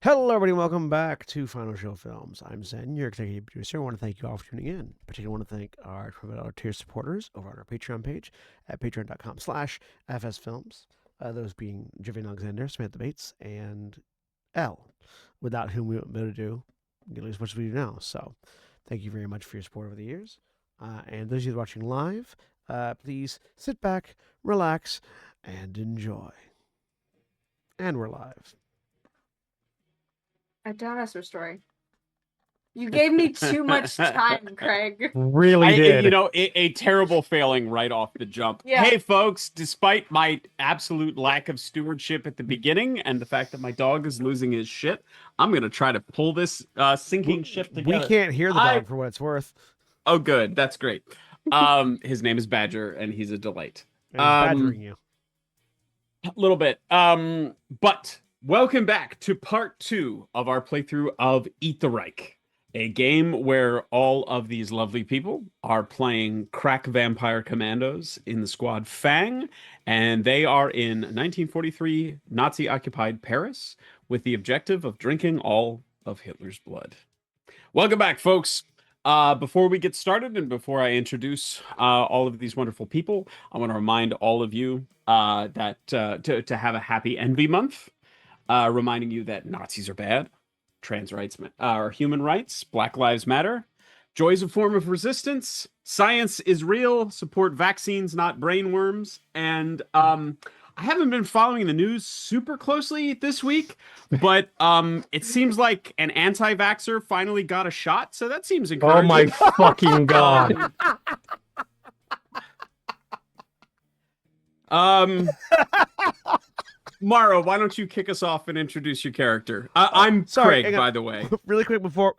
Hello, everybody. Welcome back to Final Show Films. I'm Zen, your executive producer. I want to thank you all for tuning in. Particularly want to thank our $12 tier supporters over on our Patreon page at patreon.com/FSFilms. Those being Jivian Alexander, Samantha Bates, and L, without whom we wouldn't be able to do nearly as much as we do now. So thank you very much for your support over the years. And those of you watching live, please sit back, relax, and enjoy. And we're live. A dinosaur story. You gave me too much time, Craig. Really did. A terrible failing right off the jump. Yeah. Hey, folks, despite my absolute lack of stewardship at the beginning and the fact that my dog is losing his shit, I'm going to try to pull this sinking ship together. We can't hear the dog for what it's worth. Oh, good. That's great. His name is Badger, and he's a delight. And he's badgering you. A little bit. But welcome back to part 2 of our playthrough of Eat the Reich, a game where all of these lovely people are playing crack vampire commandos in the squad Fang, and they are in 1943 Nazi-occupied Paris with the objective of drinking all of Hitler's blood. Welcome back, folks. Before we get started and before I introduce all of these wonderful people, I want to remind all of you that to have a happy Envy Month. Reminding you that Nazis are bad, trans rights are human rights, Black Lives Matter, joy is a form of resistance, science is real, support vaccines, not brainworms, and I haven't been following the news super closely this week, but it seems like an anti-vaxxer finally got a shot, so that seems encouraging. Oh my fucking god. Mara, why don't you kick us off and introduce your character? I'm sorry, Craig, by the way. Really quick before,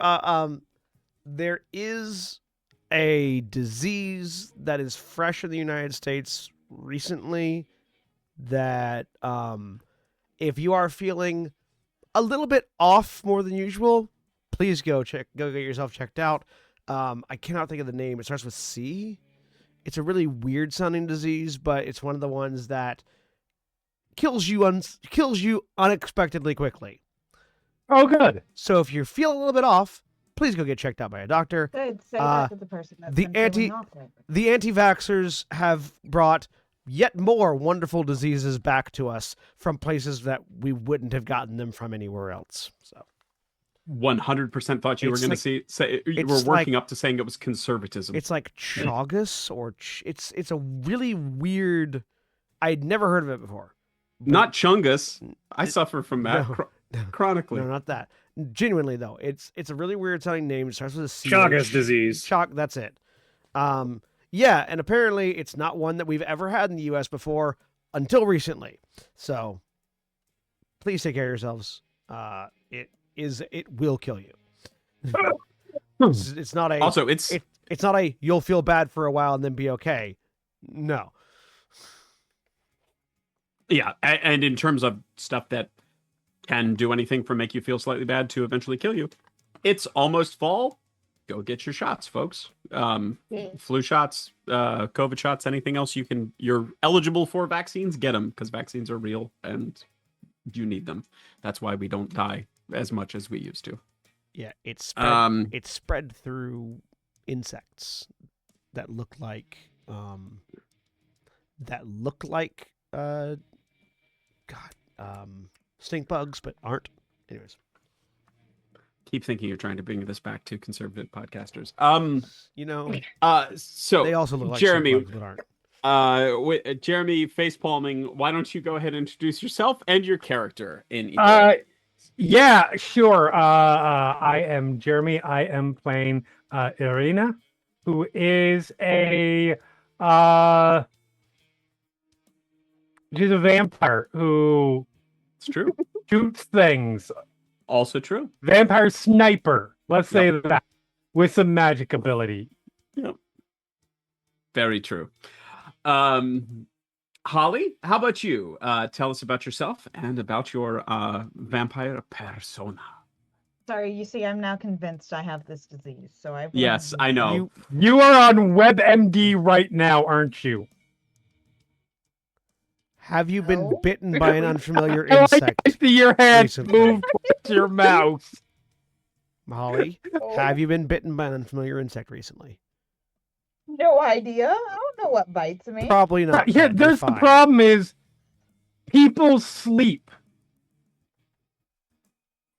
there is a disease that is fresh in the United States recently that if you are feeling a little bit off more than usual, please go get yourself checked out. I cannot think of the name. It starts with C. It's a really weird sounding disease, but it's one of the ones that kills you unexpectedly quickly. Oh, good. So if you feel a little bit off, please go get checked out by a doctor. Good. Say that to the person that's the been feeling off lately. The anti-vaxxers have brought yet more wonderful diseases back to us from places that we wouldn't have gotten them from anywhere else. So 100% thought you were going to say you were working up to saying it was conservatism. It's like Chagas or it's a really weird. I'd never heard of it before. Not Chungus. I suffer from that chronically. No, not that. Genuinely though, it's a really weird sounding name. It starts with a C. Chagas disease. That's it. Yeah, and apparently it's not one that we've ever had in the U.S. before until recently. So please take care of yourselves. It will kill you. It's not a. Also, it's not a you'll feel bad for a while and then be okay. No. Yeah, and in terms of stuff that can do anything from make you feel slightly bad to eventually kill you, it's almost fall. Go get your shots, folks. Flu shots, COVID shots, anything else you're eligible for vaccines, get them, because vaccines are real and you need them. That's why we don't die as much as we used to. Yeah, it's spread through insects that look like stink bugs, but aren't. Anyways. Keep thinking you're trying to bring this back to conservative podcasters. So they also look like Jeremy, stink bugs, but aren't. Jeremy facepalming, why don't you go ahead and introduce yourself and your character in Yeah, sure. I am Jeremy. I am playing Irina, who is she's a vampire who It's true. shoots things. Also true. Vampire sniper. Let's say that. With some magic ability. Yep. Very true. Holly, how about you? Tell us about yourself and about your vampire persona. Sorry, you see, I'm now convinced I have this disease, so I. Yes, I know. You are on WebMD right now, aren't you? Have you been No. bitten by an unfamiliar I like insect? to see your hand recently. move towards your mouth. Holly, Oh, have you been bitten by an unfamiliar insect recently? no idea. I don't know what bites me. Probably not. Yeah, then. You're there's the fine. problem is people sleep.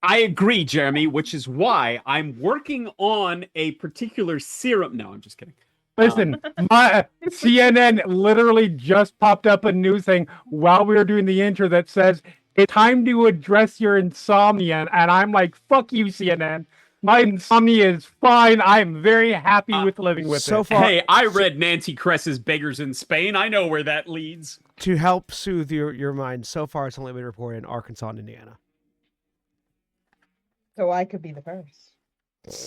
I agree, Jeremy, which is why I'm working on a particular serum. No, I'm just kidding. Listen, my CNN literally just popped up a news thing while we were doing the intro that says it's time to address your insomnia, and I'm like, "Fuck you, CNN. My insomnia is fine. I'm very happy with living with so it." far- Hey, I read Nancy Kress's Beggars in Spain. I know where that leads. To help soothe your mind, so far it's only been reported in Arkansas and Indiana. So I could be the first.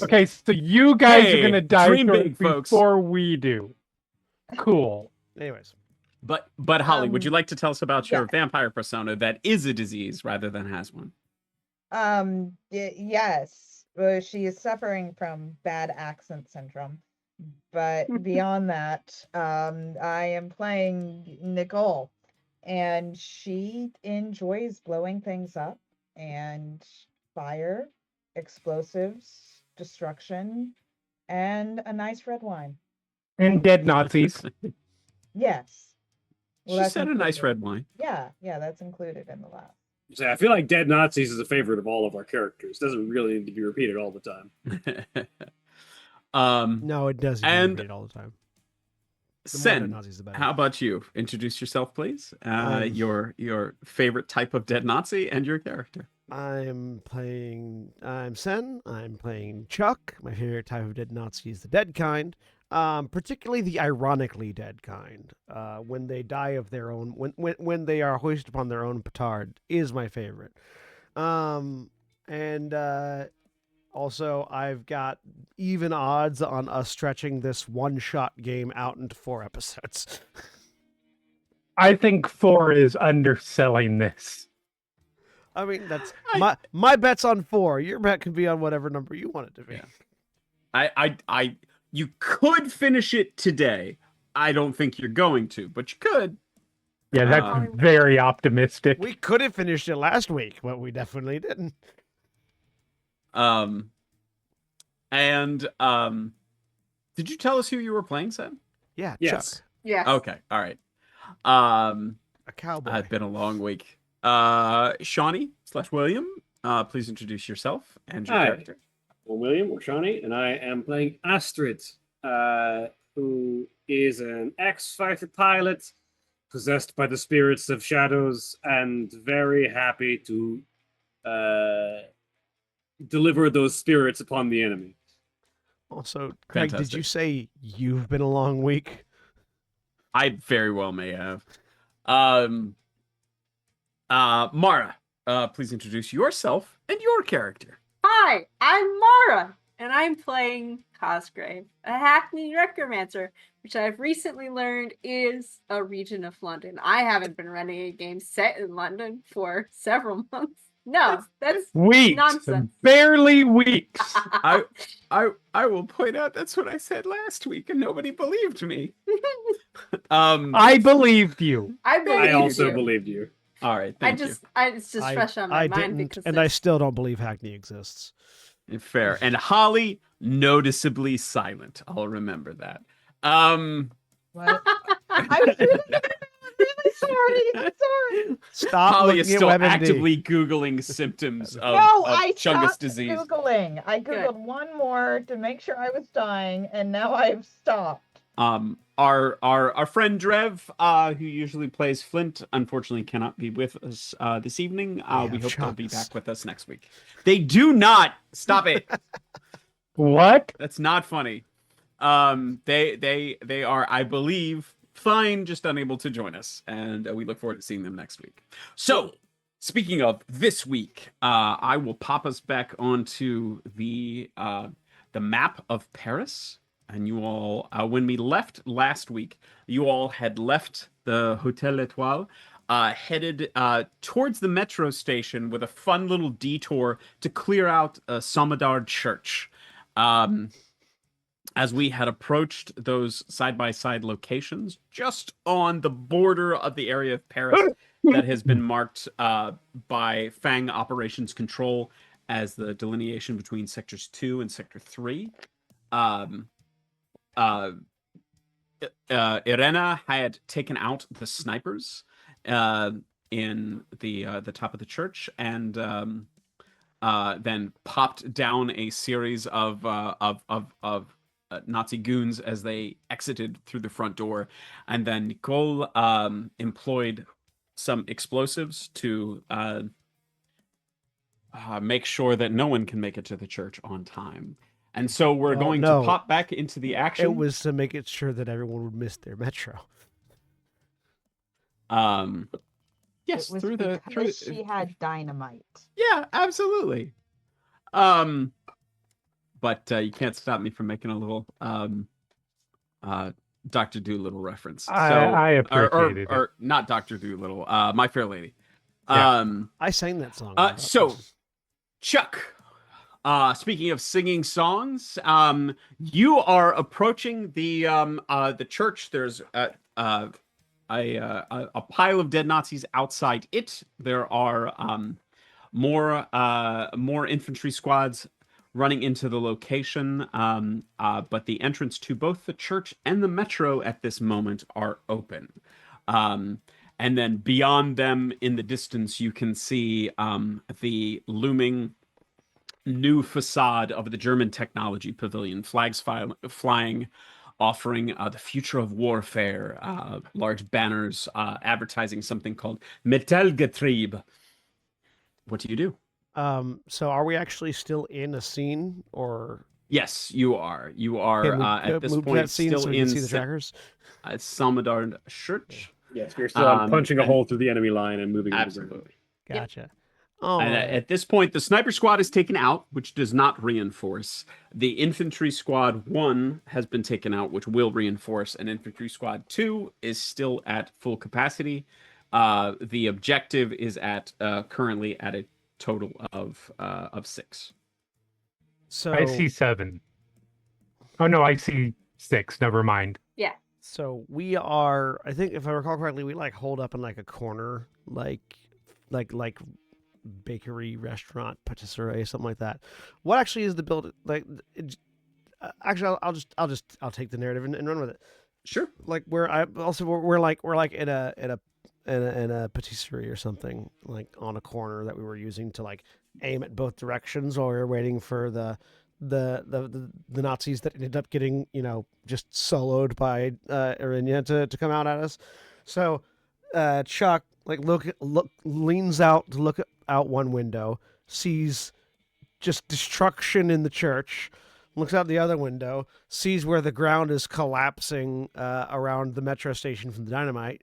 Okay, so you guys Hey, are gonna die dream first big, folks. before we do. Cool. Anyways, But Holly, would you like to tell us about your yeah. vampire persona that is a disease rather than has one? Yes. She is suffering from bad accent syndrome. But beyond that, I am playing Nicole, and she enjoys blowing things up and fire, explosives, destruction, and a nice red wine. And dead Nazis. Yes. She that's said a nice included. red wine. Yeah, that's included in the last. So I feel like Dead Nazis is a favorite of all of our characters. Doesn't really need to be repeated all the time. no, it doesn't And- repeat it all the time. The more Sen, Nazis, the better. how about you? Introduce yourself, please. Your favorite type of dead Nazi and your character. I'm Sen. I'm playing Chuck. My favorite type of dead Nazi is the dead kind. Particularly the ironically dead kind. When they die of their own, when they are hoisted upon their own petard, is my favorite. Also, I've got even odds on us stretching this one-shot game out into 4 episodes. I think 4 is underselling this. I mean, that's my bet's on 4. Your bet could be on whatever number you want it to be. Yeah. You could finish it today. I don't think you're going to, but you could. Yeah, that's very optimistic. We could have finished it last week, but we definitely didn't. Did you tell us who you were playing, Sen? Yeah, Yes. Chuck, Yes. Okay, all right. a cowboy. It's been a long week. Shawnee/William, please introduce yourself and your Hi. character. Well, William or Shawnee, and I am playing Astrid, who is an ex-fighter pilot possessed by the spirits of shadows and very happy to deliver those spirits upon the enemy. Also, Craig, did Fantastic. you say you've been a long week? I very well may have. Mara, please introduce yourself and your character. Hi, I'm Mara, and I'm playing Cosgrave, a Hackney necromancer, which I've recently learned is a region of London. I haven't been running a game set in London for several months. No, that's Weeks. nonsense. Barely weeks. I will point out that's what I said last week, and nobody believed me. I believed you. I believe I also you. believed you. All right, thank you. It's just fresh on my I mind didn't, because and I still don't believe Hackney exists. Fair. And Holly, noticeably silent. I'll remember that. What? I'm really sorry. I'm sorry. Stop Holly is looking still at WebMD. actively Googling symptoms of, No, of I Chungus stopped disease. Googling. I Googled one more to make sure I was dying, and now I've stopped. Our friend Drev, who usually plays Flint, unfortunately cannot be with us this evening. We hope they'll be back with us next week. They do not. Stop it. What? That's not funny. They are, I believe, fine, just unable to join us, and we look forward to seeing them next week. So, speaking of this week, I will pop us back onto the map of Paris, and you all, when we left last week, you all had left the Hotel Etoile, headed towards the metro station with a fun little detour to clear out Somodar Church. as we had approached those side-by-side locations, just on the border of the area of Paris that has been marked by Fang Operations Control as the delineation between Sectors 2 and Sector 3. Irena had taken out the snipers in the top of the church, and then popped down a series of Nazi goons as they exited through the front door, and then Nicole employed some explosives to make sure that no one can make it to the church on time. And so we're going to pop back into the action. It was to make it sure that everyone would miss their metro. It Yes, was through because she had dynamite. Yeah, absolutely. But you can't stop me from making a little Dr. Doolittle reference. I appreciate it. Or not Dr. Doolittle, My Fair Lady. Yeah. I sang that song. So Chuck, speaking of singing songs, you are approaching the church. There's a pile of dead Nazis outside it. There are more infantry squads running into the location, but the entrance to both the church and the metro at this moment are open. And then beyond them in the distance, you can see the looming new facade of the German Technology Pavilion, flags flying, offering the future of warfare, large banners advertising something called Metallgetriebe. What do you do? So are we actually still in a scene, or Yes, you are. You are can we at this move to point that scene still so we in can see the trackers? Salmadar Church. Yes, we're still punching a hole through the enemy line and moving. Absolutely. Gotcha. Oh, And at this point, the sniper squad is taken out, which does not reinforce. The infantry squad 1 has been taken out, which will reinforce, and infantry squad 2 is still at full capacity. The objective is at currently at a total of 6. so I see 7. Oh no, I see 6. Never mind. Yeah. So we are. I think if I recall correctly, we like hold up in like a corner, like bakery, restaurant, patisserie, something like that. What actually is the build? Like, actually, I'll take the narrative and run with it. Sure. Like we're like in a patisserie or something, like on a corner that we were using to like aim at both directions while we were waiting for the Nazis that ended up getting, just soloed by Irina to come out at us. So Chuck like leans out to look out one window, sees just destruction in the church, looks out the other window, sees where the ground is collapsing around the metro station from the dynamite,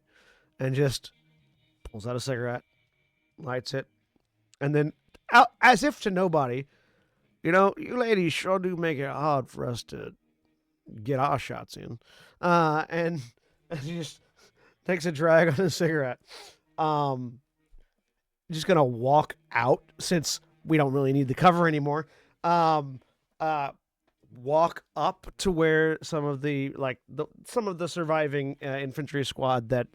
and just pulls out a cigarette, lights it, and then out as if to nobody, you ladies sure do make it hard for us to get our shots in. And he just takes a drag on his cigarette. Just gonna walk out since we don't really need the cover anymore. Walk up to where some of the surviving infantry squad that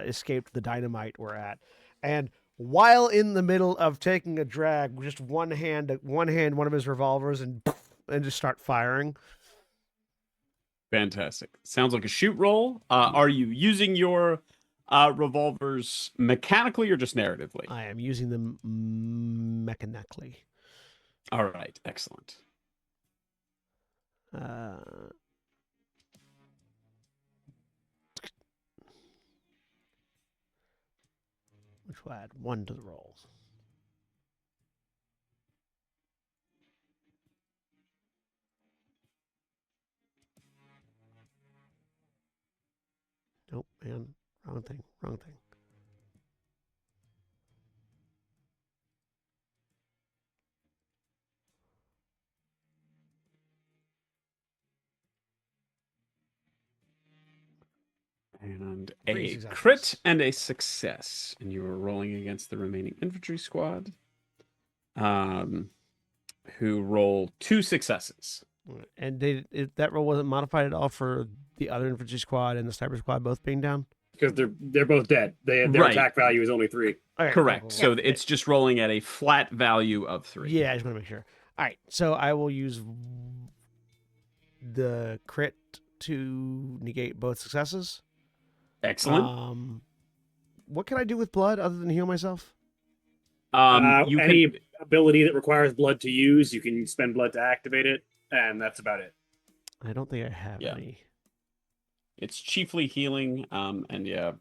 escaped the dynamite were at, and while in the middle of taking a drag, just one hand one of his revolvers and just start firing. Fantastic. Sounds like a shoot roll. Are you using your revolvers mechanically or just narratively? I am using them mechanically. All right, excellent. Which will add 1 to the rolls. Nope, man. Wrong thing. And 3 a successes. crit and a success. And you are rolling against the remaining infantry squad, who roll 2 successes. And that roll wasn't modified at all for the other infantry squad and the sniper squad both being down. Because they're both dead. Their Right. attack value is only 3. Okay, Correct. cool. So it's just rolling at a flat value of 3. Yeah, I just want to make sure. All right, so I will use the crit to negate both successes. Excellent. What can I do with blood other than heal myself? You Any can ability that requires blood to use, you can spend blood to activate it, and that's about it. I don't think I have any. It's chiefly healing. And yeah.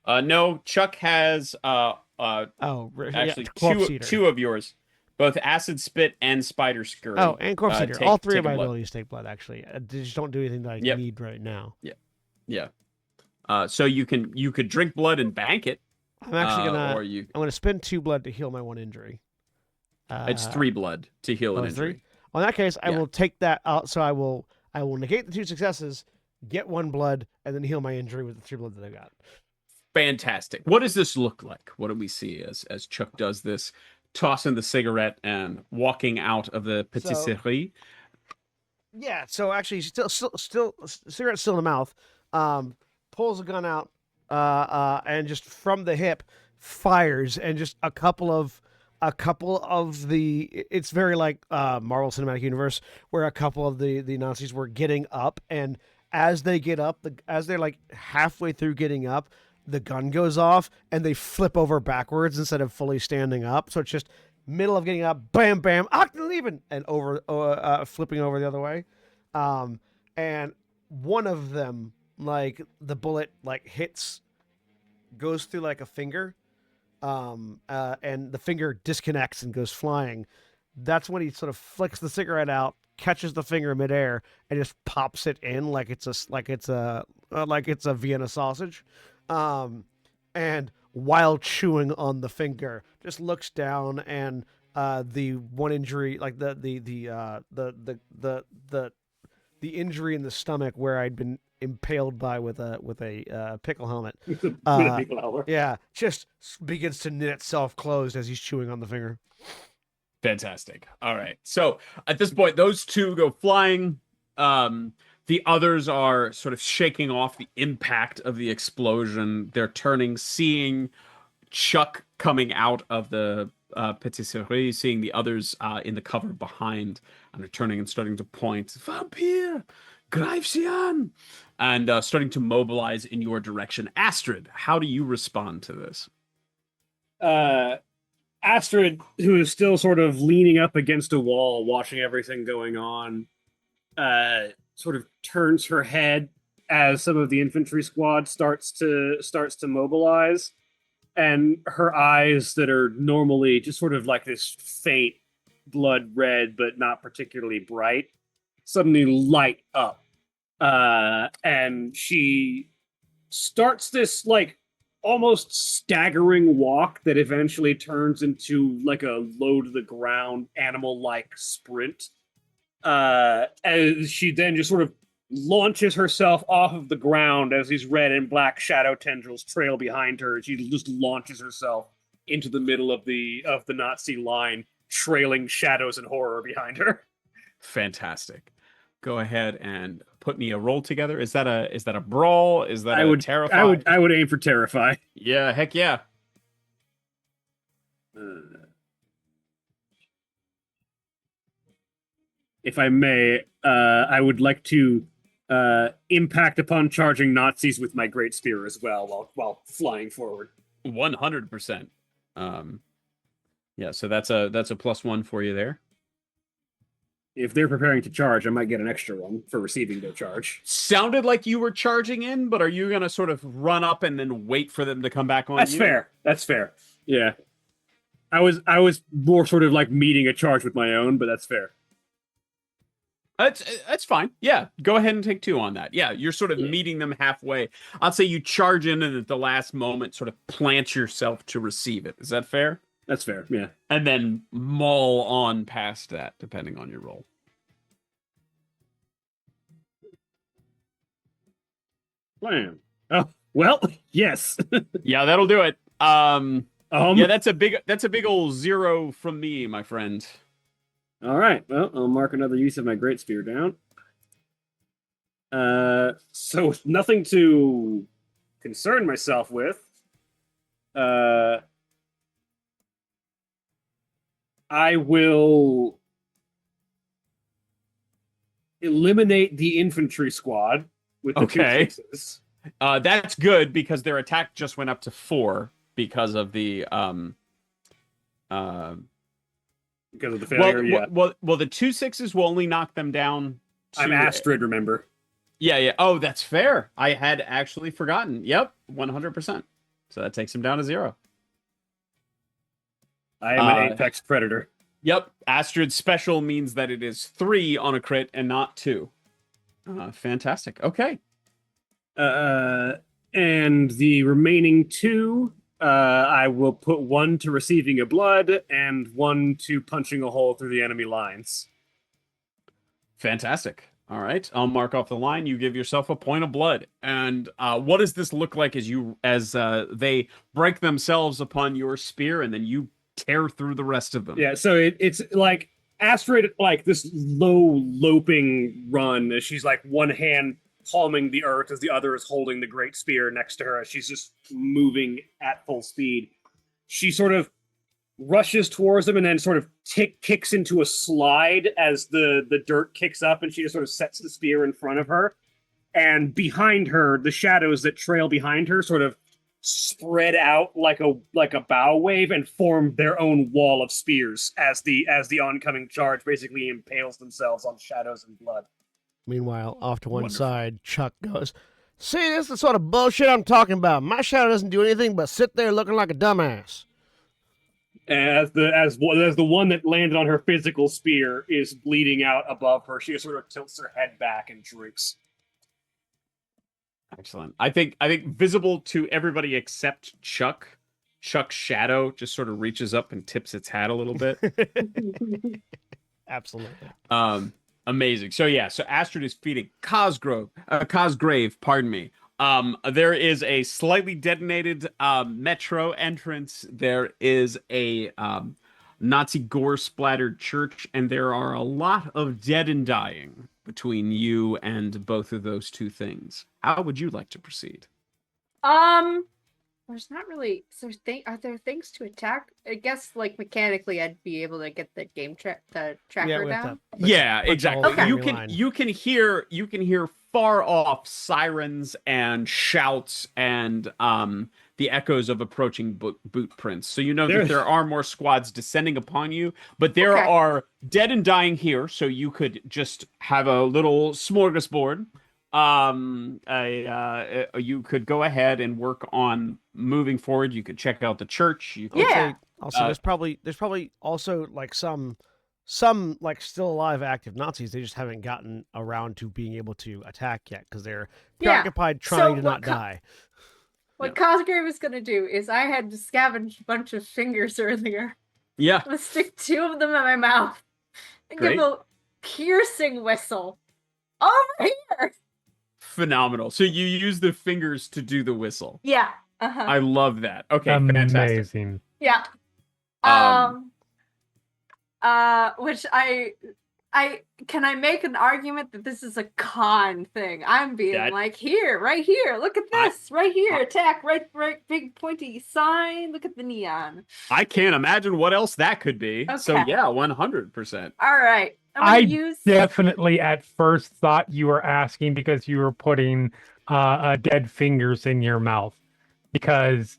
No, Chuck has actually two of yours, both acid spit and spider scurry. Oh, and corpse eater. All 3 of my blood. abilities take blood. Actually, I just don't do anything that I need right now. Yeah. So you could drink blood and bank it. I'm actually I'm gonna spend 2 blood to heal my 1 injury. It's 3 blood to heal an injury. 3? Well, in that case, I will take that out. So I will negate the 2 successes, get 1 blood, and then heal my injury with the 3 blood that I got. Fantastic. What does this look like? What do we see as Chuck does this, tossing the cigarette and walking out of the patisserie? Yeah. So actually, still, cigarette's still in the mouth. Pulls a gun out, and just from the hip fires, and just a couple of the. It's very like Marvel Cinematic Universe, where a couple of the Nazis were getting up, and as they get up, as they're like halfway through getting up, the gun goes off and they flip over backwards instead of fully standing up. So it's just middle of getting up, bam, bam, leaving, and over, flipping over the other way. And one of them, like the bullet, like goes through like a finger, and the finger disconnects and goes flying. That's when he sort of flicks the cigarette out, catches the finger midair, and just pops it in like it's a Vienna sausage. And while chewing on the finger, just looks down, and the 1 injury, like the injury in the stomach where I'd been impaled with a pickle helmet. Yeah, just begins to knit itself closed as he's chewing on the finger. Fantastic. All right. So at this point, those 2 go flying. The others are sort of shaking off the impact of the explosion. They're turning, seeing Chuck coming out of the patisserie, seeing the others in the cover behind, and they're turning and starting to point, Vampire, greif sie an, and starting to mobilize in your direction. Astrid, how do you respond to this? Astrid, who is still sort of leaning up against a wall, watching everything going on, sort of turns her head as some of the infantry squad starts to mobilize, and her eyes that are normally just sort of like this faint blood red but not particularly bright suddenly light up, and she starts this like almost staggering walk that eventually turns into like a low to the ground animal-like sprint, as she then just sort of launches herself off of the ground as these red and black shadow tendrils trail behind her. She just launches herself into the middle of the Nazi line, trailing shadows and horror behind her. Fantastic. Go ahead and put me a roll together. Is that a brawl? Is that a terrify? I would aim for terrify. Yeah, heck yeah. If I may, I would like to impact upon charging Nazis with my great spear as well, while flying forward. 100%. Yeah, so that's a +1 for you there. If they're preparing to charge, I might get an extra one for receiving their charge. Sounded like you were charging in, but are you going to sort of run up and then wait for them to come back on? That's fair. That's fair. Yeah. I was more sort of like meeting a charge with my own, but that's fair. That's fine. Yeah, go ahead and take 2 on that. Yeah, you're sort of meeting them halfway. I'd say you charge in and at the last moment sort of plant yourself to receive it. Is that fair? That's fair, yeah. And then maul on past that, depending on your roll. Blam. Oh, well, yes. Yeah, that'll do it. Yeah, that's a big old 0 from me, my friend. All right. Well, I'll mark another use of my great spear down. So with nothing to concern myself with, I will eliminate the infantry squad with the Okay. 2/6s. That's good because their attack just went up to 4 because of the Because of the failure. Yeah, well, the 2/6s will only knock them down I'm to Astrid. Remember? yeah. Oh, that's fair. I had actually forgotten. Yep, 100%. So that takes him down to 0. I am an apex predator. Yep, Astrid's special means that it is 3 on a crit and not 2. Fantastic. Okay. And the remaining 2, I will put 1 to receiving a blood and 1 to punching a hole through the enemy lines. Fantastic. All right, I'll mark off the line. You give yourself a point of blood. And what does this look like as they break themselves upon your spear and then you tear through the rest of them? Yeah, so it's like Astrid, like this low loping run as she's like one hand palming the earth as the other is holding the great spear next to her as she's just moving at full speed. She sort of rushes towards them and then sort of kicks into a slide as the dirt kicks up, and she just sort of sets the spear in front of her. And behind her, the shadows that trail behind her sort of spread out like a bow wave and form their own wall of spears as the oncoming charge basically impales themselves on shadows and blood. Meanwhile, off to one Wonderful. side, Chuck goes, "See, this is the sort of bullshit I'm talking about. My shadow doesn't do anything but sit there looking like a dumbass." As the one that landed on her physical spear is bleeding out above her, she just sort of tilts her head back and drinks. Excellent. I think visible to everybody except Chuck. Chuck's shadow just sort of reaches up and tips its hat a little bit. Absolutely. Amazing. So yeah, so Astrid is feeding Cosgrave, pardon me. There is a slightly detonated metro entrance. There is a Nazi gore splattered church, and there are a lot of dead and dying between you and both of those two things. How would you like to proceed? There's not really. Are there things to attack? I guess like mechanically, I'd be able to get the the tracker we have down. to Yeah, punch a exactly. hole in You the can line. you can hear far off sirens and shouts and the echoes of approaching boot prints. So you know that there are more squads descending upon you, but there Okay. are dead and dying here. So you could just have a little smorgasbord. You could go ahead and work on moving forward. You could check out the church. You could, Yeah. Also, there's probably also like some like still alive active Nazis. They just haven't gotten around to being able to attack yet because they're Yeah. preoccupied trying to what not die. What Cosgrave was gonna do is I had to scavenge a bunch of fingers earlier. yeah. I'm gonna stick 2 of them in my mouth and Great. give a piercing whistle over here. Phenomenal. So you use the fingers to do the whistle. Yeah. Uh-huh. I love that. Okay, fantastic. Amazing. Yeah. Which can I make an argument that this is a con thing? I'm being like, here, right here, look at this, right here, attack, right, big pointy sign, look at the neon. I can't imagine what else that could be. Okay. So yeah, 100%. All right. I definitely at first thought you were asking because you were putting dead fingers in your mouth, because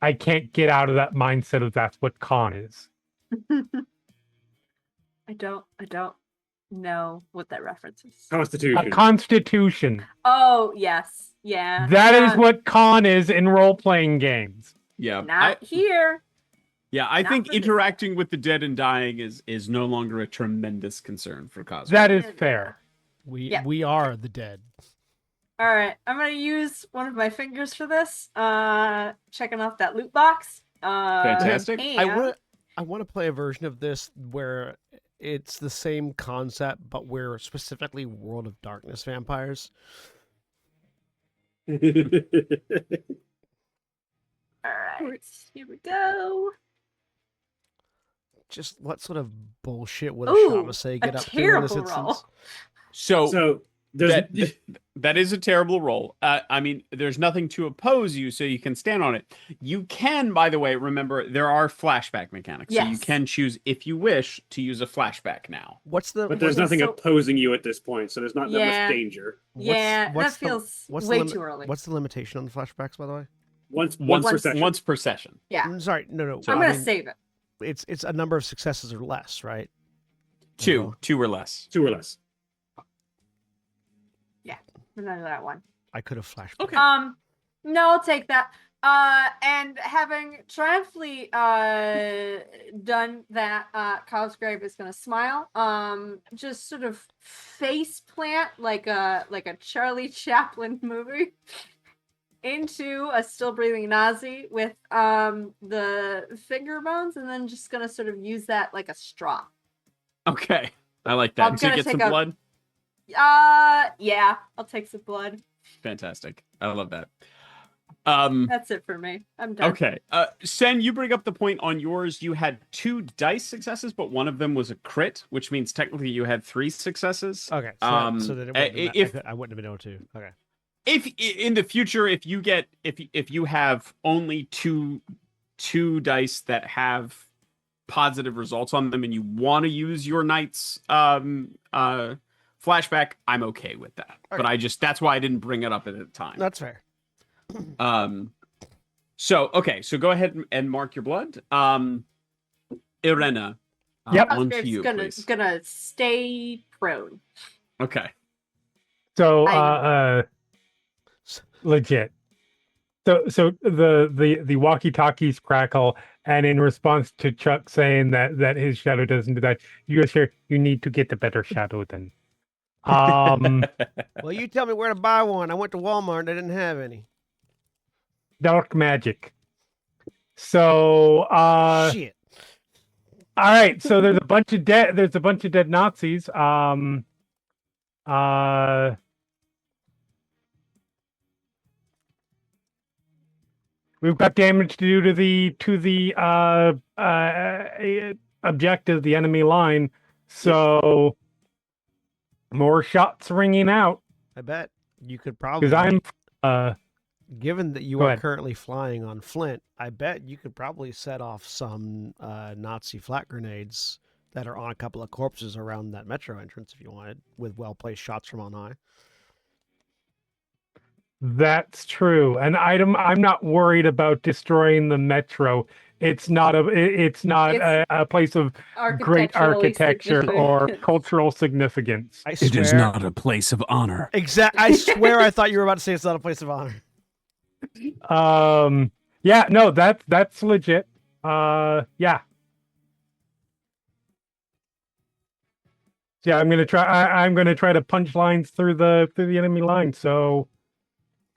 I can't get out of that mindset of that's what con is. I don't know what that reference is. Constitution. A constitution. Oh, yes. Yeah. That is what con is in role-playing games. Yeah. Not here. Yeah, I Not think for this. interacting with the dead and dying is no longer a tremendous concern for Cosmo. That is fair. We are the dead. All right, I'm gonna use one of my fingers for this. Checking off that loot box. Fantastic. And I want to play a version of this where it's the same concept, but we're specifically World of Darkness vampires. All right, here we go. Just what sort of bullshit would a Ooh, Shamasei a get up to in terrible this instance? roll. So there's that is a terrible roll. I mean, there's nothing to oppose you, so you can stand on it. You can, by the way, remember there are flashback mechanics, so you Yes. can choose if you wish to use a flashback now. What's the but there's Okay, nothing so- opposing you at this point, so there's not that Yeah. much danger. Yeah, what's that the- feels what's the way limit- too early. What's the limitation on the flashbacks, by the way? Once Once per session. once per session. Yeah, I'm sorry, no. So I'm I gonna mean, save it. it's a number of successes or less, right? Two or less. 2 or less. None of that one. I could have flashed. Okay. No, I'll take that. And having triumphantly done that, Cosgrave is gonna smile. Just sort of face plant like a Charlie Chaplin movie into a still breathing Nazi with the finger bones, and then just gonna sort of use that like a straw. Okay. I like I'm that. To gonna get some take a- blood. Yeah, I'll take some blood. Fantastic. I love that. That's it for me. I'm done. Okay. Sen, you bring up the point on yours. You had 2 dice successes, but one of them was a crit, which means technically you had 3 successes. Okay, so that it wouldn't have I wouldn't have been able to. Okay. If in the future, if you have only two dice that have positive results on them and you want to use your knight's flashback, I'm okay with that. Okay. But that's why I didn't bring it up at the time. That's fair. So go ahead and mark your blood. Irena, Yep. on to Cosgrave's you, please. gonna stay prone. Okay. So legit. So the walkie-talkies crackle, and in response to Chuck saying that his shadow doesn't do that, you just hear, "You need to get a better shadow then." Well, you tell me where to buy one. I went to Walmart and they didn't have any. Dark magic. So Shit. all right, so there's a bunch of dead Nazis. We've got damage to do to the objective, the enemy line. So more shots ringing out I bet you could probably. because I'm Given that you Go are ahead. currently flying on Flint, I bet you could probably set off some Nazi flat grenades that are on a couple of corpses around that metro entrance if you wanted, with well-placed shots from on high. That's true, and I'm not worried about destroying the metro. It's not a place of great Architecturally architecture or significant. cultural significance. I swear. a place of honor. I swear I thought you were about to say it's not a place of honor. Yeah, no, that's legit. Yeah. Yeah, I'm gonna try to punch lines through the enemy line. So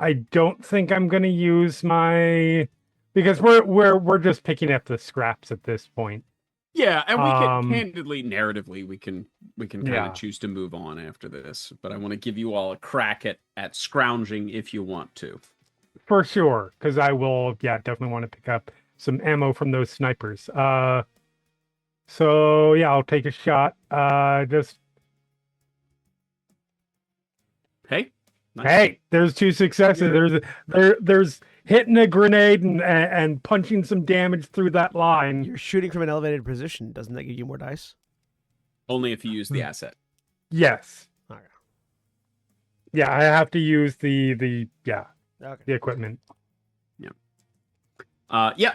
I don't think I'm gonna use my, because we're just picking up the scraps at this point. Yeah, and we can candidly, narratively, we can kind Yeah. of choose to move on after this. But I want to give you all a crack at scrounging if you want to. For sure, because I will, definitely want to pick up some ammo from those snipers. So yeah, I'll take a shot. Just Hey, nice. hey, there's 2 successes. There's hitting a grenade and punching some damage through that line. You're shooting from an elevated position. Doesn't that give you more dice? Only if you use the asset. Yes. Okay. Yeah, I have to use the Okay. equipment.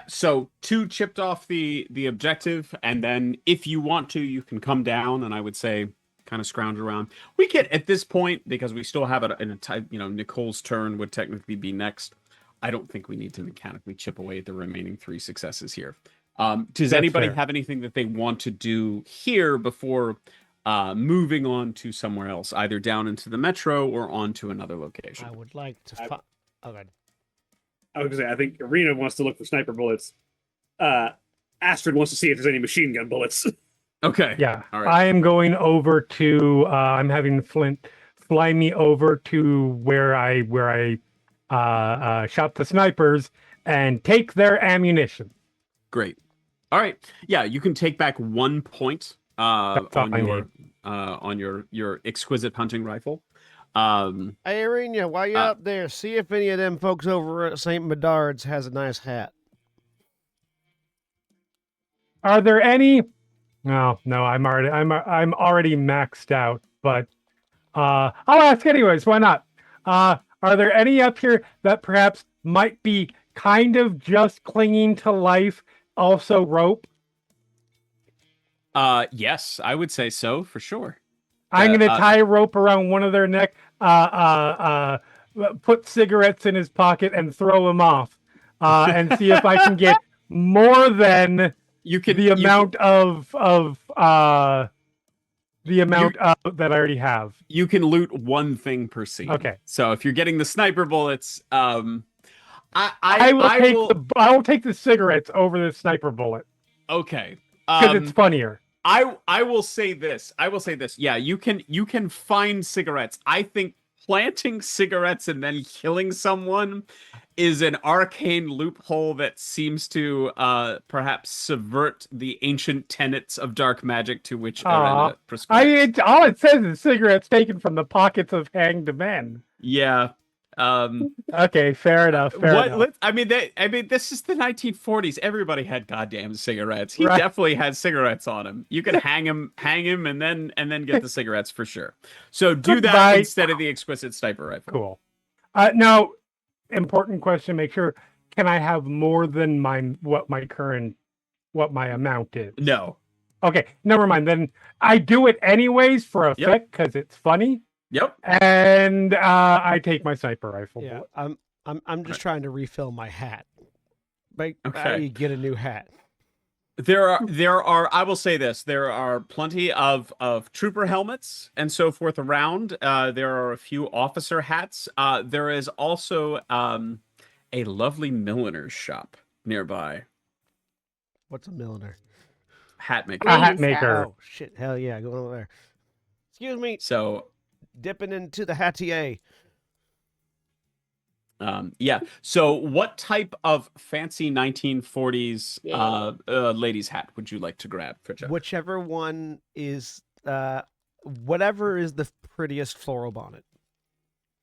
So 2 chipped off the objective, and then if you want to, you can come down, and I would say kind of scrounge around. We get at this point, because we still have it in a type, Nicole's turn would technically be next. I don't think we need to mechanically chip away at the remaining 3 successes here. Does That's anybody fair. have anything that they want to do here before moving on to somewhere else, either down into the metro or on to another location? I would like to. Okay. I was gonna say, I think Arena wants to look for sniper bullets. Astrid wants to see if there's any machine gun bullets. Okay. Yeah, All right. I am going over to. I'm having Flint fly me over to where I shot the snipers and take their ammunition. Great. All right. Yeah, you can take back 1 point That's all on your exquisite hunting rifle. Hey, Arena, while you're Uh, up there, see if any of them folks over at St. Medard's has a nice hat. Are there any? No, I'm already maxed out. But I'll ask anyways. Why not? Are there any up here that perhaps might be kind of just clinging to life? Also rope. yes, I would say so for sure. I'm going to tie a rope around one of their neck. Put cigarettes in his pocket and throw him off. And see if I can get more than the amount that I already have. You can loot one thing per scene. Okay. So if you're getting the sniper bullets, I will take the cigarettes over the sniper bullet. Okay. Because it's funnier. I will say this. Yeah, you can find cigarettes. I think planting cigarettes and then killing someone is an arcane loophole that seems to perhaps subvert the ancient tenets of dark magic to which Arena prescribes. All it says is cigarettes taken from the pockets of hanged men. Yeah. Okay, fair enough. I mean, this is the 1940s. Everybody had goddamn cigarettes. He Right. definitely had cigarettes on him. You could hang him, and then get the cigarettes for sure. So do that Goodbye. instead of the exquisite sniper rifle. Cool. Now, important question. Make sure. Can I have more than what my amount is? No. Okay, never mind. Then I do it anyways for effect because it's funny. Yep. And I take my sniper rifle. Yeah, bullet. I'm just trying to refill my hat. Like, how Okay. do you get a new hat? There are. I will say this: there are plenty of trooper helmets and so forth around. There are a few officer hats. There is also a lovely milliner's shop nearby. What's a milliner? Hat maker. A hat Ladies' maker. Oh shit! Hell yeah, going over there. Excuse me, So dipping into the hatier. yeah. So what type of fancy 1940s ladies hat would you like to grab for Jeff? Whichever one is, whatever is the prettiest floral bonnet.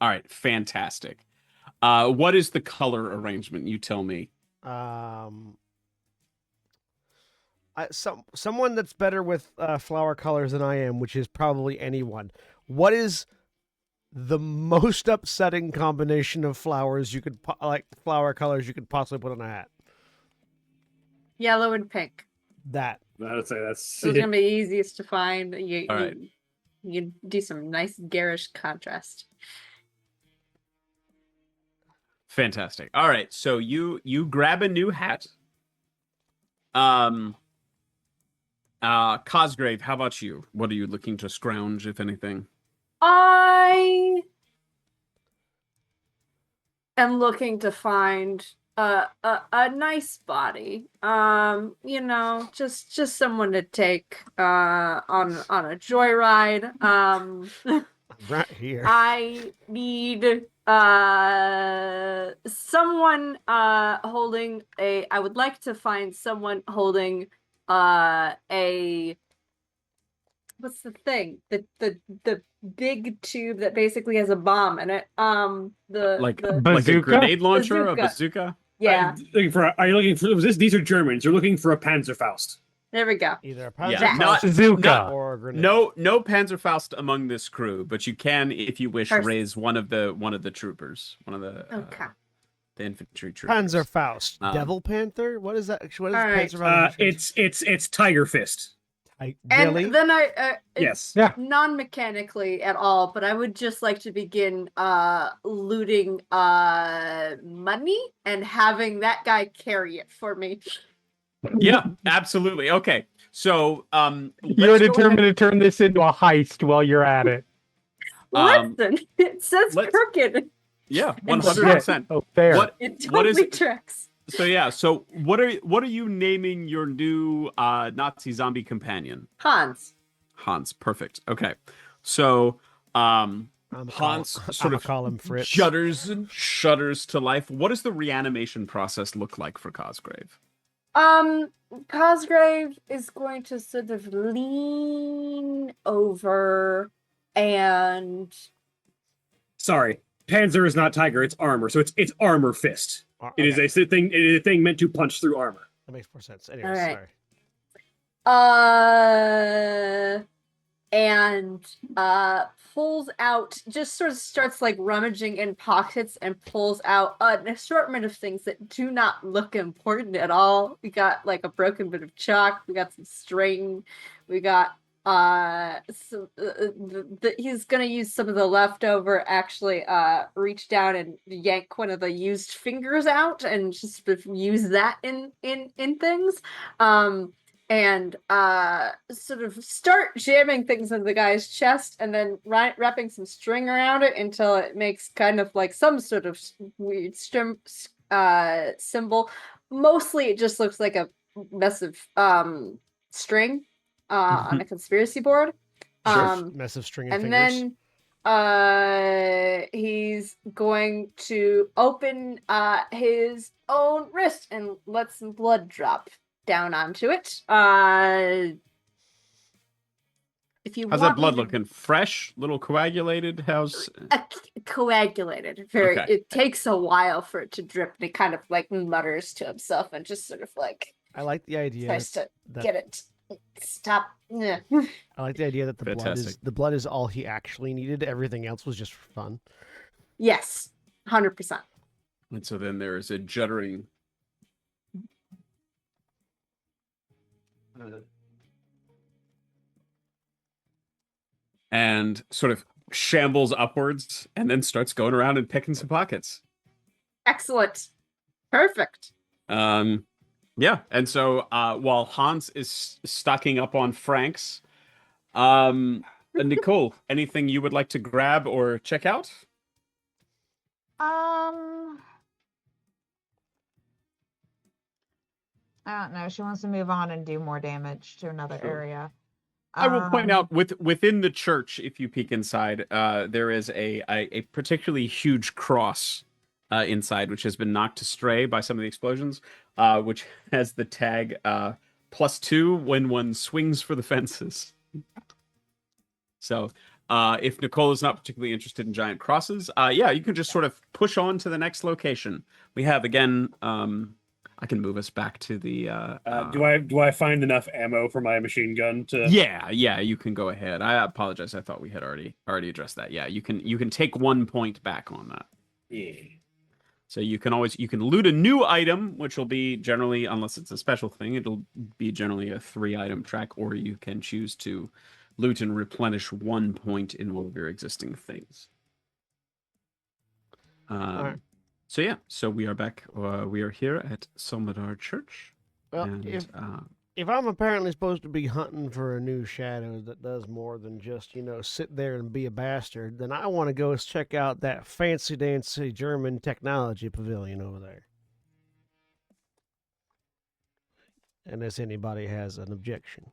All right, fantastic. What is the color arrangement? You tell me. Someone that's better with flower colors than I am, which is probably anyone. What is the most upsetting combination of flowers you could flower colors you could possibly put on a hat? Yellow and pink. That. I would say that's Those are gonna be easiest to find. All You right. you do some nice garish contrast. Fantastic. All right, so you grab a new hat. Cosgrave, how about you? What are you looking to scrounge, if anything? I am looking to find a nice body. Just someone to take on a joyride. Right here. I need someone holding a. I would like to find someone holding a. What's the thing? The big tube that basically has a bomb in it. Like a Bazooka? grenade launcher, a Bazooka. bazooka? Yeah, Are you looking for this? These are Germans. You're looking for a Panzerfaust. there we go. Either a Yeah, Panzerfaust not- Bazooka. or a grenade. No Panzerfaust among this crew, but you can, if you wish, First. raise one of the troopers, one of the Okay. the infantry troopers. Panzerfaust. Um, Devil Panther? What is that? What is All right. Panzerfaust? It's Tiger Fist. Really? And then I Yes. Yeah. non-mechanically at all, but I would just like to begin looting money and having that guy carry it for me. Yeah, absolutely. Okay, so You're let's go determined ahead- to turn this into a heist while you're at it. Listen, it says let's- crooked. Yeah, 100%. Oh, fair. It What is totally it? tracks. So yeah, so what are you naming your new Nazi zombie companion? Hans. Hans, perfect. Okay, so Hans sort of call him Fritz. shudders to life. What does the reanimation process look like for Cosgrave? Cosgrave is going to sort of lean over and Sorry, Panzer is not tiger. It's armor, so it's armor fist. It is Okay, a thing. It is a thing meant to punch through armor. that makes more sense. Anyways, All right. sorry. And pulls out, just sort of starts like rummaging in pockets and pulls out an assortment of things that do not look important at all. We got like a broken bit of chalk, we got some string, we got he's gonna use some of the leftover, actually reach down and yank one of the used fingers out and just sort of use that in things. And sort of start jamming things in the guy's chest and then wrapping some string around it until it makes kind of like some sort of weird symbol. Mostly it just looks like a mess of string on a conspiracy board. Massive string of And fingers. then he's going to open his own wrist and let some blood drop down onto it. If you How's want that blood me to- looking? Fresh, little coagulated? How's coagulated. Very. Okay. It takes a while for it to drip, and he kind of like mutters to himself and just sort of like I like the idea tries to that get it. Stop. Yeah. I like the idea that Fantastic. the blood is all he actually needed. Everything else was just for fun. Yes, 100%. and so then there is a juddering. And sort of shambles upwards and then starts going around and picking some pockets. Excellent. Perfect. Yeah, and so while Hans is stocking up on Franks, Nicole, anything you would like to grab or check out? I don't know. She wants to move on and do more damage to another Sure. area. I will point out within the church, if you peek inside, there is a particularly huge cross inside, which has been knocked astray by some of the explosions, which has the tag +2 when one swings for the fences. So if Nicole is not particularly interested in giant crosses, yeah, you can just sort of push on to the next location. We have, again, I can move us back to the... Do I find enough ammo for my machine gun to... Yeah, you can go ahead. I apologize. I thought we had already addressed that. Yeah, you can take 1 point back on that. Yeah. So you can loot a new item, which will be generally, unless it's a special thing, it'll be generally a 3-item track, or you can choose to loot and replenish 1 point in one of your existing things. right. So yeah, so we are back. We are here at Solmadar Church. Well, and, if I'm apparently supposed to be hunting for a new shadow that does more than just, sit there and be a bastard, then I want to go check out that fancy-dancy German technology pavilion over there. Unless anybody has an objection.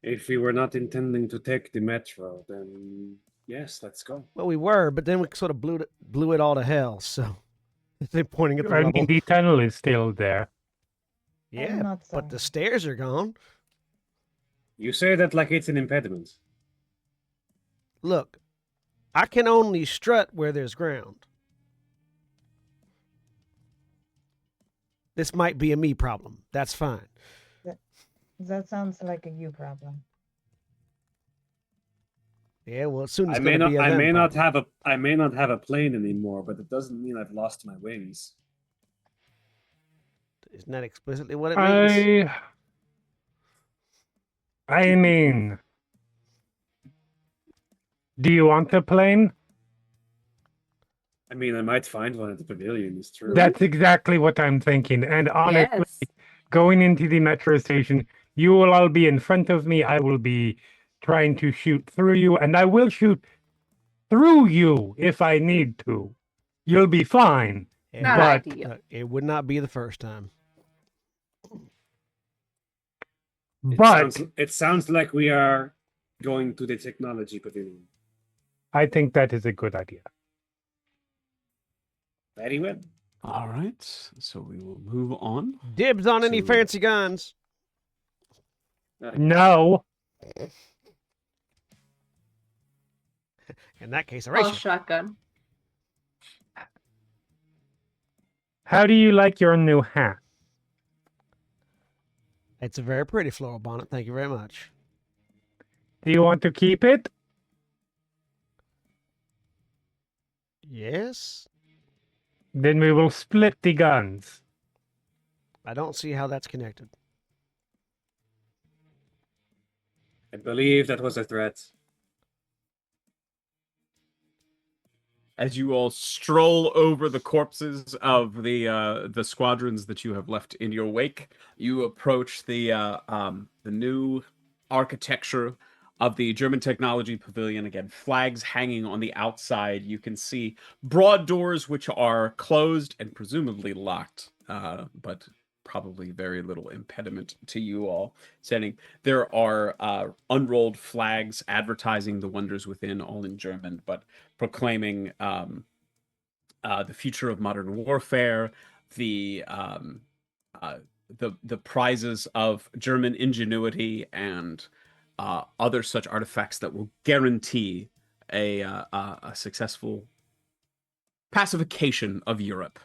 If we were not intending to take the metro, then yes, let's go. Well, we were, but then we sort of blew it all to hell, so they're pointing at the I rubble. mean, the tunnel is still there. Yeah, not but the saying. stairs are gone. You say that like it's an impediment. Look, I can only strut where there's ground. This might be a me problem. That's fine. That sounds like a you problem. Yeah, well, soon it's I going may to not. be a I them may not problem. have a plane anymore, but it doesn't mean I've lost my wings. Isn't that explicitly what it means? I mean, do you want a plane? I mean, I might find one at the pavilion. It's true. That's exactly what I'm thinking. And honestly, Yes. going into the metro station, you will all be in front of me. I will be trying to shoot through you, and I will shoot through you if I need to. You'll be fine. Not But- ideal. It would not be the first time. But It sounds like we are going to the technology pavilion. I think that is a good idea. Very well. All right, so we will move on. Dibs on any To- fancy guns. No. In that case, Oh, Horatio. shotgun. How do you like your new hat? It's a very pretty floral bonnet. Thank you very much. Do you want to keep it? Yes. Then we will split the guns. I don't see how that's connected. I believe that was a threat. As you all stroll over the corpses of the squadrons that you have left in your wake, you approach the new architecture of the German Technology Pavilion. Again, flags hanging on the outside. You can see broad doors which are closed and presumably locked, but probably very little impediment to you all standing. There are unrolled flags advertising the wonders within, all in German, but proclaiming the future of modern warfare, the prizes of German ingenuity, and other such artifacts that will guarantee a successful pacification of Europe.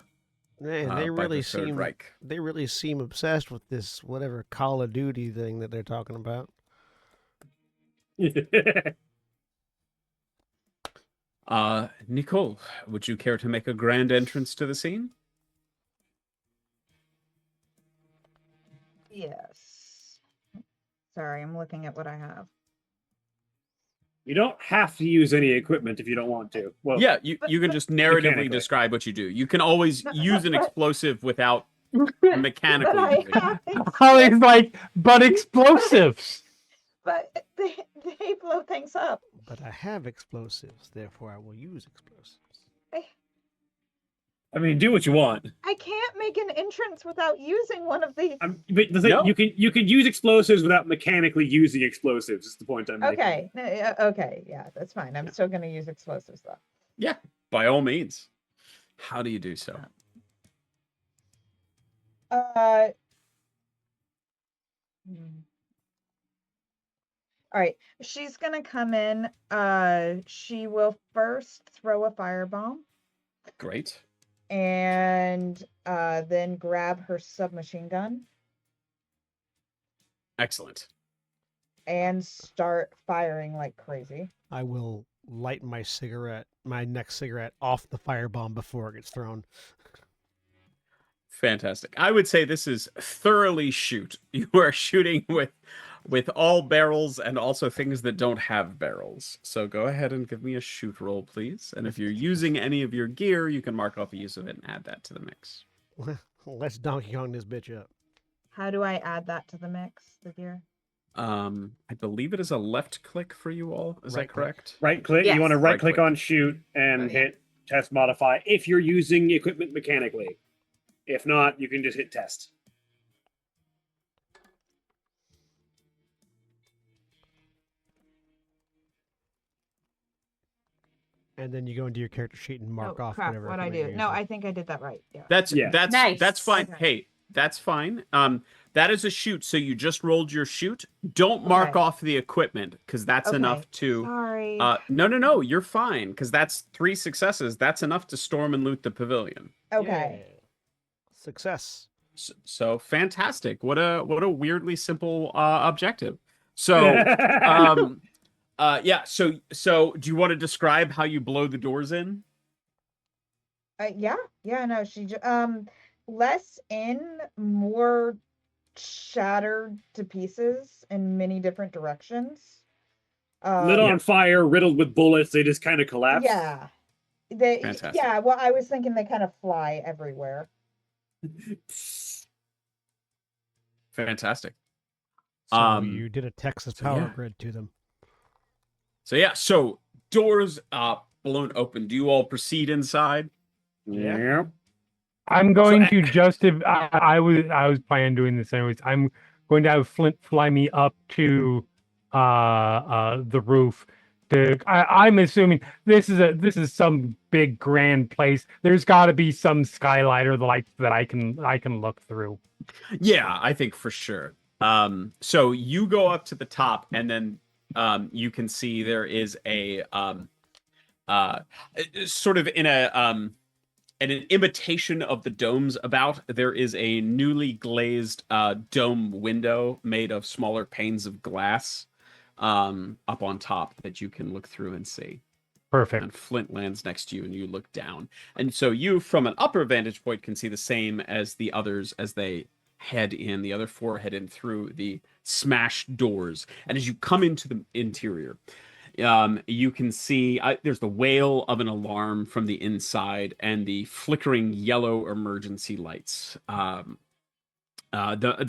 Man, they by really the Third seem Reich. they really seem obsessed with this whatever Call of Duty thing that they're talking about. Nicole, would you care to make a grand entrance to the scene? Yes. Sorry, I'm looking at what I have. You don't have to use any equipment if you don't want to. Well, Yeah, but- you can just narratively Mechanically. describe what you do. You can always No, use an but- explosive without But mechanically I using it. have Holly's like, but explosives. but they blow things up. But I have explosives, therefore I will use explosives. I mean, do what you want. I can't make an entrance without using one of these. But the thing, No. you can use explosives without mechanically using explosives. Is the point I'm making. Okay, okay, yeah, that's fine. I'm still gonna use explosives though. Yeah, by all means. How do you do so? Uh. All right, she's gonna come in. She will first throw a firebomb Great. and then grab her submachine gun Excellent. and start firing like crazy. I will light my next cigarette off the firebomb before it gets thrown. Fantastic. I would say this is thoroughly shoot. You are shooting with all barrels and also things that don't have barrels. So go ahead and give me a shoot roll, please. And if you're using any of your gear, you can mark off the use of it and add that to the mix. Let's Donkey Kong this bitch up. How do I add that to the mix? The gear. I believe it is a left click for you all. Is Right that click. correct? Right click. Yes. You want to right Right click click. on shoot and Oh, yeah. hit test modify if you're using equipment mechanically. If not, you can just hit test. And then you go into your character sheet and mark Oh off crap! whatever. What I equipment do? you're No, using. I think I did that right. Yeah. That's Yeah. Nice. that's fine. Okay. Hey, that's fine. That is a shoot. So you just rolled your shoot. Don't mark Okay. off the equipment because that's Okay. enough to. Sorry. No. You're fine because that's 3 successes. That's enough to storm and loot the pavilion. Okay. Yeah. Success. So fantastic. What a weirdly simple objective. So yeah. So do you want to describe how you blow the doors in? Yeah. No, less in, more shattered to pieces in many different directions. Lit on fire, riddled with bullets, they just kind of collapse. Yeah. Fantastic. Yeah, well, I was thinking they kind of fly everywhere. Fantastic. So you did a Texas so power yeah. grid to them. So yeah. So doors blown open. Do you all proceed inside? Yeah. I'm going So- to just if I was planning on doing this anyways. I'm going to have Flint fly me up to the roof I'm assuming this is some big grand place. There's got to be some skylight or the like that I can look through. Yeah, I think for sure. So you go up to the top, and then you can see there is a uh, sort of in an imitation of the domes about, there is a newly glazed dome window made of smaller panes of glass up on top that you can look through and see. Perfect. And Flint lands next to you, and you look down. And so you, from an upper vantage point, can see the same as the others as they head in. The other four head in through the smashed doors. And as you come into the interior, you can see there's the wail of an alarm from the inside and the flickering yellow emergency lights. The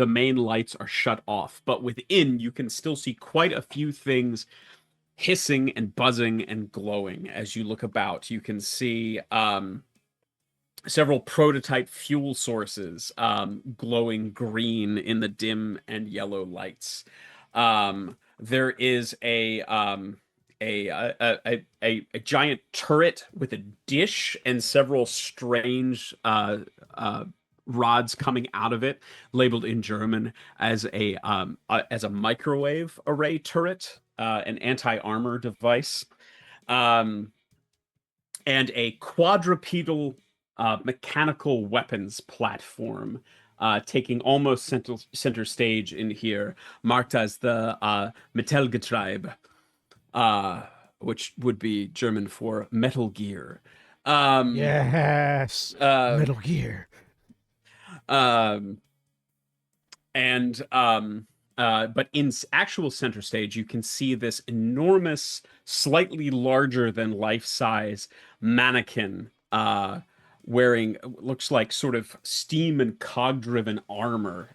main lights are shut off, but within you can still see quite a few things hissing and buzzing and glowing. As you look about, you can see several prototype fuel sources glowing green in the dim and yellow lights. There is a giant turret with a dish and several strange rods coming out of it, labeled in German as a microwave array turret, an anti-armor device, and a quadrupedal mechanical weapons platform, taking almost center stage in here, marked as the Metallgetriebe, which would be German for Metal Gear. Yes, Metal Gear. But in actual center stage, you can see this enormous, slightly larger than life-size mannequin wearing, looks like sort of steam and cog-driven armor,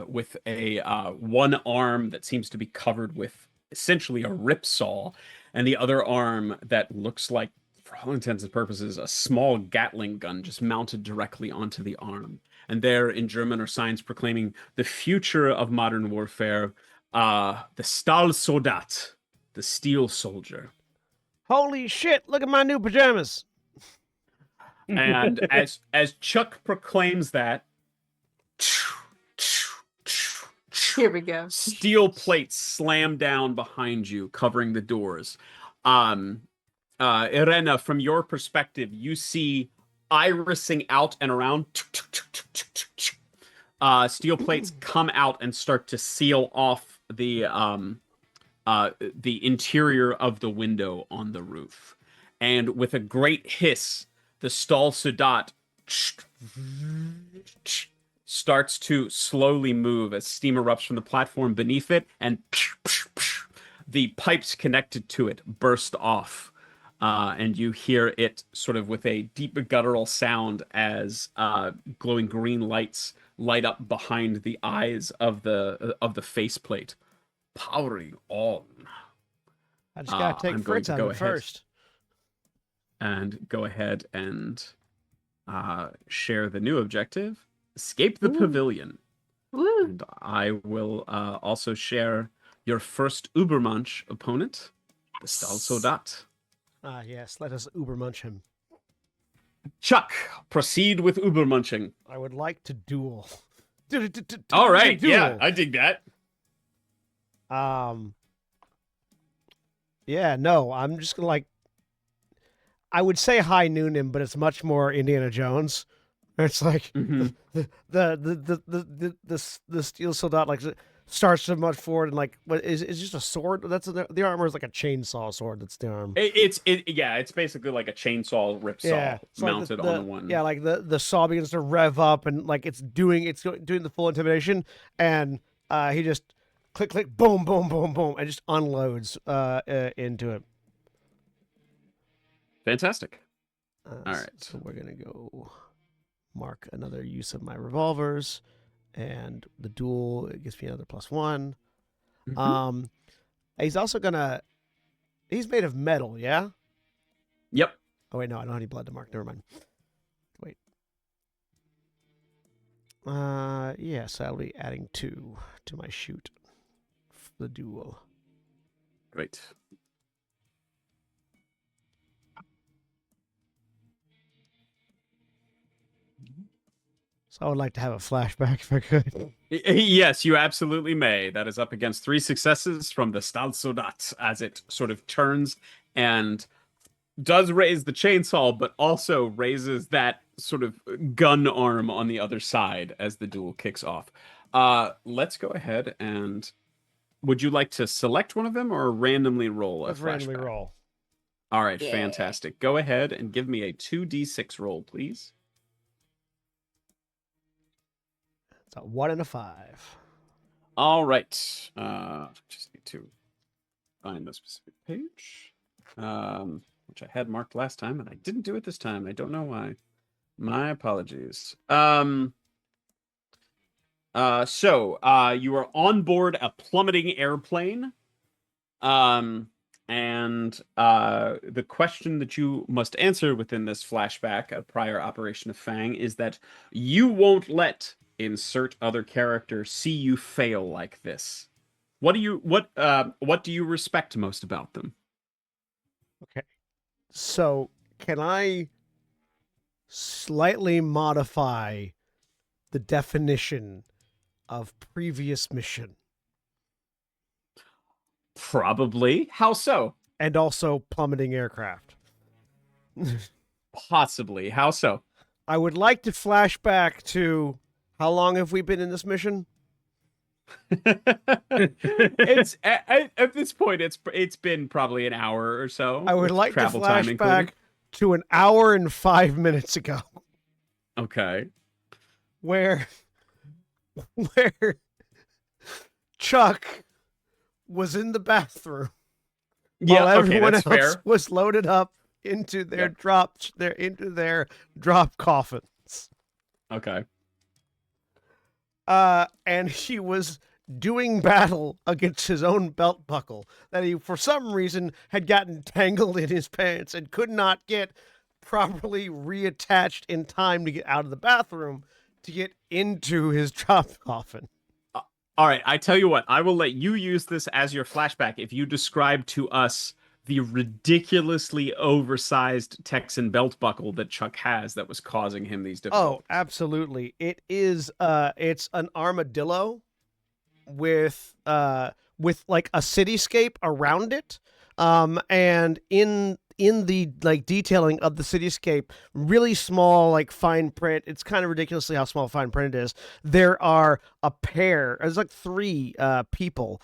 with a one arm that seems to be covered with essentially a ripsaw, and the other arm that looks like, for all intents and purposes, a small Gatling gun just mounted directly onto the arm. And there in German are signs proclaiming the future of modern warfare, the Stahlsoldat, the steel soldier. Holy shit, look at my new pajamas. And as Chuck proclaims that, Here we go. steel plates slam down behind you, covering the doors. Irena, from your perspective, you see irising out and around. Steel plates come out and start to seal off the interior of the window on the roof. And with a great hiss, the Stahlsoldat starts to slowly move as steam erupts from the platform beneath it, and the pipes connected to it burst off. And you hear it sort of with a deep guttural sound as glowing green lights light up behind the eyes of the faceplate. Powering on. I just gotta take Fritz out of it first. And go ahead and share the new objective. Escape the pavilion. Woo. And I will also share your first Ubermensch opponent, the Stahlsoldat. Ah, yes, let us Ubermunch him. Chuck, proceed with Ubermunching. I would like to duel. All right, duel. yeah, I dig that. Yeah, no, I'm just gonna I would say high noon him, but it's much more Indiana Jones. It's like the steel soldat starts to march forward and what is just a sword? That's the armor is like a chainsaw sword. That's the arm. It's basically like a chainsaw ripsaw mounted on one. Yeah, like the saw begins to rev up and it's doing the full intimidation, and he just click click boom boom boom boom and just unloads into it. Fantastic. All right. So we're gonna go mark another use of my revolvers, and the duel, it gives me another +1. Mm-hmm. He's also he's made of metal, yeah? Yep. Oh wait, no, I don't have any blood to mark. Never mind. Wait. Yes, I'll be adding 2 to my shoot for the duel. Great. So I would like to have a flashback if I could. Yes, you absolutely may. That is up against 3 successes from the Stahlsoldat as it sort of turns and does raise the chainsaw, but also raises that sort of gun arm on the other side as the duel kicks off. Let's go ahead and would you like to select one of them or randomly roll a Let's randomly flashback? roll. All right, Yeah. fantastic. Go ahead and give me a 2d6 roll, please. It's a 1 and a 5. All right. Just need to find the specific page, which I had marked last time, and I didn't do it this time. I don't know why. My apologies. So you are on board a plummeting airplane. And the question that you must answer within this flashback, a prior operation of Fang, is that you won't let insert other character see you fail like this. What do you respect most about them? Okay. So can I slightly modify the definition of previous mission? Probably. How so? And also plummeting aircraft. Possibly. How so? I would like to flash back to how long have we been in this mission? It's at this point it's been probably an hour or so. I would with like to travel flash time back to an hour and 5 minutes ago, Okay. where Chuck was in the bathroom Yeah, while okay, everyone that's else fair. was loaded up into their Yep. drop coffins. Okay. And he was doing battle against his own belt buckle that he, for some reason, had gotten tangled in his pants and could not get properly reattached in time to get out of the bathroom to get into his drop coffin. All right, I tell you what, I will let you use this as your flashback if you describe to us the ridiculously oversized Texan belt buckle that Chuck has that was causing him these difficulties. Oh, absolutely. It is it's an armadillo with like a cityscape around it. And in the like detailing of the cityscape, really small, like fine print. It's kind of ridiculously how small fine print it is. There are there's like 3 people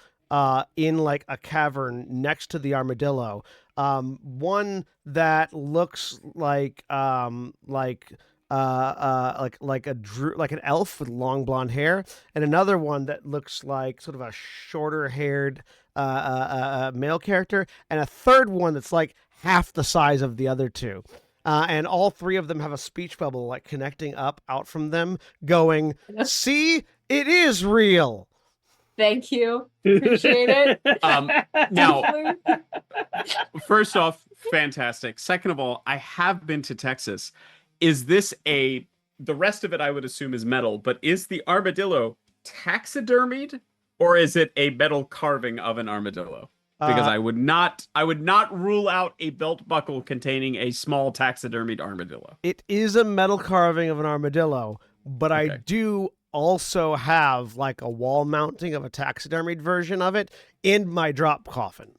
in like a cavern next to the armadillo. One that looks like like an elf with long blonde hair, and another one that looks like sort of a shorter haired male character, and a third one that's like half the size of the other 2. And all 3 of them have a speech bubble like connecting up out from them, going, "See, it is real." Thank you. Appreciate it. Now, first off, fantastic. Second of all, I have been to Texas. Is this the rest of it I would assume is metal, but is the armadillo taxidermied or is it a metal carving of an armadillo? Because I would not rule out a belt buckle containing a small taxidermied armadillo. It is a metal carving of an armadillo, but I Okay. do also have like a wall mounting of a taxidermied version of it in my drop coffin.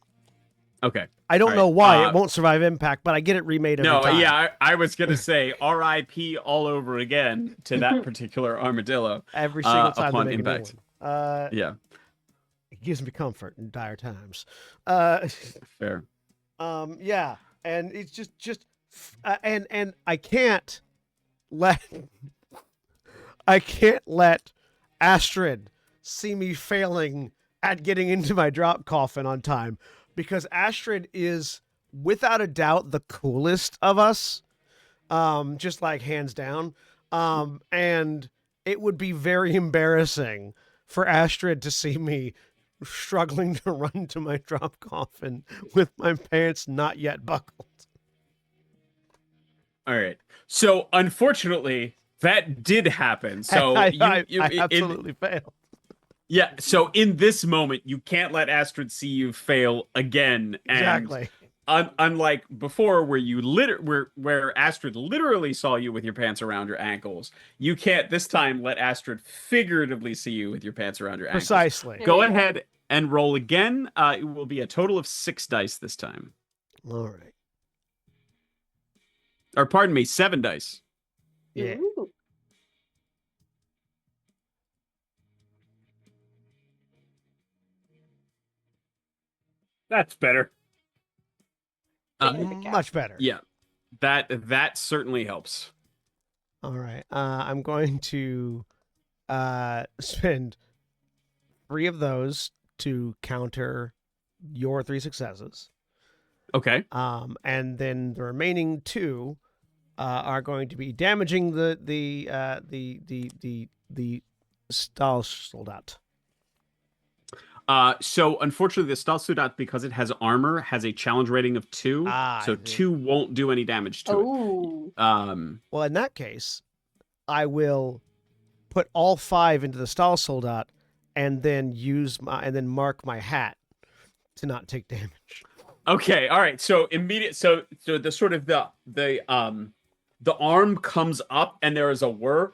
Okay. I don't All know right. why it won't survive impact, but I get it remade every No, time. yeah, I was gonna say R.I.P. all over again to that particular armadillo Every single time upon they make impact. a new one. Yeah, It gives me comfort in dire times. fair. Yeah, and it's just and I can't let Astrid see me failing at getting into my drop coffin on time, because Astrid is without a doubt the coolest of us, just like hands down. And it would be very embarrassing for Astrid to see me struggling to run to my drop coffin with my pants not yet buckled. All right. So unfortunately, that did happen. So I you absolutely failed. yeah. So in this moment, you can't let Astrid see you fail again. And Exactly. unlike before, where where Astrid literally saw you with your pants around your ankles, you can't this time let Astrid figuratively see you with your pants around your ankles. Precisely. Go ahead and roll again. It will be a total of 6 dice this time. All right. Or pardon me, 7 dice. Yeah. Ooh. That's better. There we go. Much better. Yeah, that certainly helps. All right. I'm going to spend 3 of those to counter your 3 successes. Okay. And then the remaining 2 are going to be damaging the Stahlsoldat. So unfortunately, the Stahlsoldat, because it has armor, has a challenge rating of 2. Ah, So I see. 2 won't do any damage to Oh. it. Well, in that case, I will put all 5 into the Stahlsoldat and then mark my hat to not take damage. Okay, all right. So the sort of the arm comes up and there is a whir,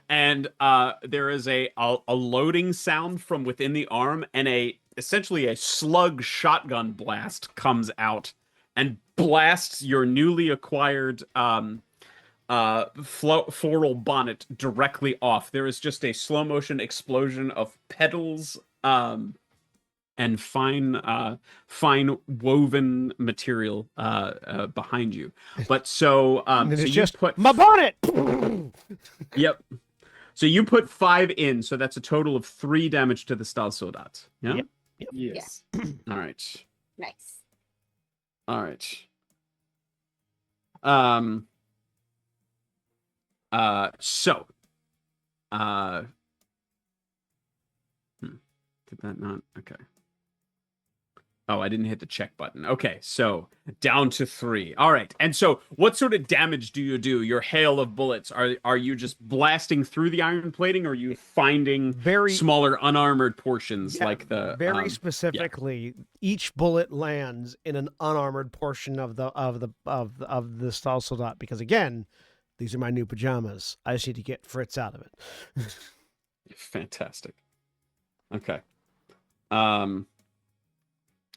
and there is a loading sound from within the arm, and essentially a slug shotgun blast comes out and blasts your newly acquired floral bonnet directly off. There is just a slow motion explosion of petals and fine woven material behind you. But so And so it's you just put my bonnet. Yep. So you put 5 in, so that's a total of 3 damage to the Stahlsoldat. Yeah. Yep. Yes. All right. Nice. All right. So did that not? Okay. Oh, I didn't hit the check button. Okay, so down to 3. All right. And so what sort of damage do you do? Your hail of bullets, are you just blasting through the iron plating, or are you finding Very smaller unarmored portions Yeah, like the very specifically, each bullet lands in an unarmored portion of the Stahlsoldat, because again, these are my new pajamas. I just need to get Fritz out of it. Fantastic. Okay.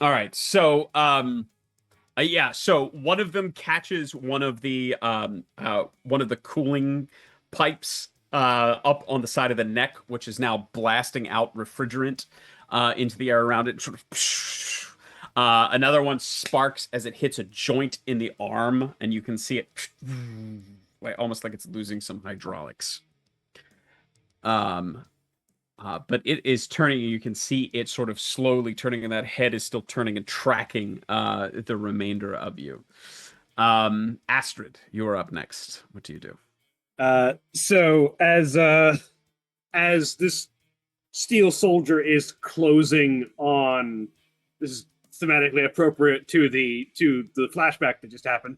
All right. So yeah, so one of them catches one of the cooling pipes up on the side of the neck, which is now blasting out refrigerant into the air around it. Sort of another one sparks as it hits a joint in the arm, and you can see it almost like it's losing some hydraulics. But it is turning. You can see it sort of slowly turning, and that head is still turning and tracking the remainder of you. Astrid, you're up next. What do you do? So as this steel soldier is closing on, this is thematically appropriate to the flashback that just happened.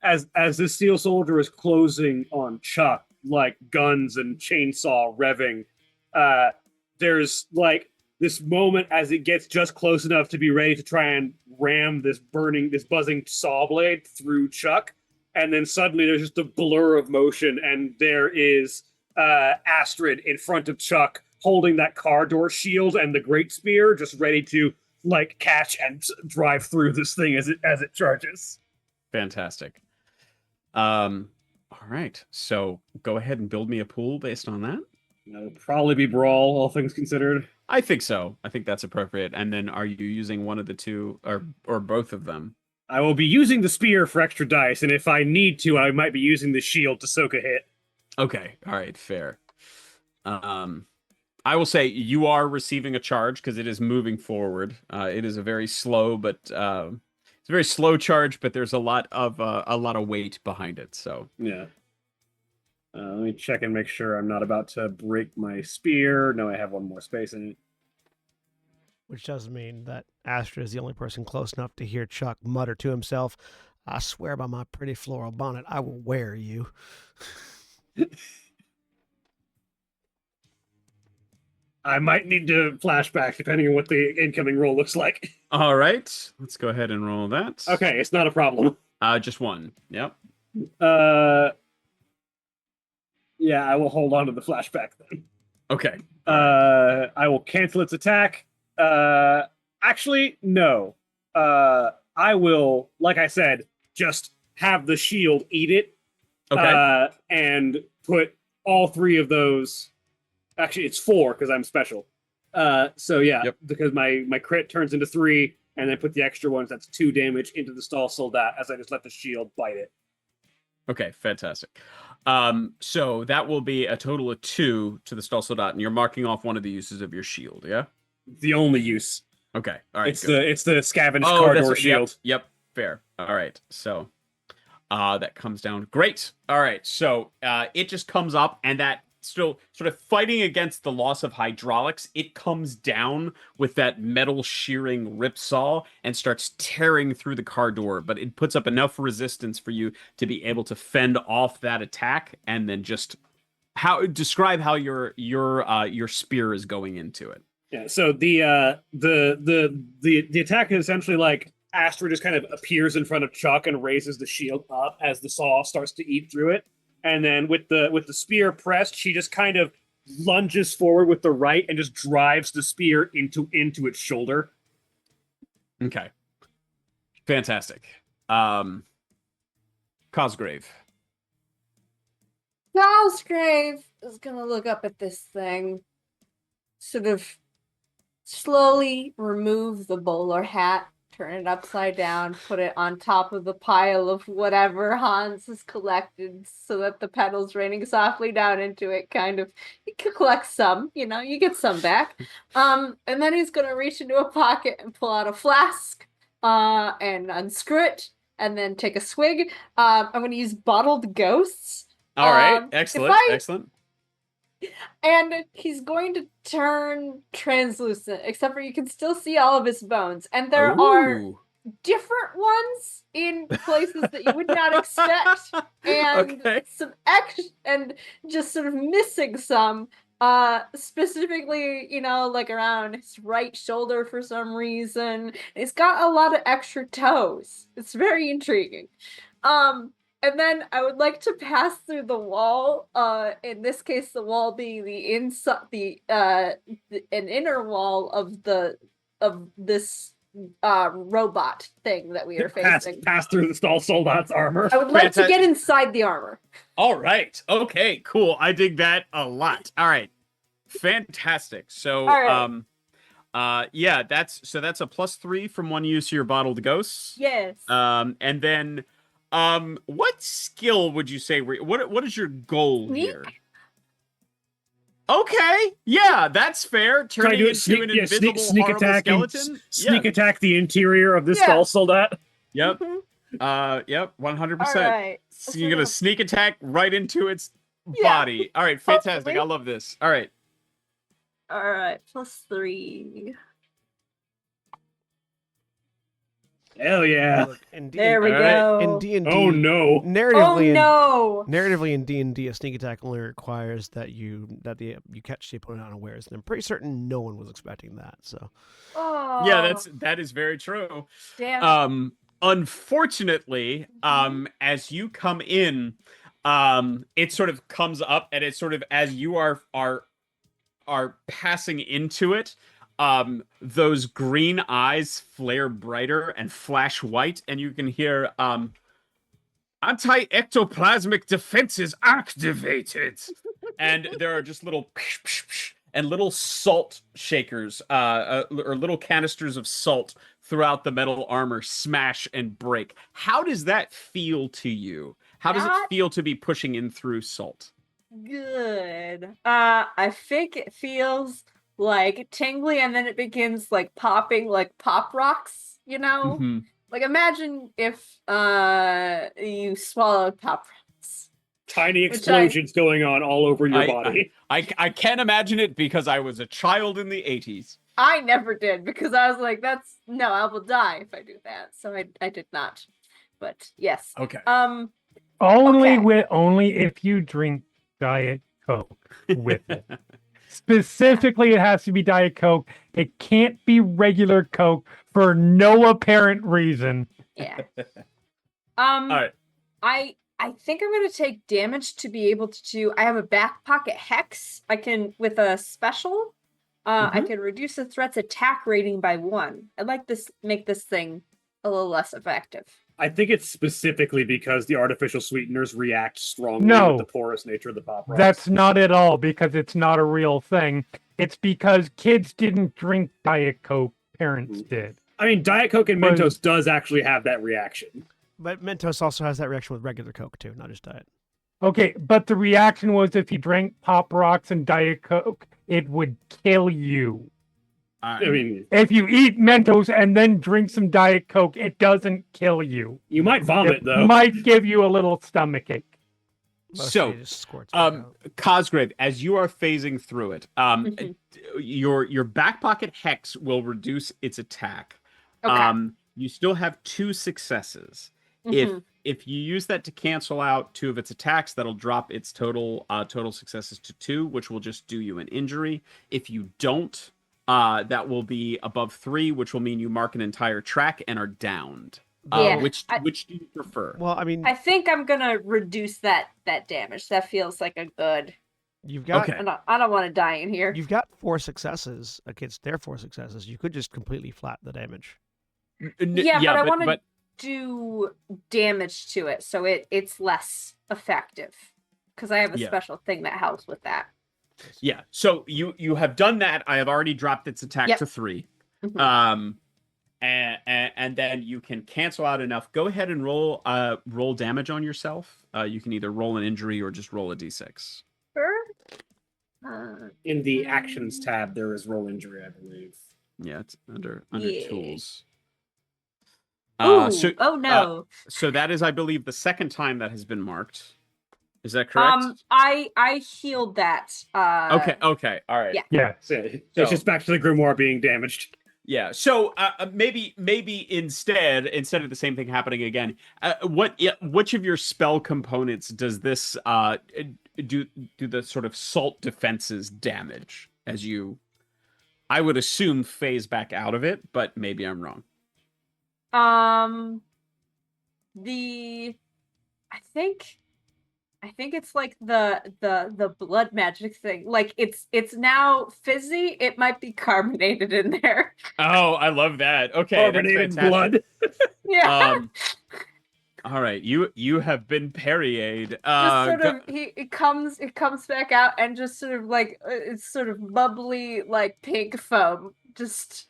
As this steel soldier is closing on Chuck, like guns and chainsaw revving, there's like this moment as it gets just close enough to be ready to try and ram this buzzing saw blade through Chuck, and then suddenly there's just a blur of motion, and there is Astrid in front of Chuck holding that car door shield and the great spear, just ready to like catch and drive through this thing as it charges. Fantastic. All right. So go ahead and build me a pool based on that. That'll probably be brawl, all things considered. I think so. I think that's appropriate. And then are you using one of the two or both of them? I will be using the spear for extra dice, and if I need to, I might be using the shield to soak a hit. Okay. All right. Fair. I will say you are receiving a charge because it is moving forward. It is a very slow, but it's a very slow charge, but there's a lot of weight behind it. So yeah. Let me check and make sure I'm not about to break my spear. No, I have one more space in it. Which does mean that Astrid is the only person close enough to hear Chuck mutter to himself, "I swear by my pretty floral bonnet, I will wear you." I might need to flashback depending on what the incoming roll looks like. All right, let's go ahead and roll that. Okay, it's not a problem. Just one. Yep. Yeah, I will hold on to the flashback then. Okay. I will cancel its attack. Actually, no. I will, like I said, just have the shield eat it. Okay. And put all 3 of those. Actually, it's 4 because I'm special. So yeah, Yep. because my crit turns into 3, and then put the extra ones. That's 2 damage into the stall soldat as I just let the shield bite it. Okay, fantastic. So that will be a total of 2 to the stall soldat, and you're marking off one of the uses of your shield, yeah? The only use. Okay, all right. It's good. the scavenged Oh, car that's door right. shield. Yep, fair. All right, so that comes down. Great. All right, so it just comes up, and that still sort of fighting against the loss of hydraulics, it comes down with that metal shearing ripsaw and starts tearing through the car door, but it puts up enough resistance for you to be able to fend off that attack, and then just describe how your spear is going into it. Yeah. So the attack is essentially like Astra just kind of appears in front of Chuck and raises the shield up as the saw starts to eat through it, and then with the spear pressed, she just kind of lunges forward with the right and just drives the spear into its shoulder. Okay. Fantastic. Cosgrave. Cosgrave is gonna look up at this thing, sort of slowly remove the bowler hat, turn it upside down, put it on top of the pile of whatever Hans has collected so that the petals raining softly down into it kind of, you can collect some, you know, you get some back. And then he's gonna reach into a pocket and pull out a flask and unscrew it and then take a swig. I'm gonna use bottled ghosts. All right, excellent, excellent. And he's going to turn translucent, except for you can still see all of his bones. And there are different ones in places that you would not expect, and some and just sort of missing some. Specifically, you know, like around his right shoulder for some reason. He's got a lot of extra toes. It's very intriguing. And then I would like to pass through the wall. In this case, the wall being the inside, an inner wall of this robot thing that we are facing. Pass through the stall soldat's armor. I would like to get inside the armor. All right. Okay. Cool. I dig that a lot. All right. Fantastic. So, yeah, that's a +3 from one use of your bottled ghosts. Yes. And then. What skill would you say? What is your goal here? Okay, yeah, that's fair. Turning into an invisible sneak attack skeleton. Sneak attack the interior of this stall soldat. Yep. Yep. 100%. Right. So you're gonna sneak attack right into its body. All right, fantastic. Hopefully. I love this. All right. All right, +3. Hell yeah! There we go. In D&D, oh no! Narratively in D&D, a sneak attack only requires that you catch the opponent unawares, and I'm pretty certain no one was expecting that. So, yeah, that is very true. Damn. Unfortunately, as you come in, it sort of comes up, and it's sort of as you are passing into it. Those green eyes flare brighter and flash white, and you can hear anti-ectoplasmic defenses activated. And there are just little and little salt shakers, or little canisters of salt throughout the metal armor smash and break. How does that feel to you? How does it feel to be pushing in through salt? Good. I think it feels like tingly, and then it begins like popping like pop rocks, you know? Mm-hmm. Like imagine if you swallowed pop rocks. Tiny explosions going on all over your body. I can't imagine it because I was a child in the 80s. I never did, because I was like, I will die if I do that. So I did not. But yes. Okay. Only if you drink Diet Coke with it. Specifically, it has to be Diet Coke. It can't be regular Coke for no apparent reason. Yeah. All right. I think I'm gonna take damage to be able to do. I have a back pocket hex. I can with a special. I can reduce the threat's attack rating by 1. I'd like this make this thing a little less effective. I think it's specifically because the artificial sweeteners react strongly No. with the porous nature of the pop rocks. That's not at all because it's not a real thing. It's because kids didn't drink Diet Coke, parents did. I mean, Diet Coke and Mentos does actually have that reaction. But Mentos also has that reaction with regular Coke too, not just Diet. Okay, but the reaction was if you drank Pop Rocks and Diet Coke, it would kill you. I mean, If you eat Mentos and then drink some Diet Coke, it doesn't kill you. you might vomit It though. might give you a little stomachache. Mostly it just squirts back out. Cosgrave, as you are phasing through it, your back pocket hex will reduce its attack. Okay. You still have 2 successes. If you use that to cancel out 2 of its attacks, that'll drop its total successes to 2, which will just do you an injury. If you don't, that will be above 3, which will mean you mark an entire track and are downed. Which do you prefer? Well, I mean, I think I'm gonna reduce that damage. That feels like a good. you've got Okay. I don't want to die in here. you've got 4 successes against their 4 successes. You could just completely flat the damage. Yeah, but I want to do damage to it so it's less effective because I have a special thing that helps with that. Yeah. So you have done that. I have already dropped its attack to 3. And then you can cancel out enough. Go ahead and roll damage on yourself. You can either roll an injury or just roll a d6. Sure. In the actions tab, there is roll injury, I believe. Yeah, it's under tools. Oh no. So that is, I believe, the second time that has been marked. Is that correct? I healed that. Okay, all right. Yeah. So it's just back to the grimoire being damaged. Yeah. So maybe instead of the same thing happening again, which of your spell components does this do the sort of salt defenses damage as you? I would assume phase back out of it, but maybe I'm wrong. I think it's like the blood magic thing. Like it's now fizzy. It might be carbonated in there. Oh, I love that. Okay, Carbonated blood. Yeah. All right, you have been parried. Just sort of it comes back out and just sort of like it's sort of bubbly like pink foam just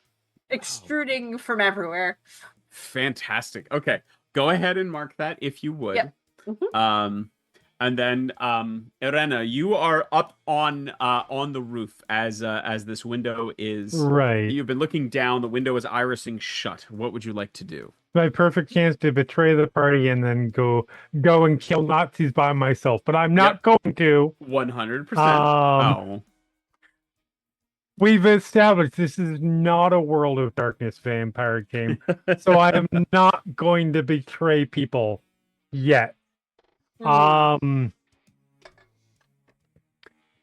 extruding from everywhere. Fantastic. Okay, go ahead and mark that if you would. Yep. And then, Irena, you are up on the roof as this window is. Right. You've been looking down. The window is irising shut. What would you like to do? My perfect chance to betray the party and then go and kill Nazis by myself, but I'm not going to. 100%. We've established this is not a World of Darkness vampire game, so I am not going to betray people yet. No,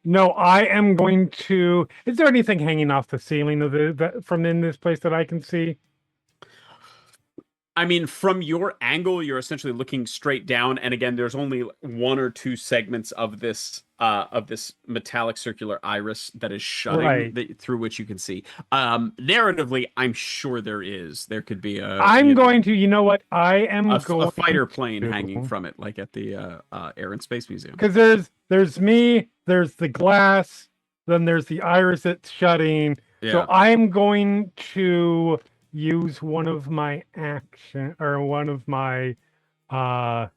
I am going to. Is there anything hanging off the ceiling of from in this place that I can see? I mean, from your angle, you're essentially looking straight down, and again, there's only 1 or 2 segments of this metallic circular iris that is shutting through which you can see. Narratively, I'm sure there could be a. I'm going to. You know what? I am going a fighter plane hanging from it, like at the Air and Space Museum. Because there's me, there's the glass, then there's the iris that's shutting. Yeah. So I'm going to use one of my action or one of my I'm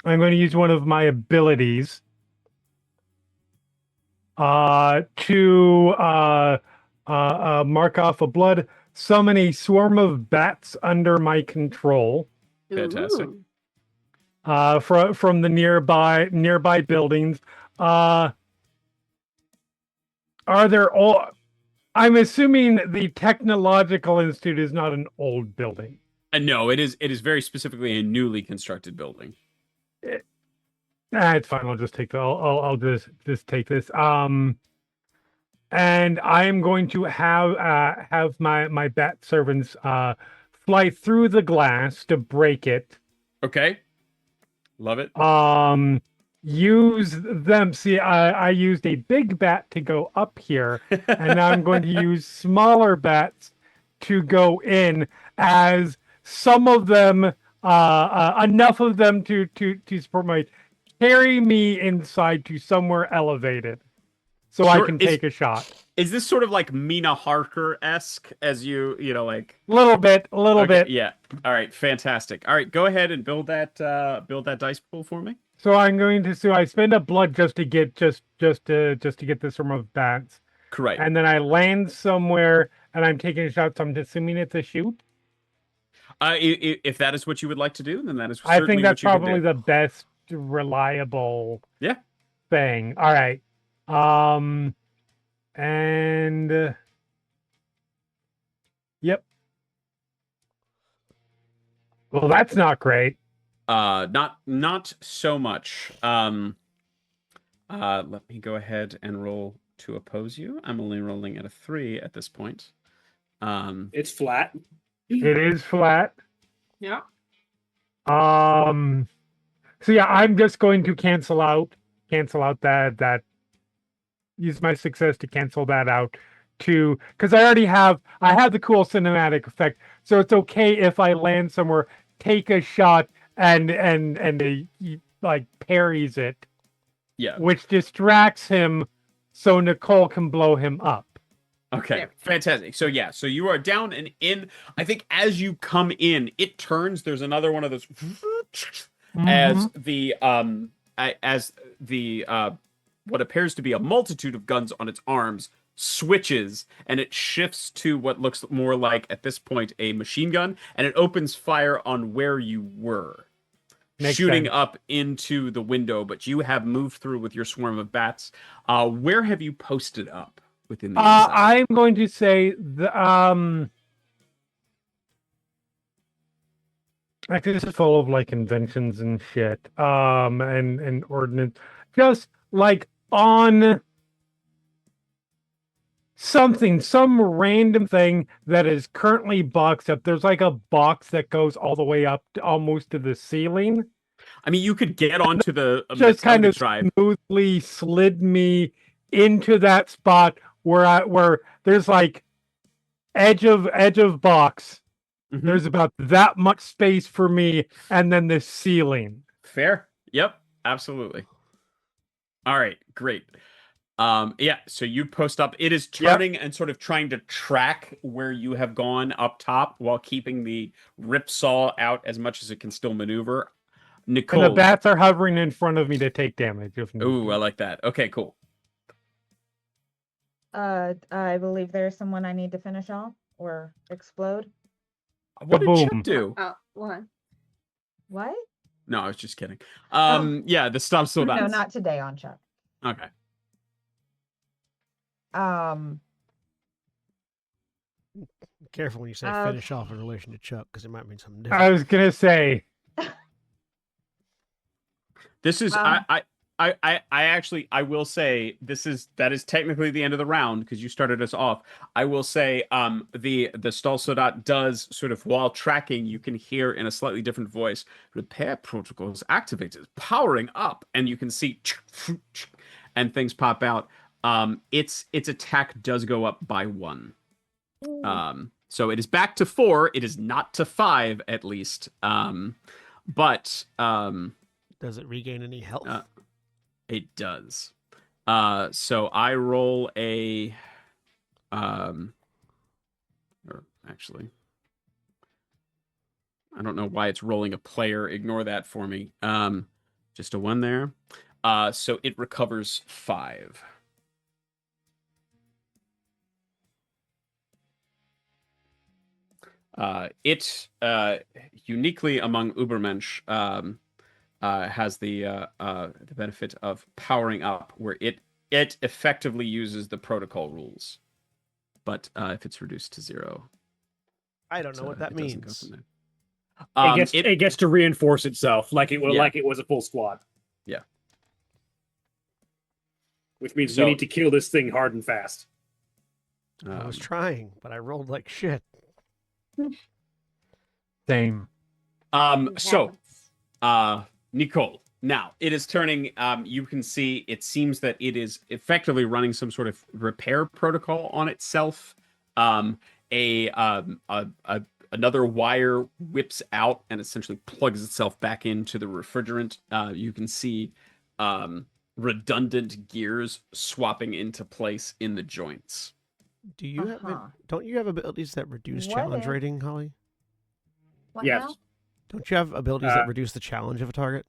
going to use one of my abilities to mark off a blood, summon a swarm of bats under my control. Fantastic. From the nearby buildings. Are there all? I'm assuming the Technological Institute is not an old building. No, it is very specifically a newly constructed building. It's fine. I'll just take the. I'll just take this. And I am going to have my bat servants fly through the glass to break it. Okay. Love it. Use them. See, I used a big bat to go up here, and now I'm going to use smaller bats to go in, as some of them, enough of them to support my, carry me inside to somewhere elevated, so I Sure. can take a shot. Is this sort of like Mina Harker-esque, as you like? A little bit. Okay, yeah. All right, fantastic. All right, go ahead and build that dice pool for me. So I'm going to. So I spend a blood just to get just to get this from of bats. Correct. And then I land somewhere, and I'm taking a shot. So I'm assuming it's a shoot. If that is what you would like to do, then that is. I think that's what you can probably do. the best reliable. Yeah. Thing. All right. And yep. Well, that's not great. Not so much. Let me go ahead and roll to oppose you. I'm only rolling at a 3 at this point. It's flat. It is flat. Yeah. So yeah, I'm just going to cancel out that use my success to cancel that out to, because I have the cool cinematic effect, so it's okay if I land somewhere, take a shot, and he like parries it, Yeah. which distracts him so Nicole can blow him up. Okay, fantastic. So yeah, so you are down and in. I think as you come in, it turns. There's another one of those as the what appears to be a multitude of guns on its arms switches, and it shifts to what looks more like, at this point, a machine gun, and it opens fire on where you were. Makes shooting sense. up into the window, but you have moved through with your swarm of bats. Where have you posted up within the inside? I'm going to say the like, this is full of like inventions and shit, and ordnance, just like on some random thing that is currently boxed up. There's like a box that goes all the way up to, almost to the ceiling. I mean, you could get onto the Just kind of drive. Smoothly slid me into that spot where there's like edge of box. Mm-hmm. There's about that much space for me, and then the ceiling. Fair. Yep. Absolutely. All right. Great. Yeah. So you post up. It is turning and sort of trying to track where you have gone up top while keeping the ripsaw out as much as it can still maneuver. Nicole. And the bats are hovering in front of me to take damage. Ooh, I like that. Okay, cool. I believe there's someone I need to finish off or explode. What did Kaboom. Chip do? Oh, what? What? No, I was just kidding. Yeah, the stop still No, dies. not today on Chuck. Okay. Careful when you say finish off in relation to Chuck, because it might mean something I different. was gonna say. This is I actually will say that is technically the end of the round because you started us off. I will say the Stahlsoldat does sort of, while tracking, you can hear in a slightly different voice, repair protocols activated, powering up, and you can see and things pop out. Its attack does go up by 1. So it is back to 4. It is not to 5 at least. But does it regain any health? It does. So I roll a or actually, I don't know why it's rolling a player. Ignore that for me. Just a 1 there. So it recovers 5. It uniquely among Ubermensch has the benefit of powering up, where it effectively uses the protocol rules, but if it's reduced to 0, I don't know what that means. It gets to reinforce itself like it was a full squad. Yeah. which means So- we need to kill this thing hard and fast. I was trying, but I rolled like shit. Same. So, Nicole, now it is turning. You can see it seems that it is effectively running some sort of repair protocol on itself. Another wire whips out and essentially plugs itself back into the refrigerant. You can see redundant gears swapping into place in the joints. Do you Uh-huh. have? Don't you have abilities that reduce What challenge if- rating, Holly? What Yes. now? Don't you have abilities that reduce the challenge of a target?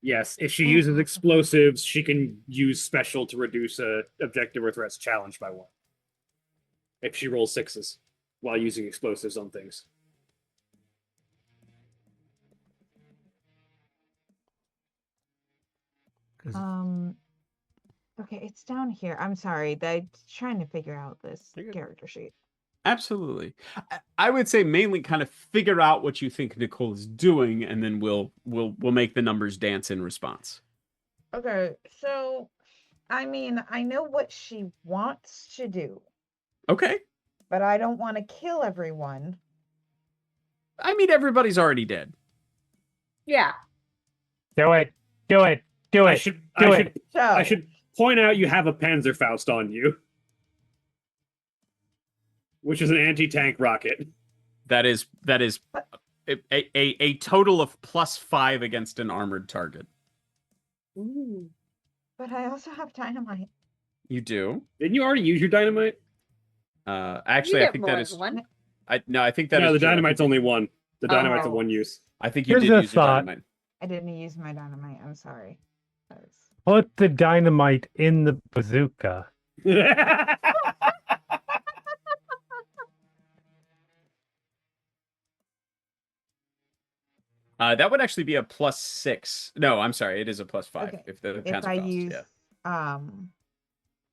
Yes, if she uses explosives, she can use special to reduce a objective or threat's challenge by 1. If she rolls 6s while using explosives on things. Okay, it's down here. I'm sorry. I'm trying to figure out this You're good. character sheet. Absolutely. I would say mainly kind of figure out what you think Nicole is doing, and then we'll make the numbers dance in response. Okay, so I mean, I know what she wants to do, Okay. but I don't want to kill everyone. I mean, everybody's already dead. Yeah. Do it. Do it. Do I it. should Do I it. should So I should point out you have a Panzerfaust on you, which is an anti-tank rocket. That is a total of +5 against an armored target. Ooh. but I also have dynamite. You do. Didn't you already use your dynamite? Actually, You I get think more that is. than one. I think that is. No, the true. I dynamite's think- only 1. The dynamite's a Oh. 1 use. I think you Here's did a use your thought. dynamite. I didn't use my dynamite. I'm sorry. Put the dynamite in the bazooka. That would actually be a +6. No, I'm sorry. It is a +5 Okay, if the If Panzer I Faust, use yeah.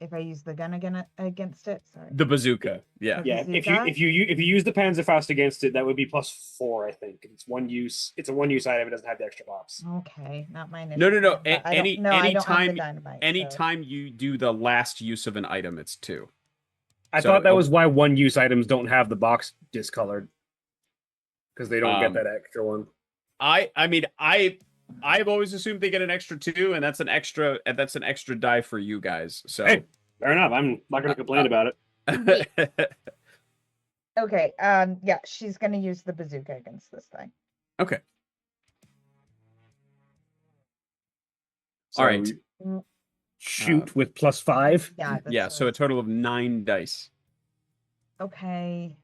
if I use the gun again against it, sorry. The bazooka. Yeah. Yeah, Bazooka? if you use the Panzerfaust against it, that would be +4, I think. It's 1 use. It's a 1 use item. It doesn't have the extra pops. Okay, not my No. initiative, but I don't, no, I don't have the Anytime, dynamite. so- anytime you do the last use of an item, it's 2. I So, thought that was why 1 use items don't have the box discolored, because they don't get that extra one. I mean, I've always assumed they get an extra 2, and that's an extra die for you guys. So Hey, fair enough. I'm not going to complain about it. Okay, yeah, she's gonna use the bazooka against this thing. Okay. So All right. Shoot with +5. Yeah. Yeah, so a total of 9 dice. Okay.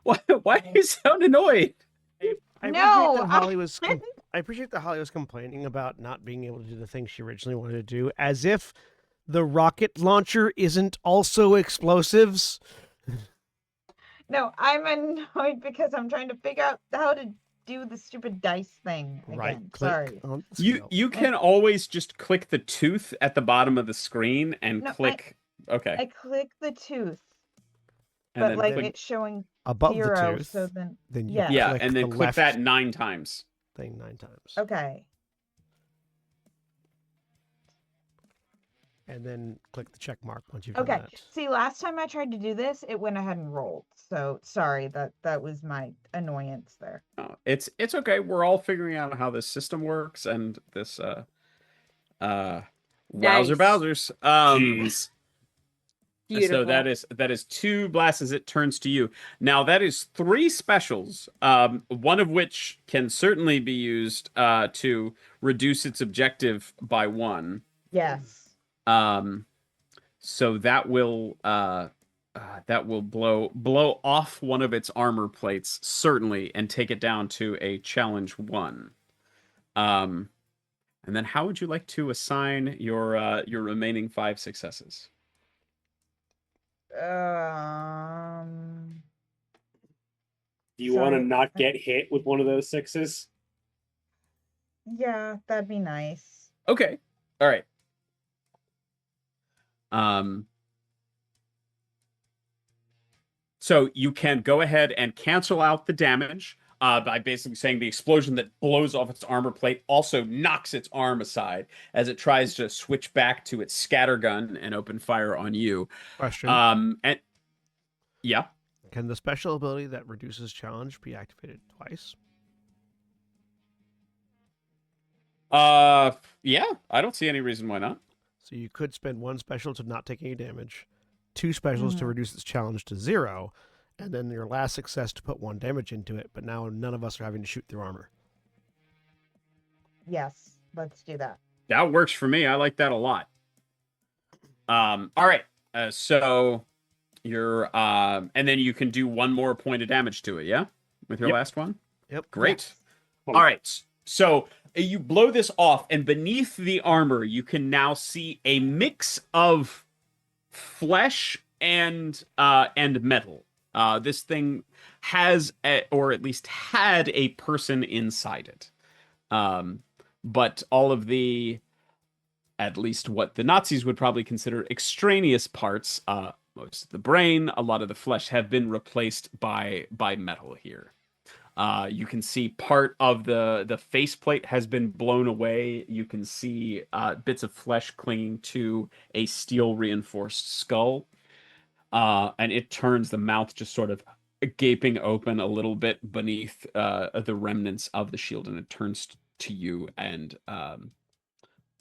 Why are you sound annoyed? I No, appreciate that Holly was. I appreciate that Holly was complaining about not being able to do the thing she originally wanted to do, as if the rocket launcher isn't also explosives. No, I'm annoyed because I'm trying to figure out how to do the stupid dice thing again. Right. Sorry. On the You scale. you can always just click the tooth at the bottom of the screen and No, click. Okay. I click the tooth, And but then like click- it's showing above 0, the tooth. so then then you yeah. yeah, click and then the click left that 9 times. thing 9 times. okay. And then click the check mark once you've done Okay. that. See, last time I tried to do this, it went ahead and rolled. So sorry, that was my annoyance there. Oh, it's okay. We're all figuring out how this system works and this wowzer Bowsers. Jeez. So that is 2 blasts as it turns to you. Now that is 3 specials, one of which can certainly be used to reduce its objective by 1. Yes. So that will blow off one of its armor plates certainly and take it down to a challenge 1. And then how would you like to assign your remaining 5 successes? Do you want to Sorry. not get hit with one of those 6s? Yeah, that'd be nice. Okay. All right. So you can go ahead and cancel out the damage. by basically saying the explosion that blows off its armor plate also knocks its arm aside as it tries to switch back to its scatter gun and open fire on you. Question. And yeah. Can the special ability that reduces challenge be activated twice? Yeah, I don't see any reason why not. So you could spend one special to not take any damage, two specials to reduce its challenge to 0, and then your last success to put 1 damage into it, but now none of us are having to shoot through armor. Yes, let's do that. That works for me. I like that a lot. All right. So you're and then you can do 1 more point of damage to it, yeah? With your last one? Yep. Great. Yes. All right. So you blow this off, and beneath the armor, you can now see a mix of flesh and metal. This thing has, or at least had, a person inside it. But all of the, at least what the Nazis would probably consider extraneous parts, most of the brain, a lot of the flesh, have been replaced by metal here. You can see part of the faceplate has been blown away. You can see bits of flesh clinging to a steel reinforced skull. And it turns, the mouth just sort of gaping open a little bit beneath the remnants of the shield, and it turns to you, and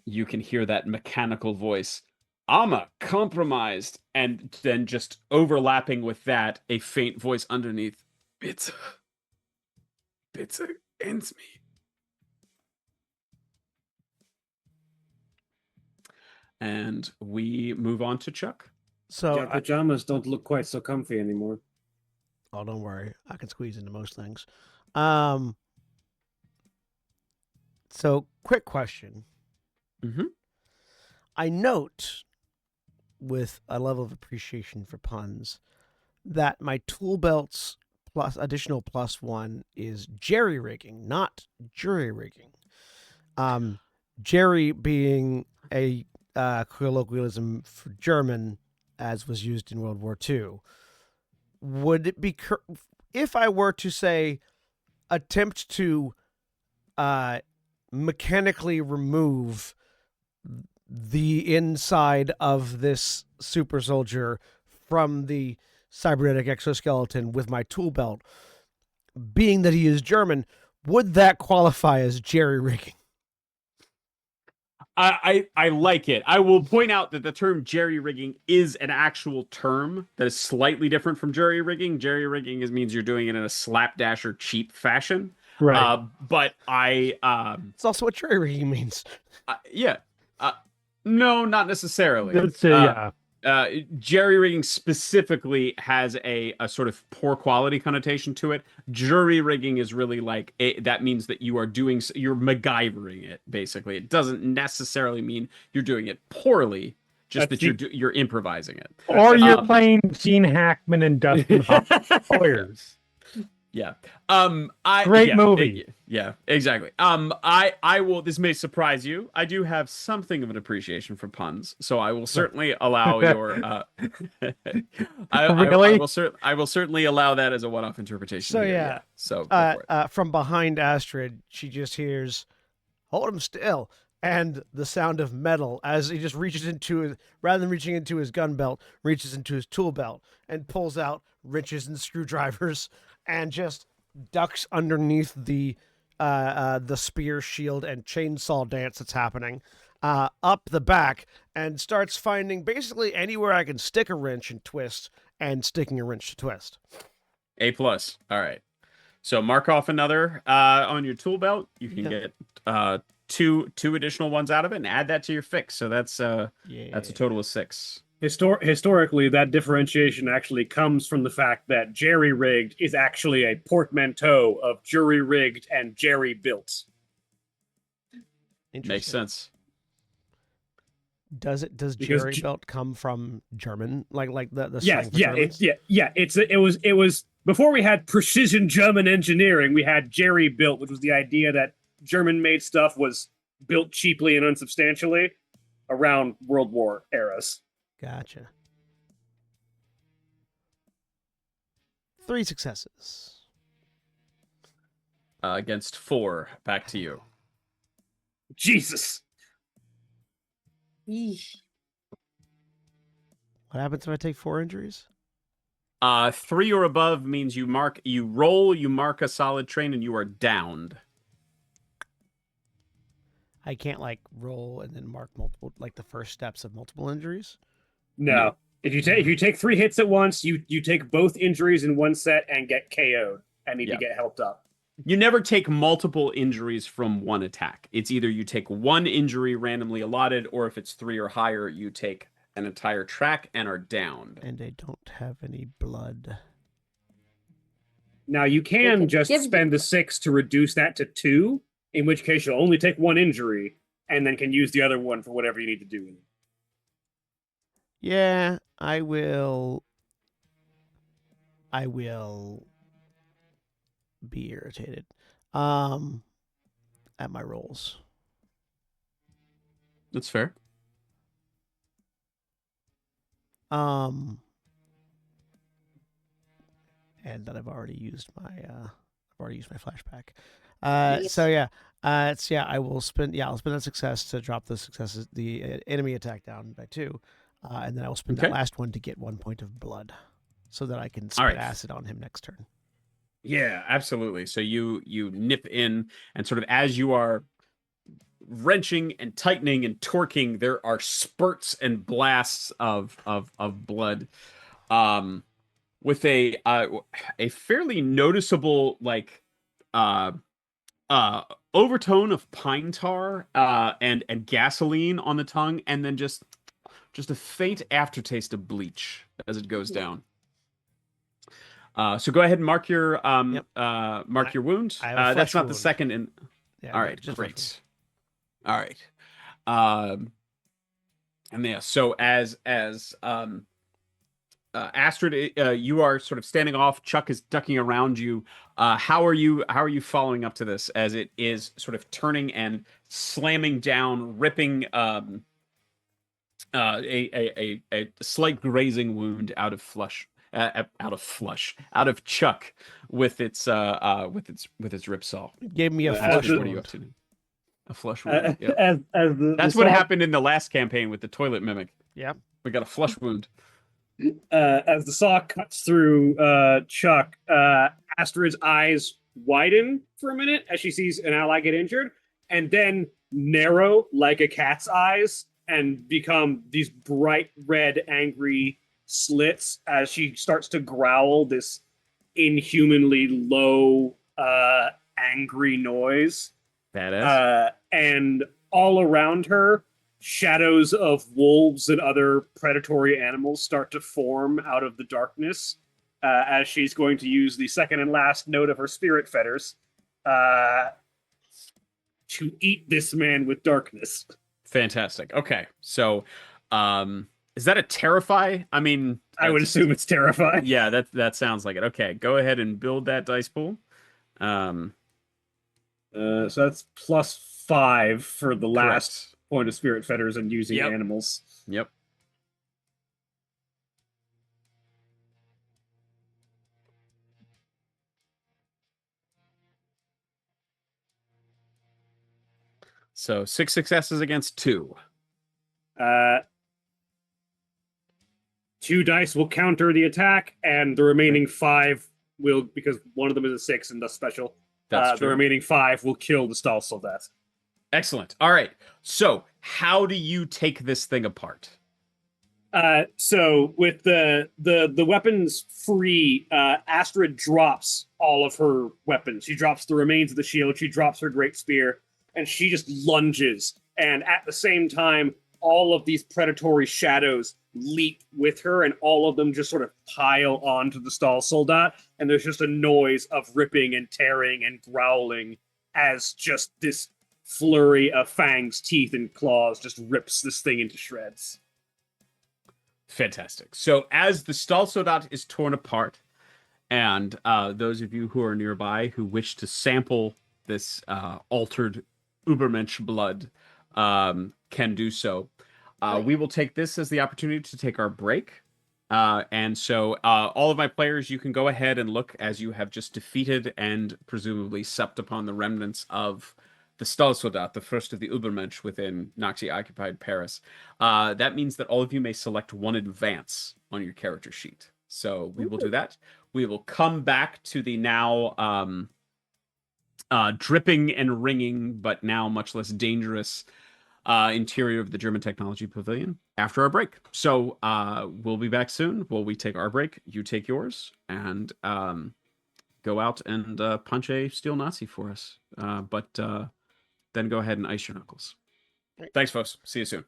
you can hear that mechanical voice, "Amma, compromised," and then just overlapping with that, a faint voice underneath, Bitte ends me. And we move on to Chuck. So Your pajamas don't look quite so comfy anymore. oh, don't worry. I can squeeze into most things. So quick question. Mm-hmm. I note, with a level of appreciation for puns, that my tool belt's additional +1 is jerry rigging, not jury rigging. Jerry being a colloquialism for German, as was used in World War II. Would it be, if I were to say, attempt to mechanically remove the inside of this super soldier from the cybernetic exoskeleton with my tool belt, being that he is German, would that qualify as jerry rigging? I like it. I will point out that the term jerry rigging is an actual term that is slightly different from jury rigging. Jerry rigging means you're doing it in a slapdash or cheap fashion. Right. But It's also what jury rigging means. yeah. No, not necessarily. That's, yeah. Jerry rigging specifically has a sort of poor quality connotation to it. Jury rigging is really like that means that you're MacGyvering it, basically. It doesn't necessarily mean you're doing it poorly, just that you're improvising it. Or you're playing Gene Hackman and Dustin Hoffman. Yeah. Great movie. Yeah, exactly. I will, this may surprise you. I do have something of an appreciation for puns, so I will certainly allow your I will certainly allow that as a one-off interpretation. So here. yeah. So go for it. From behind Astrid, she just hears, "Hold him still," and the sound of metal as he just reaches into rather than reaching into his gun belt, reaches into his tool belt and pulls out wrenches and screwdrivers and just ducks underneath the spear, shield, and chainsaw dance that's happening up the back, and starts finding basically anywhere I can stick a wrench and twist, and sticking a wrench to twist. A+. All right. So mark off another on your tool belt. You can get two additional ones out of it and add that to your fix. So that's a total of 6. Historically, that differentiation actually comes from the fact that jerry-rigged is actually a portmanteau of jury-rigged and jerry-built. Makes sense. Does jerry belt come from German, like the Yes, slang for Germans? It was before we had precision German engineering. We had jerry built, which was the idea that German-made stuff was built cheaply and unsubstantially around World War eras. Gotcha. 3 successes. against 4. Back to you. Jesus. Yeesh. What happens if I take 4 injuries? 3 or above means you roll, you mark a solid train, and you are downed. I can't like roll and then mark multiple, like the first steps of multiple injuries. No. If you take 3 hits at once, you take both injuries in one set and get KO'd and need to get helped up. You never take multiple injuries from one attack. It's either you take 1 injury randomly allotted, or if it's 3 or higher, you take an entire track and are downed. And I don't have any blood. Now you can can just give spend the 6 to reduce that to 2, in which case you'll only take 1 injury and then can use the other one for whatever you need to do. Yeah, I will be irritated at my rolls. That's fair. And that I've already used my flashback. Yes. So yeah, I will spend I'll spend that success to drop the enemy attack down by 2, and then I will spend that last one to get 1 point of blood, so that I can spit acid on him next turn. Yeah, absolutely. So you nip in, and sort of as you are wrenching and tightening and torquing, there are spurts and blasts of blood, with a fairly noticeable overtone of pine tar and gasoline on the tongue, and then just a faint aftertaste of bleach as it goes down. So go ahead and mark your your wound. That's not wound. the second. All right, great. All right. And yeah, so as Astrid, you are sort of standing off. Chuck is ducking around you. How are you following up to this as it is sort of turning and slamming down, ripping a slight grazing wound out of Chuck with its ripsaw. Gave me a flush What wound. are you up to? A flush wound. Yep. That's what happened in the last campaign with the toilet mimic. Yeah, we got a flush wound. As the saw cuts through Chuck, Astrid's eyes widen for a minute as she sees an ally get injured, and then narrow like a cat's eyes and become these bright red, angry slits as she starts to growl this inhumanly low, angry noise. Badass. And all around her, shadows of wolves and other predatory animals start to form out of the darkness as she's going to use the second and last note of her spirit fetters to eat this man with darkness. Fantastic. Okay, so is that a terrify? I mean, I would assume it's terrify. Yeah, that sounds like it. Okay, go ahead and build that dice pool. So that's +5 for the last point of spirit fetters and using animals. Yep. So 6 successes against 2. 2 dice will counter the attack, and the remaining 5 will, because one of them is a 6 and thus special. That's true. The remaining 5 will kill the stall soldat. Excellent. All right. So how do you take this thing apart? So with the weapons free, Astrid drops all of her weapons. She drops the remains of the shield. She drops her great spear, and she just lunges. And at the same time, all of these predatory shadows leap with her, and all of them just sort of pile onto the stall soldat. And there's just a noise of ripping and tearing and growling as just this flurry of fangs, teeth, and claws just rips this thing into shreds. Fantastic. So as the stall soldat is torn apart, and those of you who are nearby who wish to sample this altered Ubermensch blood can do so. We will take this as the opportunity to take our break. And so all of my players, you can go ahead and look as you have just defeated and presumably supped upon the remnants of the Stahlsoldat, the first of the Übermensch within Nazi-occupied Paris. That means that all of you may select one advance on your character sheet. So we will do that. We will come back to the now dripping and ringing, but now much less dangerous interior of the German Technology Pavilion after our break. So we'll be back soon. While we take our break, you take yours, and go out and punch a steel Nazi for us. But then go ahead and ice your knuckles. Thanks, folks. See you soon.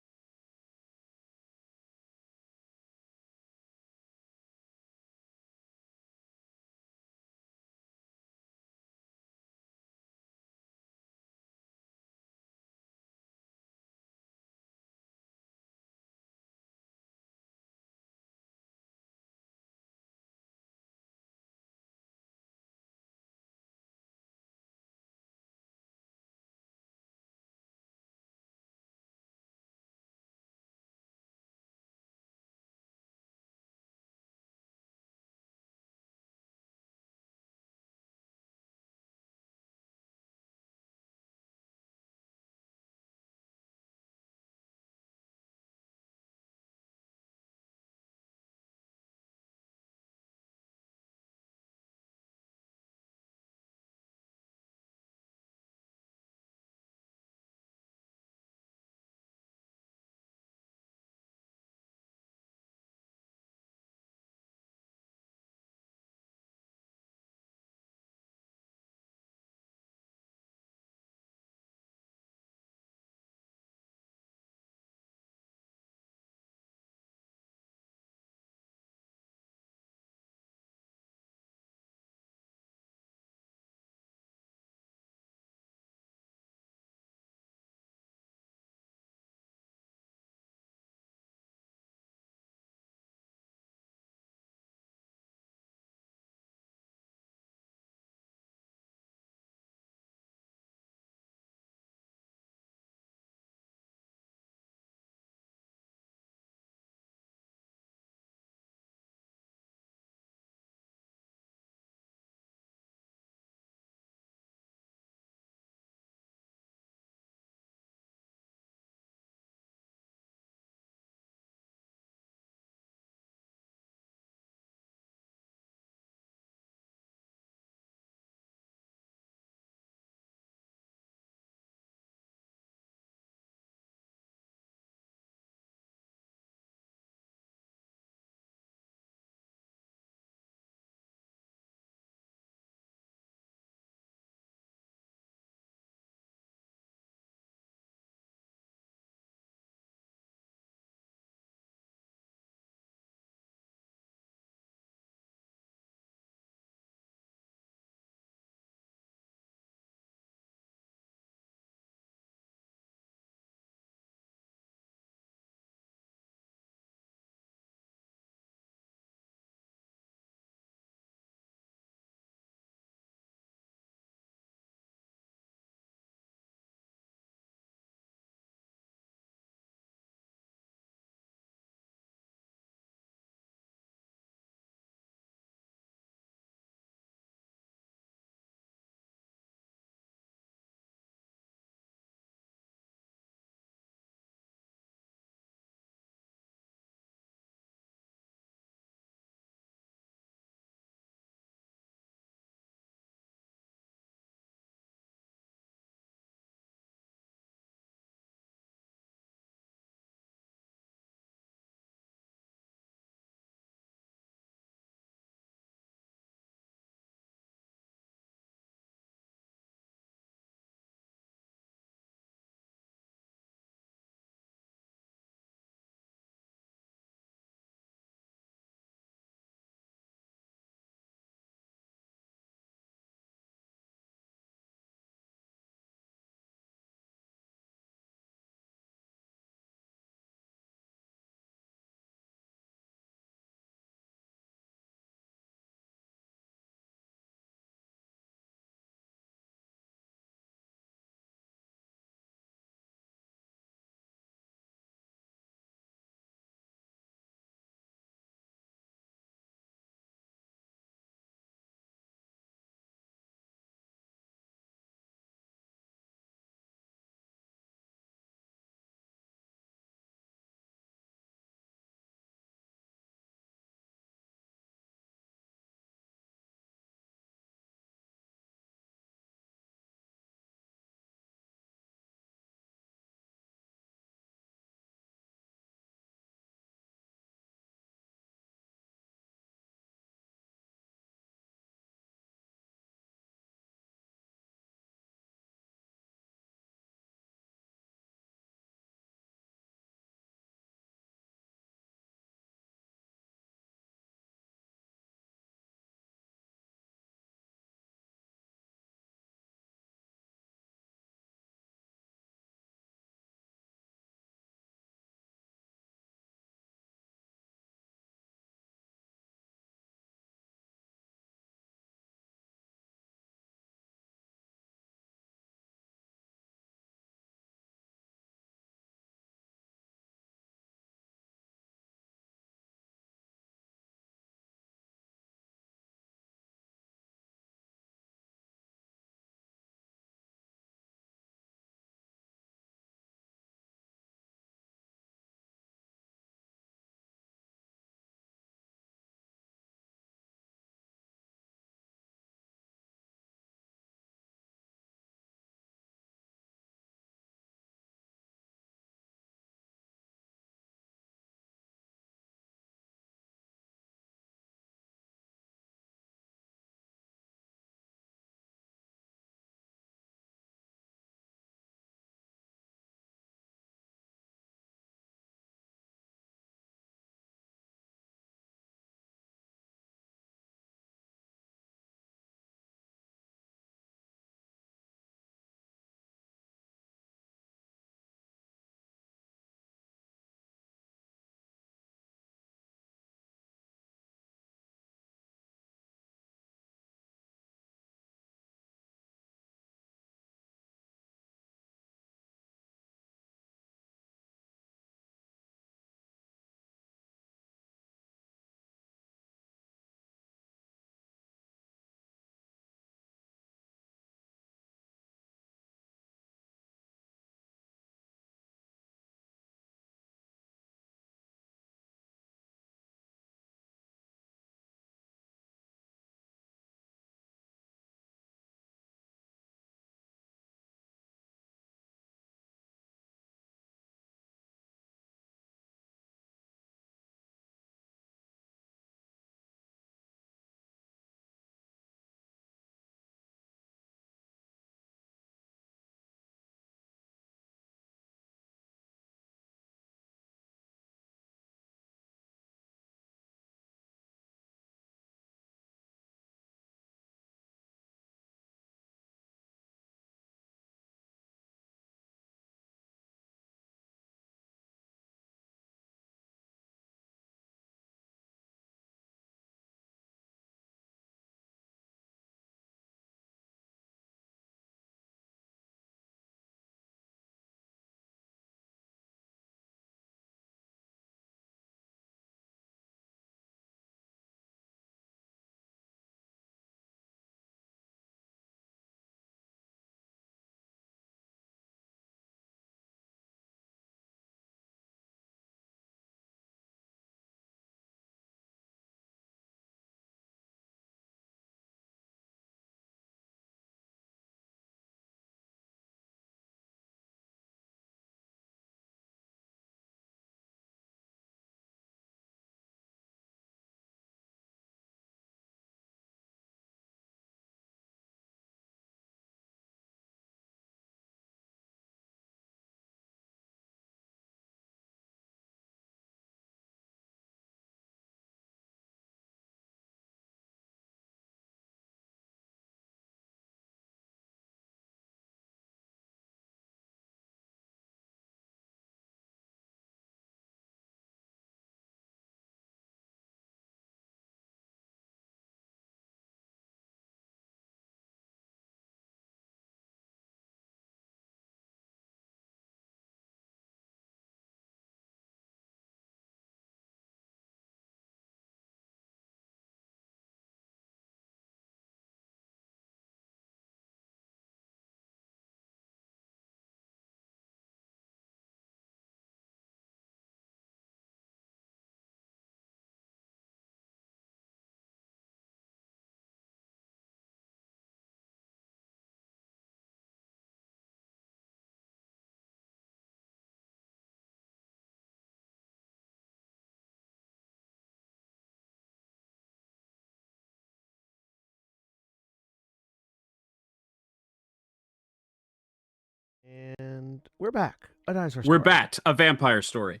We're back. A dinosaur We're story. back. A vampire story.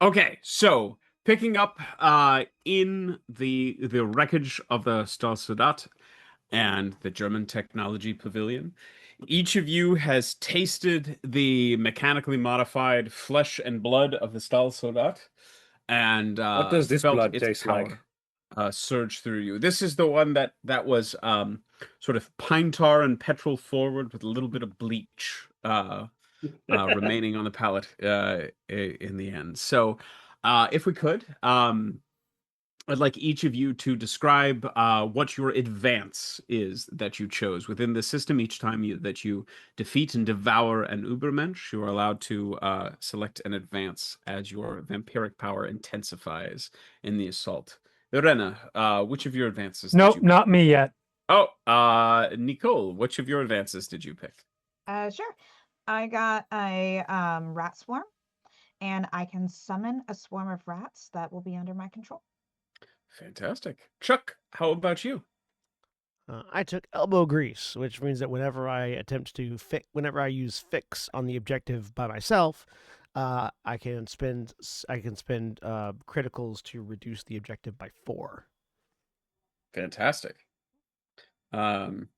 Okay, so picking up in the wreckage of the Stahlsoldat and the German Technology Pavilion, each of you has tasted the mechanically modified flesh and blood of the Stahlsoldat and What does this felt blood its taste power like? surge through you. This is the one that was sort of pine tar and petrol forward with a little bit of bleach remaining on the palate in the end. So, if we could, I'd like each of you to describe what your advance is that you chose within the system. Each time that you defeat and devour an Ubermensch, you are allowed to select an advance as your vampiric power intensifies in the assault. Lorena, which of your advances did Nope, you not me yet. Oh, Nicole, which of your advances did you pick? Sure. I got a rat swarm, and I can summon a swarm of rats that will be under my control. Fantastic. Chuck, how about you? I took elbow grease, which means that whenever I use fix on the objective by myself, I can spend criticals to reduce the objective by 4. Fantastic. Astrid,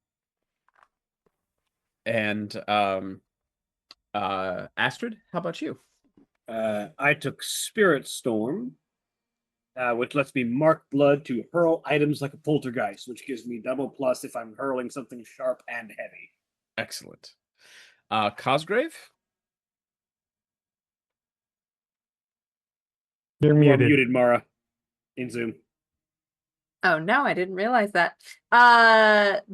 how about you? I took Spirit Storm, which lets me mark blood to hurl items like a poltergeist, which gives me double plus if I'm hurling something sharp and heavy. Excellent. Cosgrave? You're You are muted. muted, Mara, in Zoom. Oh no, I didn't realize that.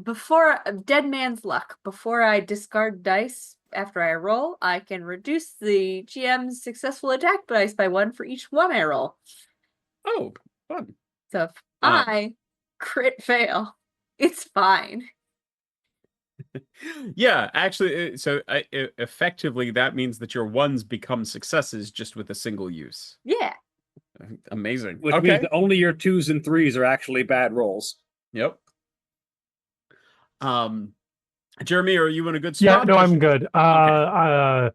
Before Dead Man's Luck, before I discard dice after I roll, I can reduce the GM's successful attack dice by 1 for each 1 I roll. Oh, fun. So if I crit fail, it's fine. Yeah, actually, effectively, that means that your ones become successes just with a single use. Yeah. Amazing. Which Okay. means that only your 2s and 3s are actually bad rolls. Yep. Jeremy, are you in a good Yeah, spot? no, I'm good. Okay.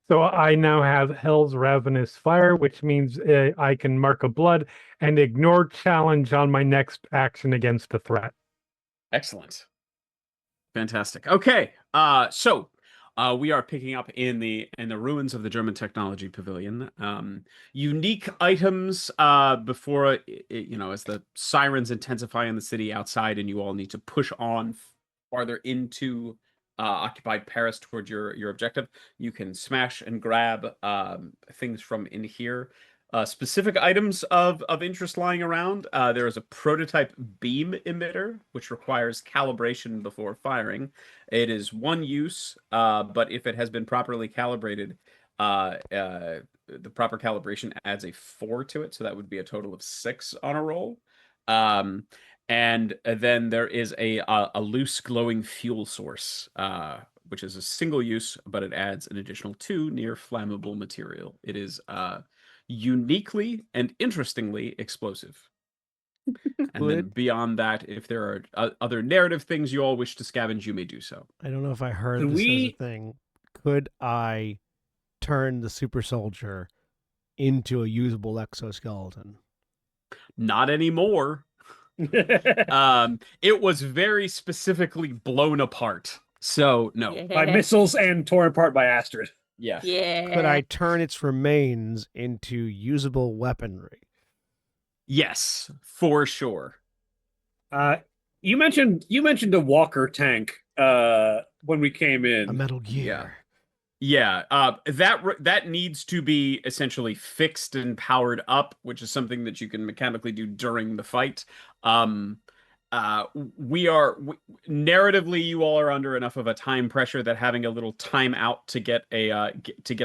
So I now have Hell's Ravenous Fire, which means I can mark a blood and ignore challenge on my next action against a threat. Excellent. Fantastic. Okay. So we are picking up in the ruins of the German Technology Pavilion. Unique items before as the sirens intensify in the city outside, and you all need to push on farther into occupied Paris toward your objective. You can smash and grab things from in here. Specific items of interest lying around. There is a prototype beam emitter, which requires calibration before firing. It is 1 use, but if it has been properly calibrated, the proper calibration adds a 4 to it, so that would be a total of 6 on a roll. And then there is a loose glowing fuel source, which is a single use, but it adds an additional 2 near flammable material. It is uniquely and interestingly explosive. And then beyond that, if there are other narrative things you all wish to scavenge, you may do so. I don't know if I heard Could this as a we- thing. Could I turn the super soldier into a usable exoskeleton? Not anymore. It was very specifically blown apart. So no. By missiles and torn apart by Astrid. Yes. Yeah. Could I turn its remains into usable weaponry? Yes, for sure. You mentioned a walker tank when we came in. A Metal Gear. Yeah, that needs to be essentially fixed and powered up, which is something that you can mechanically do during the fight. Narratively, you all are under enough of a time pressure that having a little time out to get a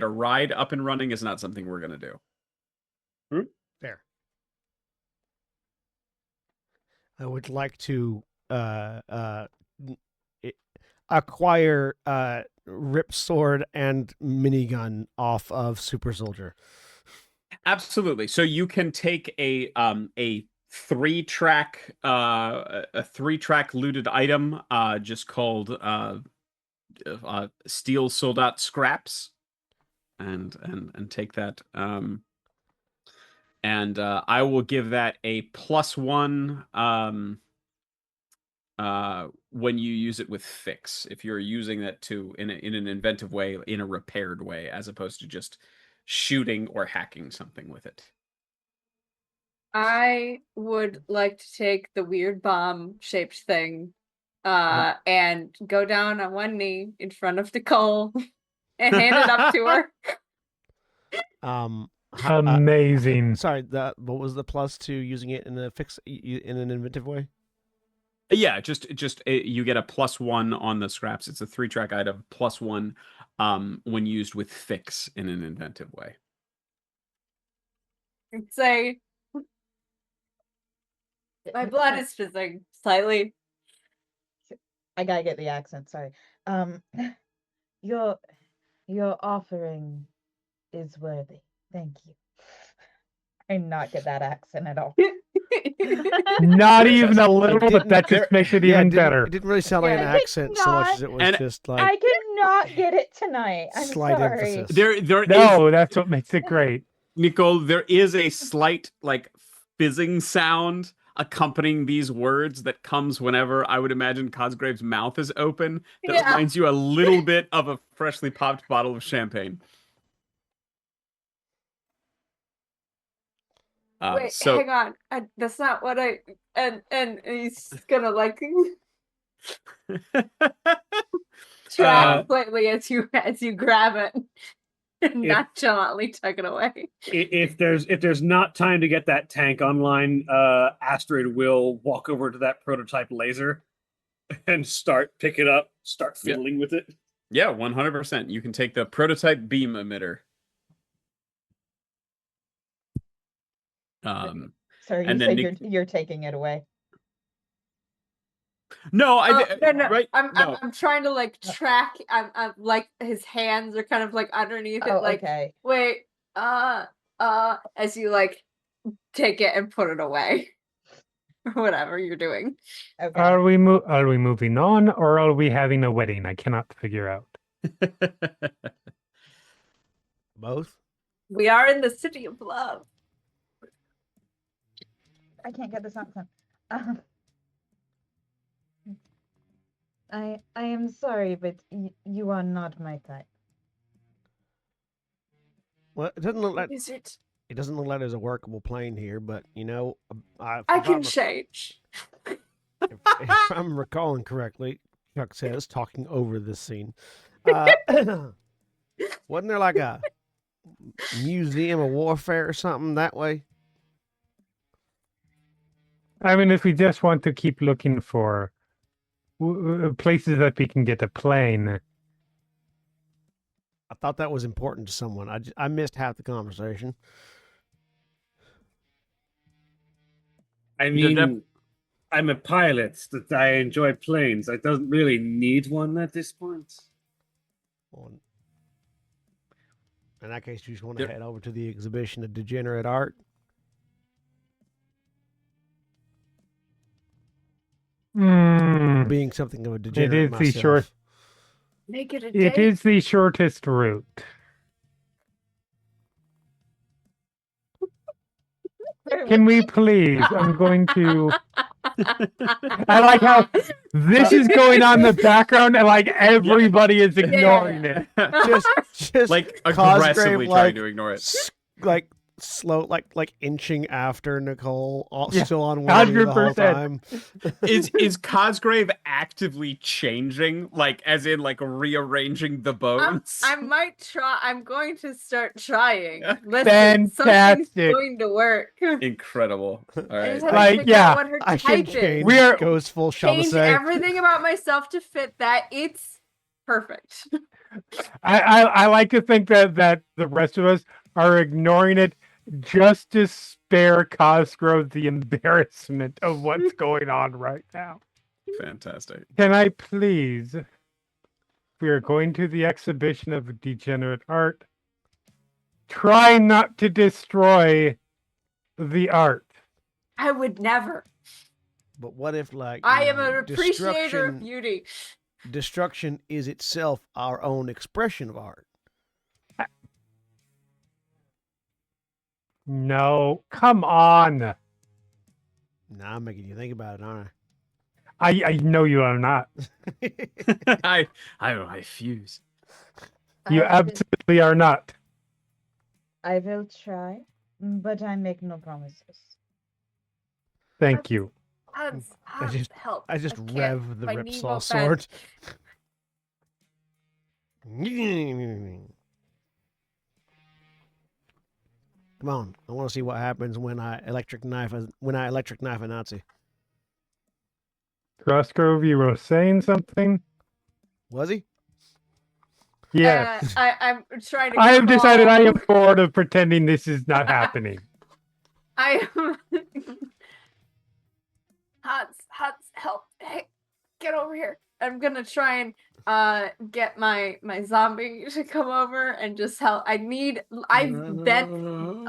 ride up and running is not something we're gonna do. Fair. I would like to acquire Rip Sword and minigun off of Super Soldier. Absolutely. So you can take a 3-track looted item just called steel soldat scraps, and take that. And I will give that a +1 when you use it with fix. If you're using that in an inventive way, in a repaired way, as opposed to just shooting or hacking something with it. I would like to take the weird bomb-shaped thing and go down on one knee in front of Nicole and hand it up to her. Amazing. Sorry, what was the plus to using it in an inventive way? Yeah, just you get a +1 on the scraps. It's a 3-track item, +1 when used with fix in an inventive way. Say, my blood is fizzing slightly. I gotta get the accent. Sorry. Your offering is worthy. Thank you. I not get that accent at all. Not even a It little, but didn't- that just makes it even better. It didn't really sound like an Yeah. accent so much Not- as it was And- just like I cannot get it tonight. I'm slight sorry. emphasis. There is, No, that's what makes it great. Nicole, there is a slight like fizzing sound accompanying these words that comes whenever I would imagine Cosgrave's mouth is open. That Yeah. reminds you a little bit of a freshly popped bottle of champagne. Wait, So hang on. That's not what I. And he's gonna like try slightly as you grab it and nonchalantly tuck it away. If there's not time to get that tank online, Astrid will walk over to that prototype laser and start pick it up, start fiddling with it. yeah, 100%. You can take the prototype beam emitter. Sorry, you and said then you're taking it away. No, No. right. I'm trying to like track. I'm like his hands are kind of like underneath it. Oh, Like, okay. wait, as you like take it and put it away, or whatever you're doing. Okay. Are we moving on, or are we having a wedding? I cannot figure out. both. We are in the city of love. I can't get this accent. I am sorry, but you are not my type. Well, it doesn't look like Is it? it doesn't look like there's a workable plane here, but you know, I can change. if I'm recalling correctly, Chuck says, talking over this scene. Wasn't there like a museum of warfare or something that way? I mean, if we just want to keep looking for places that we can get a plane. I thought that was important to someone. I missed half the conversation. I mean, I'm a pilot. That I enjoy planes. I don't really need one at this point. Well, in that case, you just want to head over to the exhibition of degenerate art. Being something of a degenerate It is myself. the short. Make it a It date. is the shortest route. Can we please? I'm going to. I like how this is going on in the background, and like everybody is ignoring it. Just like Cosgrave, aggressively trying to ignore it. Like slow, like inching after Nicole, Yeah, still on one knee the whole 100%. time. Is Cosgrave actively changing, like as in like rearranging the bones? I might try. I'm going to start trying. Yeah. Listen, something's Fantastic. going to work. Incredible. All I right. just have to Like, figure yeah, out what her I can type change. is. We are- Goes full shall Change say. everything about myself to fit that. It's perfect. I like to think that the rest of us are ignoring it just to spare Cosgrove the embarrassment of what's going on right now. Fantastic. Can I please? We are going to the exhibition of degenerate art. Try not to destroy the art. I would never. But what if, like, I you am know, an appreciator of destruction- beauty. destruction is itself our own expression of art. No, come on. Now I'm making you think about it, aren't I know you are not. I? I refuse. You absolutely are not. I will try, but I make no promises. Thank you. Hans, just- help. I just can't. rev the My knee Ripsaw won't sword. Come on, I want to see what happens when I electric knife a Nazi. Crossgrove, you were saying something? Was he? Yes. I'm trying to I have decided I am crawl. bored of pretending this is not happening. I am. Hans, help! Hey, get over here! I'm gonna try and get my zombie to come over and just help. I've bent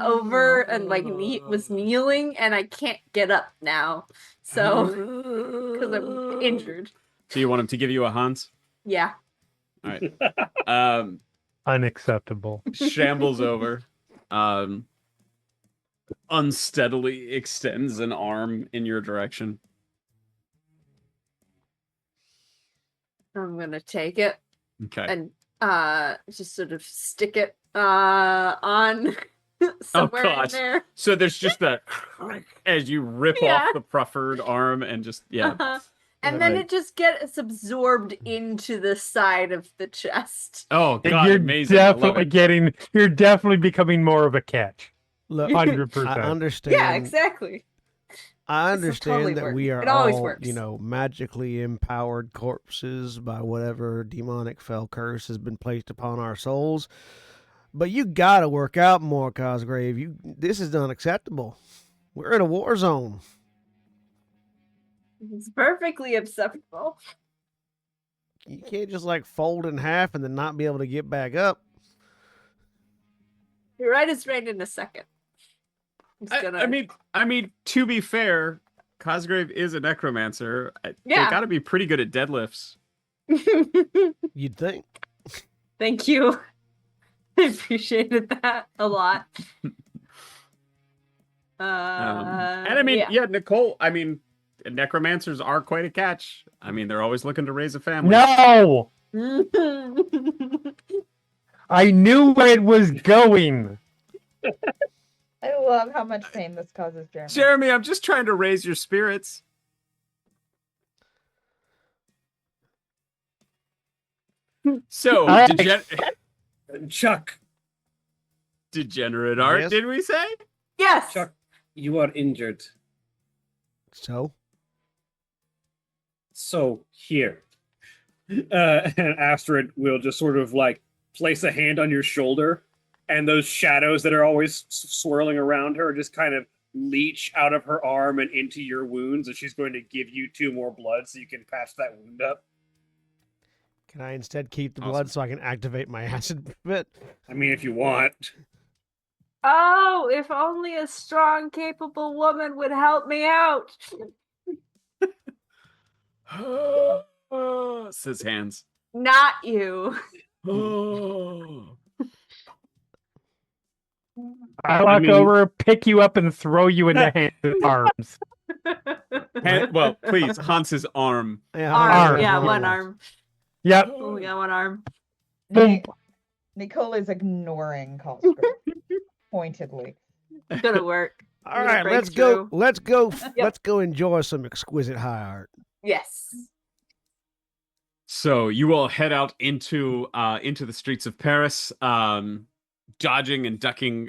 over and was kneeling and I can't get up now, so because I'm injured. So you want him to give you a Hans? Yeah. All right. Unacceptable. Shambles over. Unsteadily extends an arm in your direction. I'm gonna take it Okay. and just sort of stick it on somewhere in God. there. So there's just that as you rip Yeah. off the proffered arm and just And then Right. it just gets absorbed into the side of the chest. Oh God, You're amazing. I love definitely it. you're definitely becoming more of a catch. Look, 100%. I understand. Yeah, exactly. I This will understand totally that work. we are It always all, works. magically empowered corpses by whatever demonic fell curse has been placed upon our souls. But you gotta work out more, Cosgrave. This is unacceptable. We're in a war zone. It's perfectly acceptable. You can't just fold in half and then not be able to get back up. You're right as rain in a second. I mean, to be fair, Cosgrave is a necromancer. Yeah. They got to be pretty good at deadlifts. You'd think. Thank you. I appreciated that a lot. And I mean, yeah, Nicole. I mean, necromancers are quite a catch. I mean, they're always looking to raise a family. No! I knew where it was going. I love how much pain this causes Jeremy. Jeremy, I'm just trying to raise your spirits. So, Chuck, degenerate art, Yes? did we say? Yes. Chuck, you are injured. So? So here. And Astrid will just sort of place a hand on your shoulder, and those shadows that are always swirling around her just kind of leach out of her arm and into your wounds, and she's going to give you 2 more blood so you can patch that wound up. Can I instead keep the Awesome. blood so I can activate my acid bit? I mean, if you want. Oh, if only a strong, capable woman would help me out. Says hands. Not you. I walk mean- over, pick you up, and throw you into Hans' arms. Well, please, Hans's arm. Yeah, Arm. Arm. Yeah, one arm. Yep. Oh, we got one arm. Boom. Nicole is ignoring Cosgrove pointedly. Gonna work. All Gonna right, break let's go. through. Let's go. Let's go enjoy some exquisite high art. Yes. So you all head out into the streets of Paris, dodging and ducking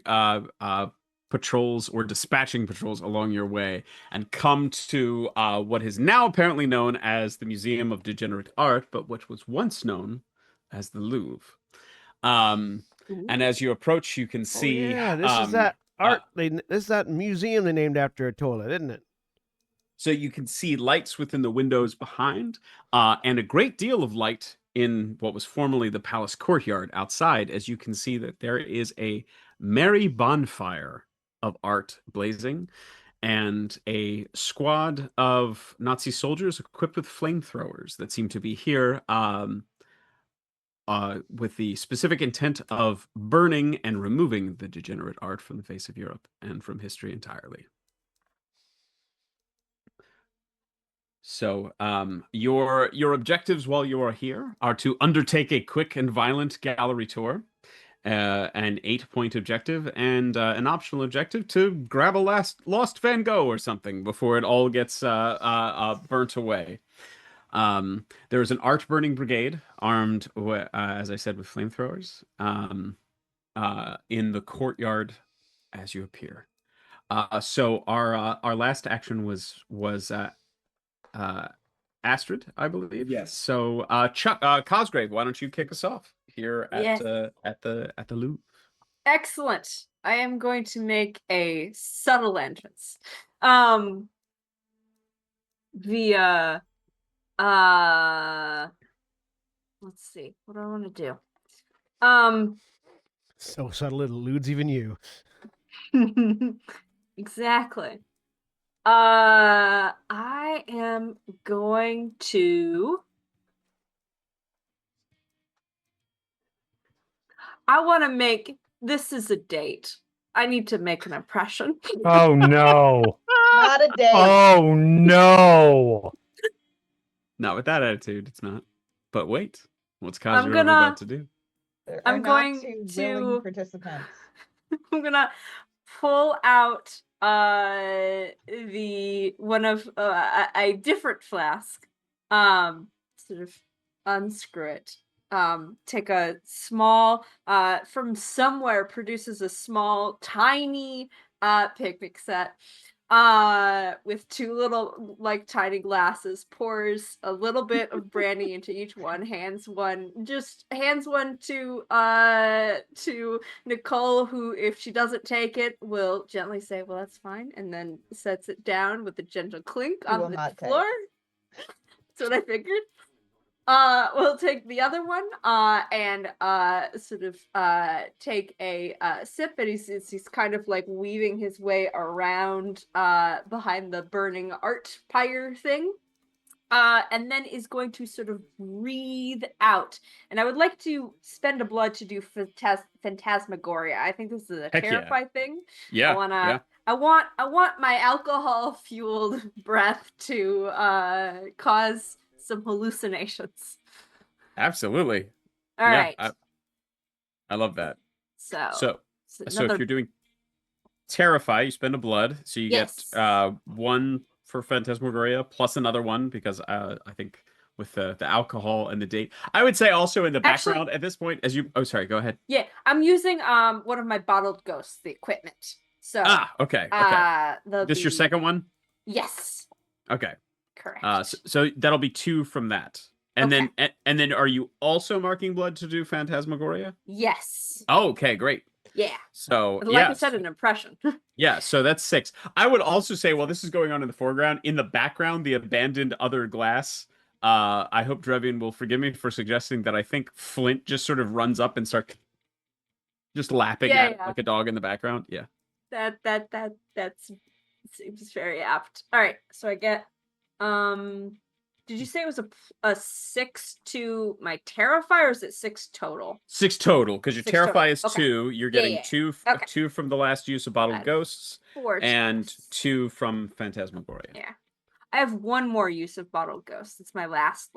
patrols or dispatching patrols along your way, and come to what is now apparently known as the Museum of Degenerate Art, but which was once known as the Louvre. And as you approach, you can see. Yeah, this is that art. This is that museum they named after a toilet, isn't it? So you can see lights within the windows behind, and a great deal of light in what was formerly the palace courtyard outside, as you can see that there is a merry bonfire of art blazing. and a squad of Nazi soldiers equipped with flamethrowers that seem to be here with the specific intent of burning and removing the degenerate art from the face of Europe and from history entirely. So your objectives while you are here are to undertake a quick and violent gallery tour, an 8-point objective, and an optional objective to grab a lost Van Gogh or something before it all gets burnt away. There is an art burning brigade armed, as I said, with flamethrowers in the courtyard as you appear. So our last action was Astrid, I believe. Yes. So Chuck Cosgrave, why don't you kick us off here at Yes. at the Louvre? Excellent. I am going to make a subtle entrance. Via let's see. What do I want to do? So subtle it eludes even you. Exactly. I am going to I want to make this is a date. I need to make an impression. Oh no. Not a day. Oh no. Not with that attitude, it's not. But wait, what's Cosgrove gonna- about to do? There I'm are not going two to- willing participants. I'm gonna pull out the one of a different flask, sort of unscrew it, take a small from somewhere produces a small tiny picnic set with two little like tiny glasses, pours a little bit of brandy into each one, hands one to Nicole, who, if she doesn't take it, will gently say, well, that's fine, and then sets it down with a gentle clink She will on the not take. floor. That's what I figured. We'll take the other one and sort of take a sip, and he's kind of like weaving his way around behind the burning art pyre thing. And then is going to sort of breathe out. And I would like to spend a blood to do phantasmagoria. I think this is a Heck yeah. terrifying thing. Yeah, I want my alcohol fueled breath to cause some hallucinations. absolutely. All right. I love that. So if another you're doing Terrify, you spend a blood, so you Yes. get one for Phantasmagoria plus another one because I think with the alcohol and the date. I would say also in the Actually- background at this point, as you sorry, go ahead. yeah, I'm using one of my bottled ghosts, the equipment. So Okay. there'll This your be- second one? Yes, Okay. correct. So that'll be 2 from that. And Okay. then are you also marking blood to do Phantasmagoria? Yes. Oh, okay, great. Yeah. So Like I said, an impression. yeah, so that's 6. I would also say, while this is going on in the foreground, in the background, the abandoned other glass. I hope Drevian will forgive me for suggesting that I think Flint just sort of runs up and starts just lapping at it like a dog in the background. Yeah. That seems very apt. All right, so I get did you say it was a 6 to my Terrify, or is it 6 total? 6 total, because your 6 Terrify total. is Okay. 2. You're getting yeah. 2 Okay. 2 from the last use of Bottled That's Ghosts, 4 and times. 2 from Phantasmagoria. Yeah. I have one more use of Bottled Ghost. It's my last,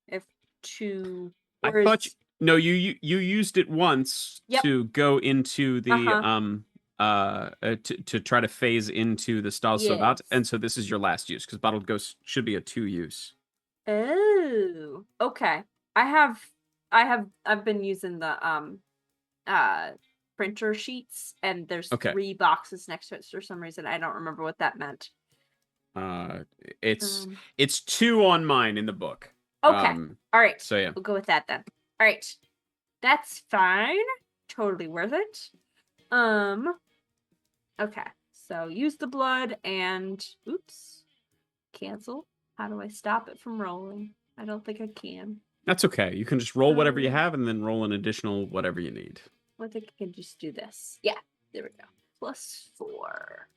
if 2 I or thought is- no, you used it once Yep. to go into the Uh-huh. to try to phase into the Stahlsoldat, Yes. and so this is your last use because Bottled Ghost should be a 2 use. Oh, okay. I've been using the printer sheets, and there's Okay. 3 boxes next to it for some reason. I don't remember what that meant. It's Um, it's 2 on mine in the book. Okay. All right. So yeah. We'll go with that then. All right. That's fine. Totally worth it. Okay. So use the blood and oops. Cancel. How do I stop it from rolling? I don't think I can. That's okay. You can just roll whatever you have and then roll an additional whatever you need. I think I can just do this. Yeah. There we go. +4.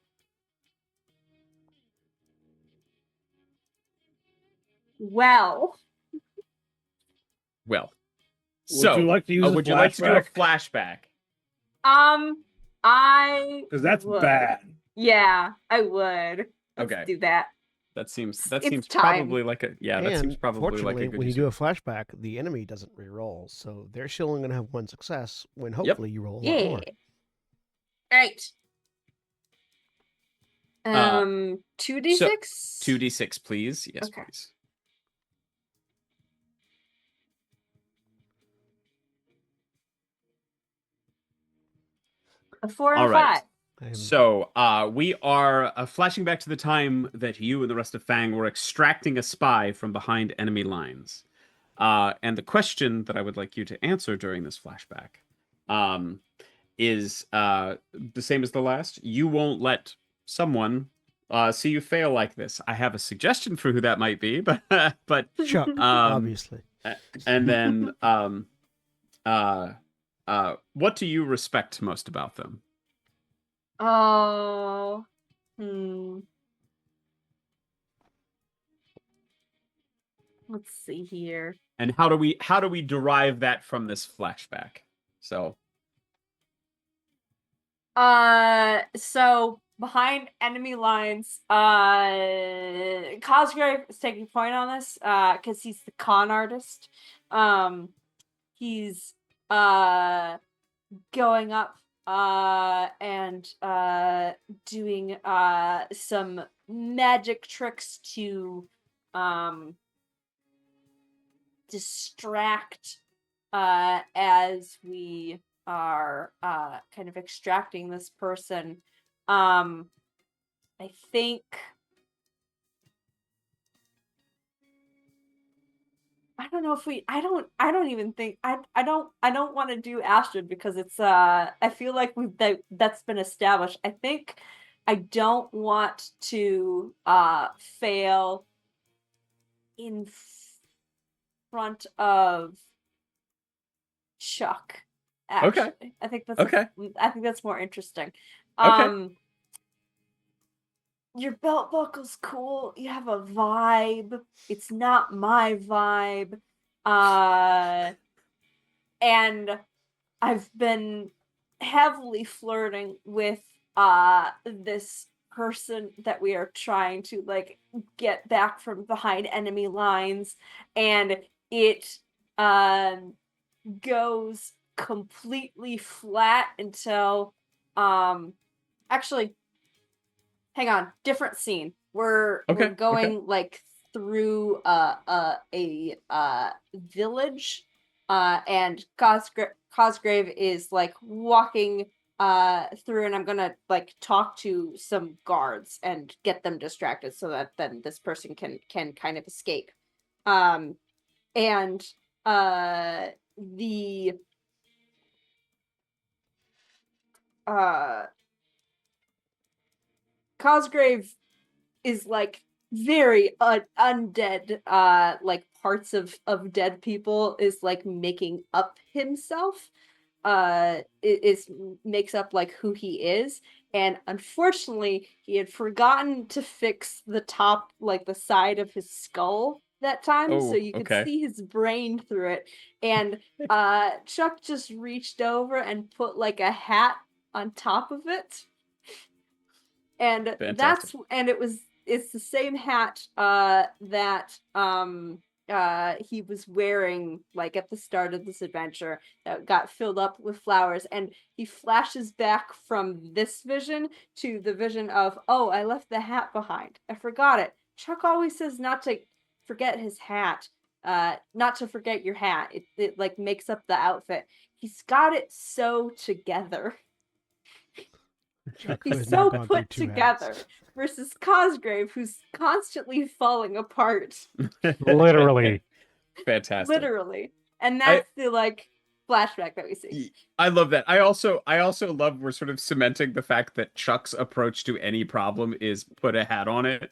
Well, Well, Would you like to use a would you like to do a flashback? flashback? I Because that's would. bad. Yeah, I would. Let's Okay. do that. That seems It's probably like a that seems And probably like fortunately, a good when you use do a of- flashback, the enemy doesn't re-roll, so they're still only going to have one success. When hopefully you roll a lot Yeah. more. Right. Uh, 2d6? 2d6, please. Yes, Okay. please. A 4 and All a right. 5. So, we are flashing back to the time that you and the rest of Fang were extracting a spy from behind enemy lines. And the question that I would like you to answer during this flashback is the same as the last. You won't let someone see you fail like this. I have a suggestion for who that might be, but Chuck, obviously. and then what do you respect most about them? Oh. Let's see here. And how do we derive that from this flashback? So So behind enemy lines, Cosgrave is taking point on this, because he's the con artist. He's going up and doing some magic tricks to distract as we are kind of extracting this person. I think I don't know if we I don't even think I don't want to do Astrid because it's I feel like that's been established. I think I don't want to fail in front of Chuck. Actually. Okay. I think that's Okay. I think that's more interesting. Okay. Your belt buckle's cool. You have a vibe. It's not my vibe. And I've been heavily flirting with this person that we are trying to like get back from behind enemy lines, and it goes completely flat until actually hang on, different scene. We're going like through a village, and Cosgrave is like walking through, and I'm gonna like talk to some guards and get them distracted so that then this person can kind of escape. And the Cosgrave is like very undead, like parts of dead people is like making up himself, is makes up like who he is. And unfortunately he had forgotten to fix the top, like the side of his skull that time, so you could see his brain through it. And Chuck just reached over and put like a hat on top of it, and Fantastic. it's the same hat that he was wearing like at the start of this adventure that got filled up with flowers. And he flashes back from this vision to the vision of, oh, I left the hat behind, I forgot it. Chuck always says not to forget his hat, not to forget your hat. It like makes up the outfit. He's got it so together. Chuck, who has He's now so gone put through 2 hats. together versus Cosgrave, who's constantly falling apart. Literally. Fantastic. Literally. And that's the like flashback that we see. I love that. I also love we're sort of cementing the fact that Chuck's approach to any problem is put a hat on it.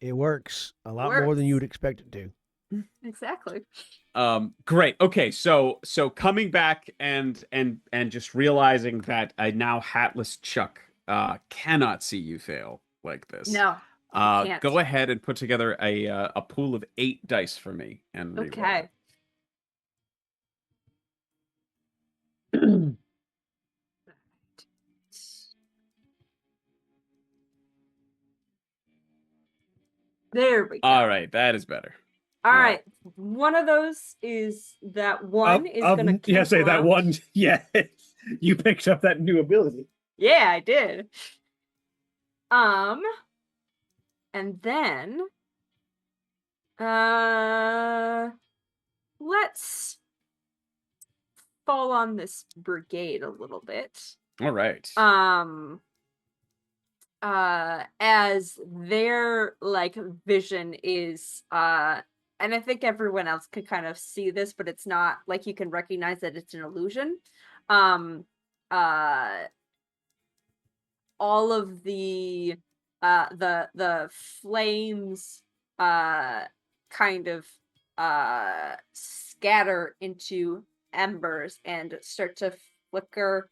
It works a lot more than you would expect it to. Exactly. Great. Okay, so coming back and just realizing that a now hatless Chuck cannot see you fail like this. No. can't. Go ahead and put together a pool of 8 dice for me and reroll. Okay. There we go. All right, that is better. All all right. One of those is that one is gonna yeah, say cancel that out. one. Yeah, you picked up that new ability. Yeah, I did. And then let's fall on this brigade a little bit. All right. As their like vision is and I think everyone else could kind of see this, but it's not like you can recognize that it's an illusion. All of the flames kind of scatter into embers and start to flicker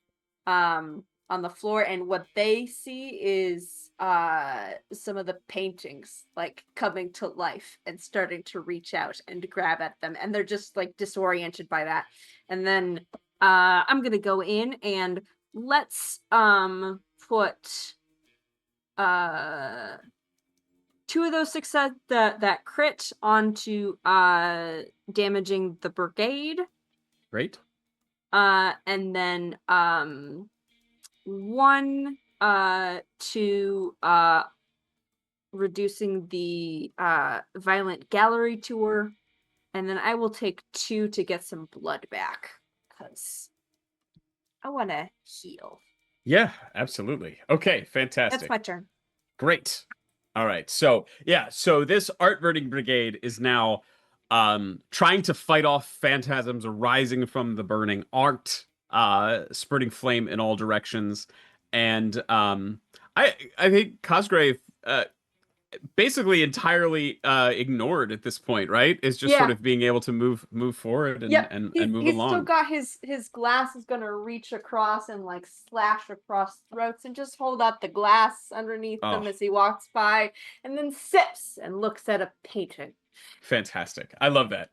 on the floor, and what they see is some of the paintings like coming to life and starting to reach out and grab at them, and they're just like disoriented by that. And then I'm gonna go in and let's put 2 of those success that crit onto damaging the brigade. Great. And then 1 to reducing the violent gallery tour, and then I will take 2 to get some blood back because I want to heal. Yeah, absolutely. Okay, fantastic. That's my turn. Great. All right. So this art burning brigade is now trying to fight off phantasms arising from the burning art, spurting flame in all directions. And I think Cosgrave basically entirely ignored at this point, right? Is just sort of being able to move forward and move he's along. still got his glass is gonna reach across and like slash across throats and just hold up the glass underneath them as he walks by, and then sips and looks at a painting. Fantastic. I love that.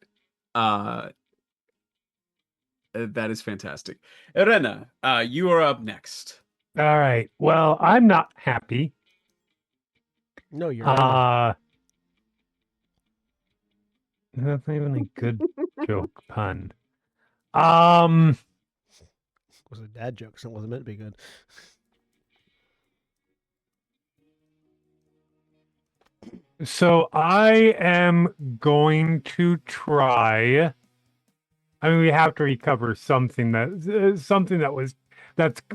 That is fantastic. Irena, you are up next. All right. Well, I'm not happy. No, you're not. That's not even a good joke pun. It was a dad joke, so it wasn't meant to be good. So I am going to try. I mean, we have to recover something that's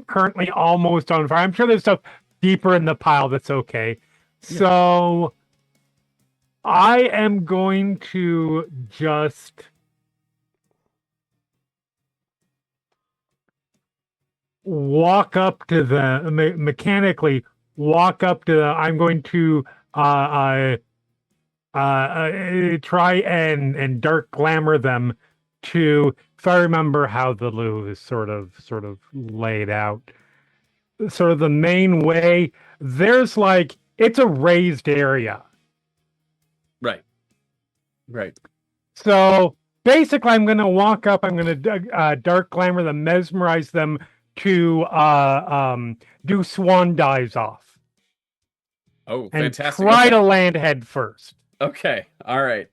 currently almost on fire. I'm sure there's stuff deeper in the pile that's okay. Yeah. So I am going to just walk up to the mechanically walk up to the. I'm going to try and dark glamour them to, if I remember how the Louvre is sort of laid out, sort of the main way, there's like, it's a raised area. Right. So basically I'm going to walk up, I'm going to dark glamour them, mesmerize them to do swan dives off. Oh, and fantastic. Try to land head first. Okay. All right.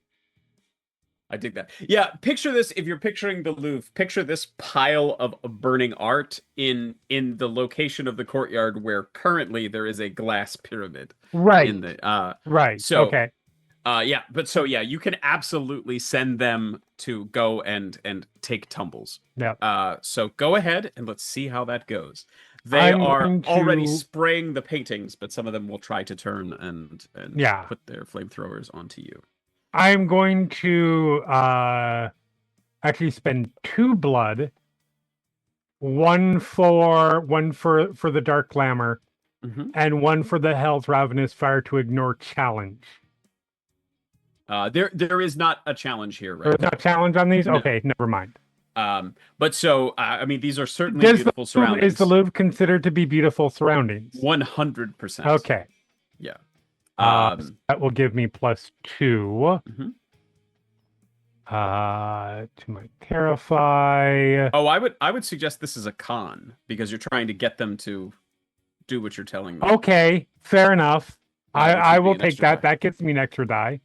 I dig that. Yeah, picture this. If you're picturing the Louvre, picture this pile of burning art in the location of the courtyard where currently there is a glass pyramid. Right. In the right. So okay. You can absolutely send them to go and take tumbles. Yeah. So go ahead and let's see how that goes. They are already spraying the paintings, but some of them will try to turn and put their flamethrowers onto you. I'm going to actually spend 2 blood, one for the dark glamour, and 1 for the Hell's Ravenous Fire to ignore challenge. There is not a challenge here, right? There's not a challenge on these? No. Okay, never mind. I mean, these are certainly beautiful surroundings. Is the Louvre considered to be beautiful surroundings? 100%. Okay. Yeah. That will give me +2 Mhm. to my terrify. Oh, I would suggest this is a con because you're trying to get them to do what you're telling them. Okay, fair enough. Which I would be will an take extra that. die. That gives me an extra die.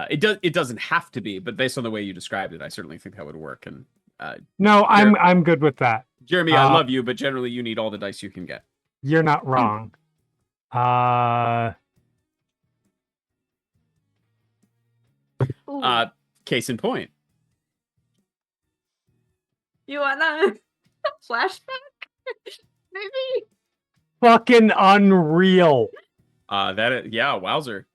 It doesn't have to be, but based on the way you described it, I certainly think that would work. And No, Jeremy- I'm good with that. Jeremy, I love you, but generally you need all the dice you can get. You're not wrong. Ooh. Case in point. You wanna flashback? Maybe. Fucking unreal. Yeah, wowzer.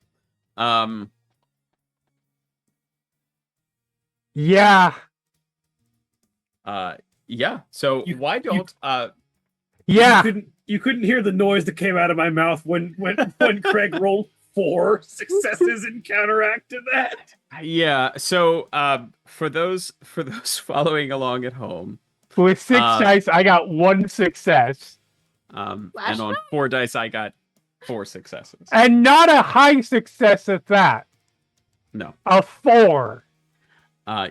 Yeah. Yeah. So why don't Yeah. You couldn't hear the noise that came out of my mouth when Craig rolled 4 successes and counteracted that. Yeah. So for those following along at home, With 6 dice, I got 1 success. and on 4 dice, I got 4 successes. And not a high success at that. No. A 4.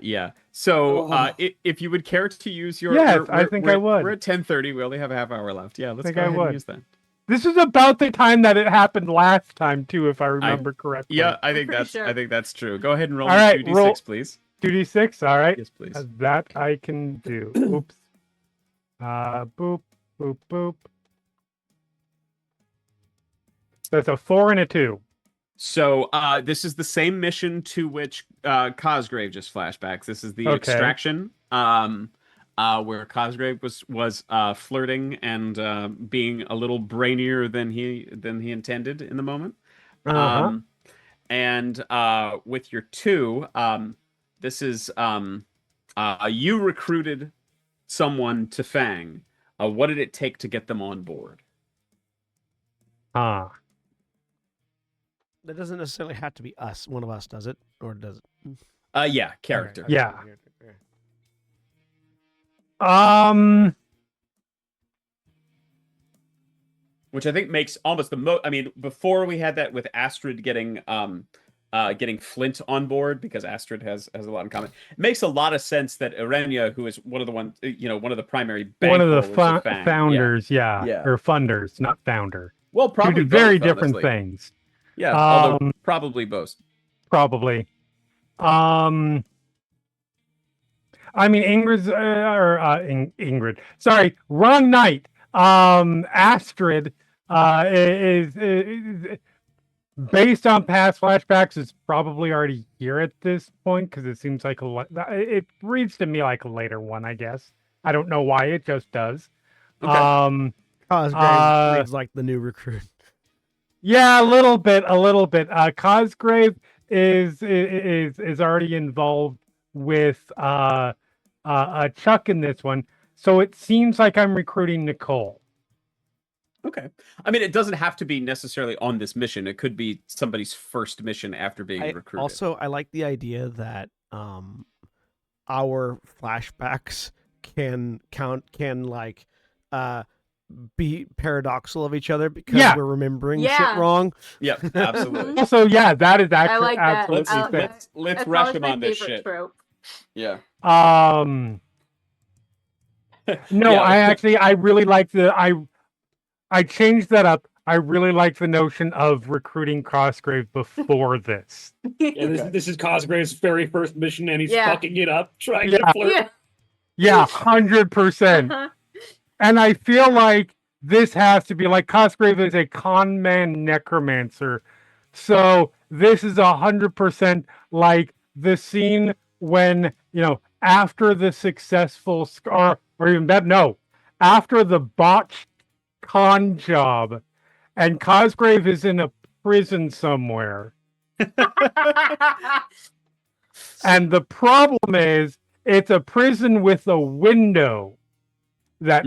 Yeah. So if you would care to use your Yes, I think I would. We're at 10:30. We only have a half hour left. Yeah, let's think go I ahead would. and use that. This is about the time that it happened last time too, if I remember correctly. Yeah, I think pretty that's sure. I think that's true. Go ahead and roll All right, 2d6, roll- please. 2d6, all right. Yes, please. That I can do. Oops. Boop, boop, boop. That's a 4 and a 2. So this is the same mission to which Cosgrave just flashbacks. This is the Okay. extraction, where Cosgrave was flirting and being a little brainier than he intended in the moment. Uh-huh. And with your 2, this is you recruited someone to Fang. What did it take to get them on board? That doesn't necessarily have to be us. One of us does it, or does it? Yeah, character. Okay, Yeah. okay. Which I think makes almost the most. I mean, before we had that with Astrid getting Flint on board because Astrid has a lot in common. It makes a lot of sense that Irenia, who is one of the one of the primary One of the bankrollers of Fang, founders, yeah. Yeah. Or funders, not founder. Well, Two probably very both, different honestly. things. Yeah, although probably both. Probably. I mean, Ingrid. Sorry, wrong night. Astrid is based on past flashbacks. Is probably already here at this point because it seems like it reads to me like a later one. I guess I don't know why it just does. Okay. Cosgrave reads like the new recruit. Yeah, a little bit. Cosgrave is already involved with Chuck in this one, so it seems like I'm recruiting Nicole. Okay. I mean, it doesn't have to be necessarily on this mission. It could be somebody's first mission after being recruited. Also, I like the idea that our flashbacks can be paradoxical of each other because Yeah. we're remembering Yeah. shit wrong. Yeah, absolutely. Also, yeah, that is I actually like that. absolutely I like fair. that. Let's That's rush always him my on this favorite shit. trope. Yeah. No, Yeah. I really like I changed that up. I really like the notion of recruiting Cosgrave before this. Yeah, this is Cosgrave's very first mission, and he's Yeah. fucking it up, trying Yeah. to flirt. Yeah. Yeah, 100%. Uh-huh. And I feel like this has to be like Cosgrave is a con man necromancer. So this is 100% like the scene when, after the successful or even better, no, after the botched con job and Cosgrave is in a prison somewhere. And the problem is it's a prison with a window that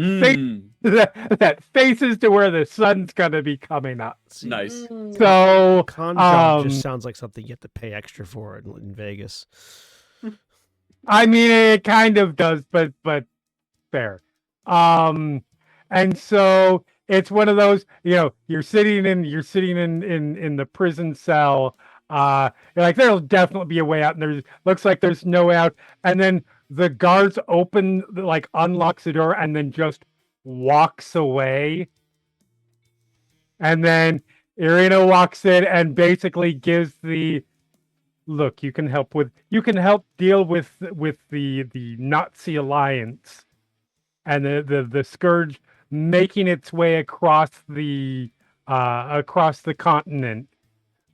that faces to where the sun's gonna be coming up. Nice. So Con job just sounds like something you have to pay extra for in Vegas. I mean it kind of does, but fair. And so it's one of those, you're sitting in the prison cell. You're like, there'll definitely be a way out, and looks like there's no way out. And then the guards unlocks the door and then just walks away. And then Irina walks in and basically gives the look. You can help deal with the Nazi alliance and the scourge making its way across the continent.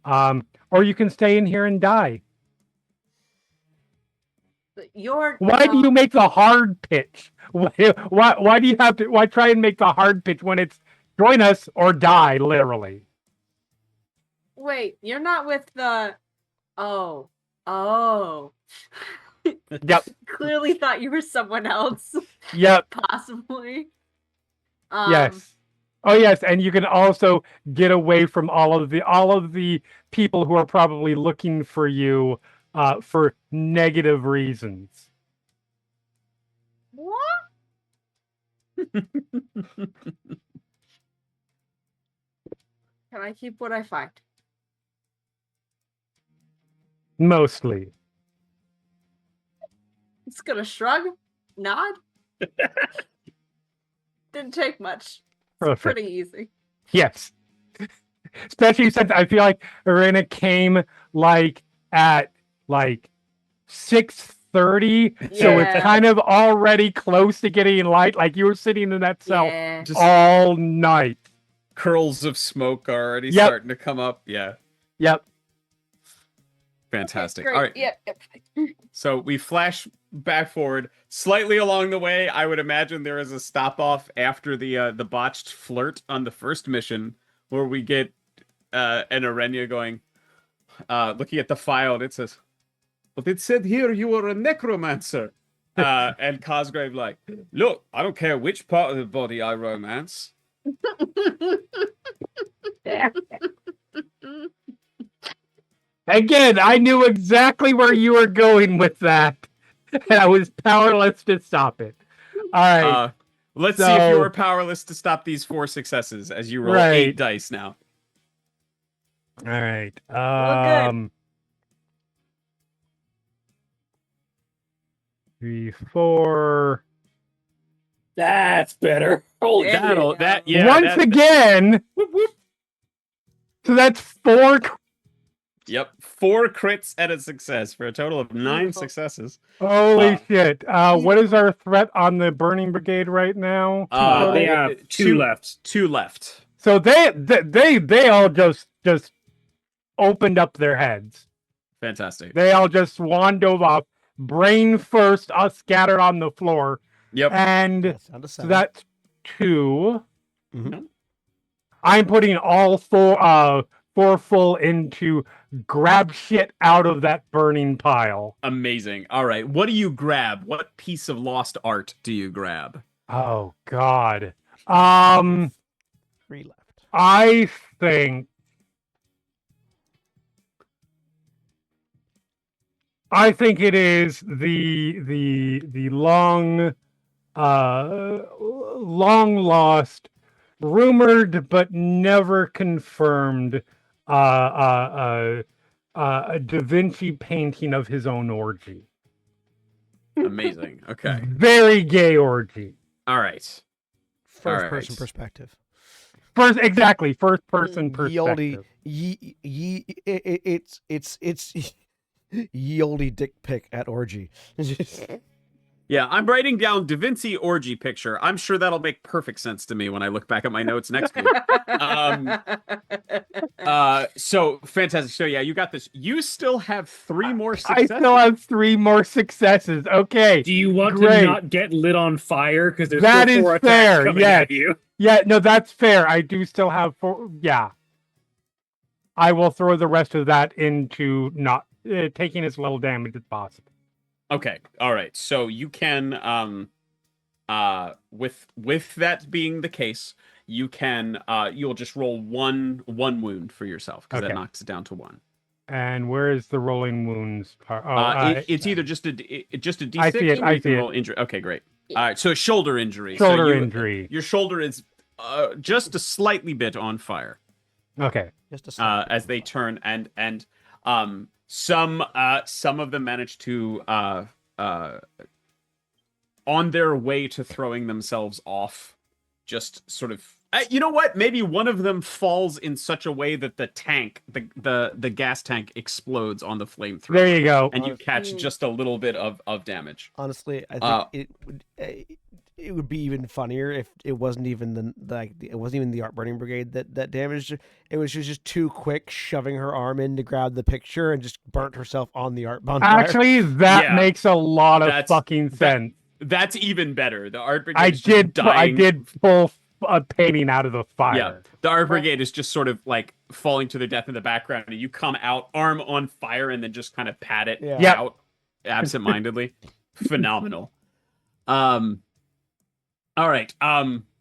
Or you can stay in here and die. Why do you make the hard pitch? Why do you have to? Why try and make the hard pitch when it's join us or die, literally? Wait, you're not with the. Oh. Yep. Clearly thought you were someone else. Yep. Possibly. Yes. Oh yes, and you can also get away from all of the people who are probably looking for you for negative reasons. What? Can I keep what I find? Mostly. It's gonna shrug, nod. Didn't take much. It's pretty easy. Yes. Especially since I feel like Irina came at 6:30, so it's kind of already close to getting light. Like you were sitting in that cell all night. Curls of smoke are already starting to come up. Yeah. Yep. Fantastic. Okay, all right. Yep. So we flash back forward slightly along the way. I would imagine there is a stop off after the botched flirt on the first mission, where we get an Arenya going, looking at the file, and it says, "But it said here you were a necromancer." And Cosgrave like, "Look, I don't care which part of the body I romance." Again, I knew exactly where you were going with that, and I was powerless to stop it. All right. Let's see if you were powerless to stop these 4 successes as you roll 8 dice now. All right. Good. 3, 4. That's better. Holy Once again. Whoop, whoop. So that's 4. Yep, 4 crits and a success for a total of 9 successes. Holy shit! What is our threat on the Burning Brigade right now? They have 2 left. 2 left. So they all just opened up their heads. Fantastic. They all just wandered off, brain first, us scattered on the floor. Yep. And so that's 2. Mm-hmm. I'm putting all 4 full into grab shit out of that burning pile. Amazing. All right. What do you grab? What piece of lost art do you grab? Oh God. 3 left. I think it is the long lost, rumored but never confirmed a Da Vinci painting of his own orgy. Amazing. Okay. Very gay orgy. All right. First person perspective. First person perspective. It's ye olde dick pic at orgy. Yeah, I'm writing down Da Vinci orgy picture. I'm sure that'll make perfect sense to me when I look back at my notes next week. So fantastic. So yeah, you got this. You still have 3 more successes. I still have 3 more successes. Okay. Do you want to not get lit on fire? Because there's that still 4 is fair. attacks coming at you. Yeah, no, that's fair. I do still have 4. Yeah. I will throw the rest of that into not taking as little damage as possible. Okay. All right. So you can with that being the case, you can you'll just roll one wound for yourself because that knocks it down to 1. And where is the rolling wounds part? It's either just a D6. I see it. Roll injury. Okay, great. All right, so a shoulder injury. Shoulder injury. Your shoulder is just a slightly bit on fire. Okay. Just a slight As they turn and some of them manage to on their way to throwing themselves off, just sort of. You know what? Maybe one of them falls in such a way that the tank, the gas tank, explodes on the flamethrower. There you go. And you catch just a little bit of damage. Honestly, I think it would be even funnier if it wasn't even the art burning brigade that damaged. It was just too quick shoving her arm in to grab the picture and just burnt herself on the art bonfire. Actually, that Yeah. makes a lot of fucking sense. That's even better. The art brigade. I did pull a painting out of the fire. Yeah, the art brigade is just sort of like falling to their death in the background, and you come out, arm on fire, and then just kind of pat it out absentmindedly. Phenomenal. All right.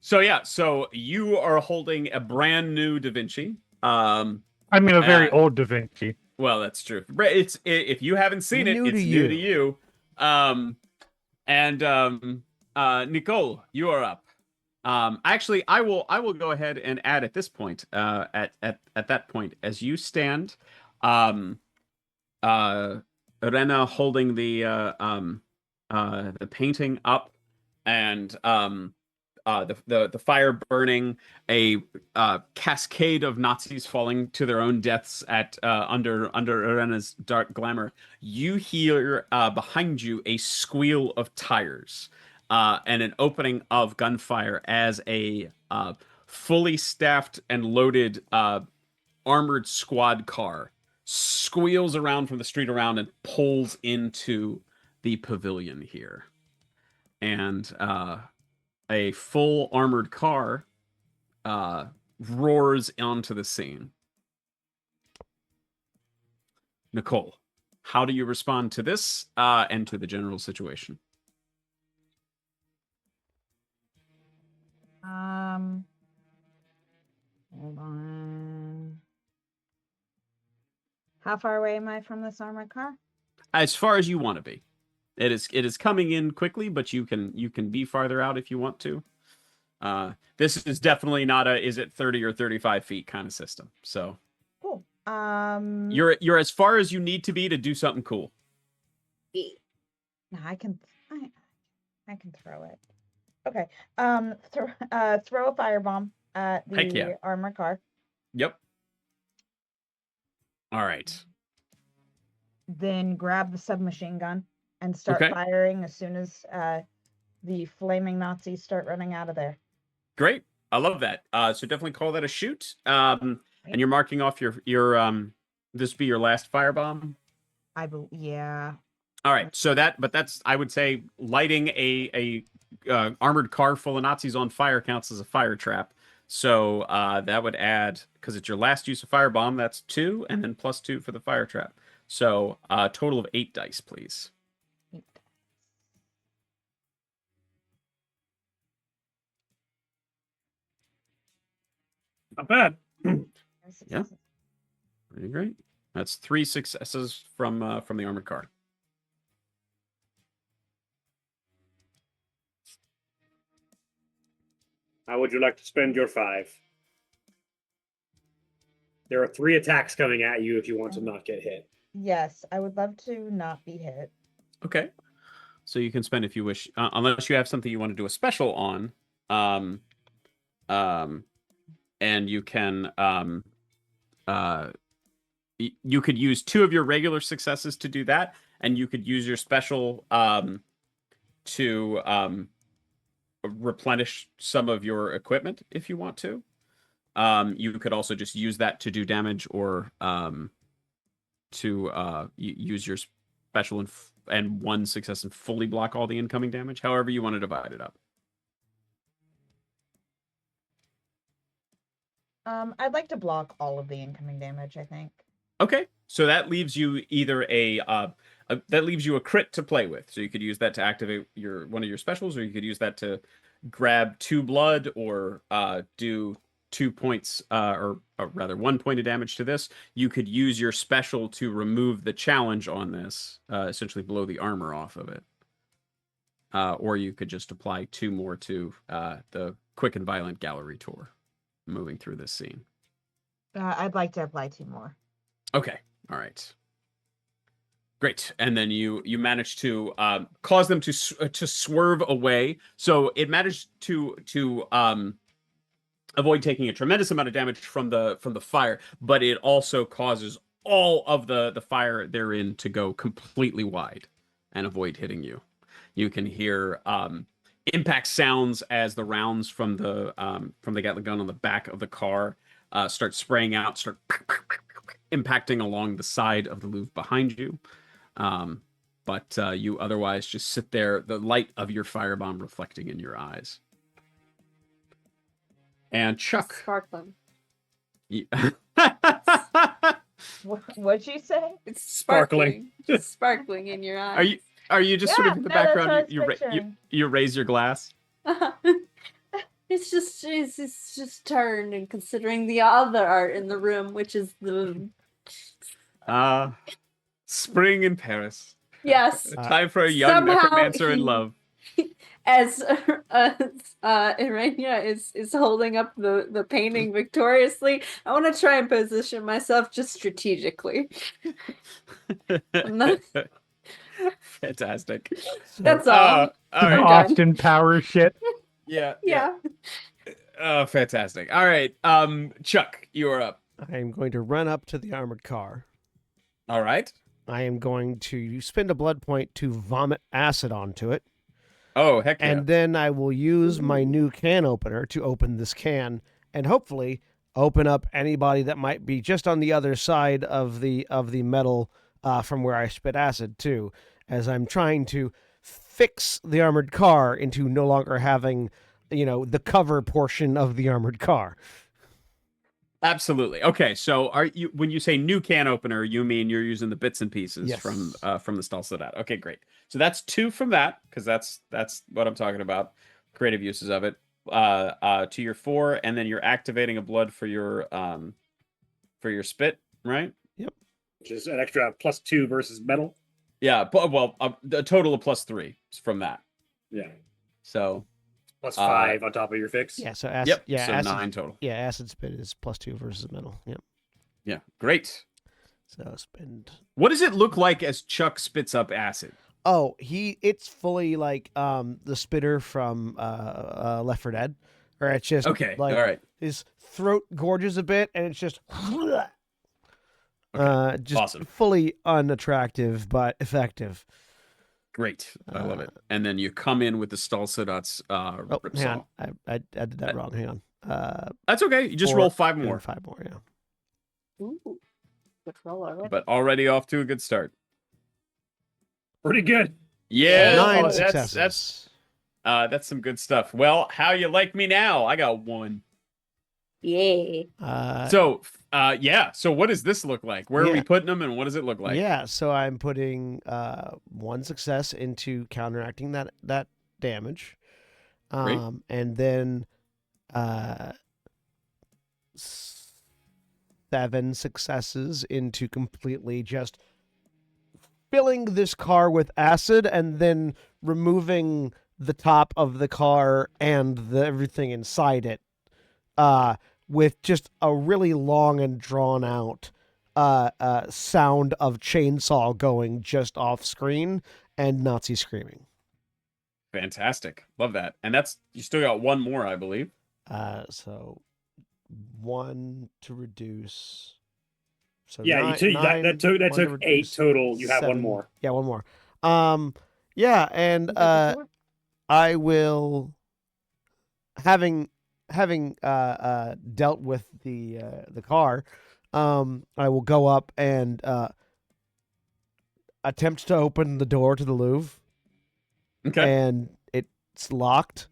So you are holding a brand new Da Vinci. I mean, a very old Da Vinci. Well, that's true. It's if you haven't seen it, it's new to you. Nicole, you are up. Actually, I will go ahead and add at this point, at that point, as you stand, Rena holding the painting up, and the fire burning, a cascade of Nazis falling to their own deaths at under Rena's dark glamour. You hear behind you a squeal of tires. And an opening of gunfire as a fully staffed and loaded armored squad car squeals around from the street around and pulls into the pavilion here. And a full armored car roars onto the scene. Nicole, how do you respond to this and to the general situation? Hold on. How far away am I from this armored car? As far as you want to be. It is coming in quickly, but you can be farther out if you want to. This is definitely not a is it 30 or 35 feet kind of system. So cool. You're as far as you need to be to do something cool. No, I can throw it. Okay. Throw a firebomb at the armored car. Yep. All right. Then grab the submachine gun and start firing as soon as the flaming Nazis start running out of there. Great. I love that. So definitely call that a shoot. And you're marking off your this will be your last firebomb. Yeah. All right. So that's I would say lighting a armored car full of Nazis on fire counts as a fire trap. So that would add, because it's your last use of firebomb, that's 2, and then +2 for the fire trap. So a total of 8 dice, please. 8 dice. Not bad. Yeah. Pretty great. That's 3 successes from the armored car. How would you like to spend your 5? There are 3 attacks coming at you if you want to not get hit. Yes, I would love to not be hit. Okay. So you can spend if you wish, unless you have something you want to do a special on. And you can you could use 2 of your regular successes to do that, and you could use your special to replenish some of your equipment if you want to. You could also just use that to do damage, or to use your special and 1 success and fully block all the incoming damage. However you want to divide it up. I'd like to block all of the incoming damage, I think. Okay, so that leaves you either that leaves you a crit to play with. So you could use that to activate one of your specials, or you could use that to grab 2 blood, or do 2 points, or rather 1 point of damage to this. You could use your special to remove the challenge on this, essentially blow the armor off of it. or you could just apply 2 more to the quick and violent gallery tour, moving through this scene. I'd like to apply 2 more. Okay, all right, great. And then you manage to cause them to swerve away. So it managed to avoid taking a tremendous amount of damage from the fire, but it also causes all of the fire therein to go completely wide and avoid hitting you. You can hear impact sounds as the rounds from the Gatling gun on the back of the car start spraying out, start impacting along the side of the Louvre behind you. But you otherwise just sit there, the light of your firebomb reflecting in your eyes. And Chuck. Sparkling. Yeah. What'd you say? It's Sparkling. sparkling. Just sparkling in your eyes. Are you just sort of in the background? That's what I was You raise your glass. It's just turned, and considering the other art in the room, which is the Spring in Paris. yes, Time for a young somehow necromancer in love. as Irenia is holding up the painting victoriously. I want to try and position myself just strategically. I'm not- Fantastic. That's all. All right. Austin Powers shit. Yeah. Yeah. Oh, fantastic. All right. Chuck, you are up. I am going to run up to the armored car. All right. I am going to spend a blood point to vomit acid onto it. Oh, heck yeah. And then I will use my new can opener to open this can and hopefully open up anybody that might be just on the other side of the metal from where I spit acid too, as I'm trying to fix the armored car into no longer having, the cover portion of the armored car. Absolutely. Okay, so when you say new can opener, you mean you're using the bits and pieces Yes. from the Stalsodat. Okay, great. So that's 2 from that, because that's what I'm talking about. Creative uses of it. To your 4, and then you're activating a blood for your spit, right? Which is an extra +2 versus metal. Yeah, but a total of +3 from that. Yeah. So +5 on top of your fix. Yeah, so acid, so acid, 9 total. Yeah, acid spit is +2 versus metal. Yep. Yeah, great. So spend. What does it look like as Chuck spits up acid? Oh, it's fully like the spitter from Left 4 Dead, or it's just Okay, like all right. his throat gorges a bit, and it's just just awesome. fully unattractive but effective. Great, I love it. And then you come in with the Stalsodat's Oh, rip hang saw. on, I did that wrong. Hang on. That's okay. You just 4 roll 5 and more. 5 more. Yeah. Ooh, good roll already. But already off to a good start. Pretty good. Yeah, 9 that's successes. that's some good stuff. Well, how you like me now? I got 1. Yeah. So what does this look like? Where are we yeah. putting them, and what does it look like? Yeah, so I'm putting 1 success into counteracting that damage, Great. and then 7 successes into completely just filling this car with acid and then removing the top of the car and everything inside it, with just a really long and drawn out sound of chainsaw going just off screen and Nazi screaming. Fantastic. Love that. And you still got 1 more, I believe. So 1 to reduce. So Yeah, nine, you took that 1 took to 8 reduce, total. You have 1 7. more. Yeah, 1 more. Yeah, and I will, having dealt with the car, I will go up and attempt to open the door to the Louvre. Okay. And it's locked.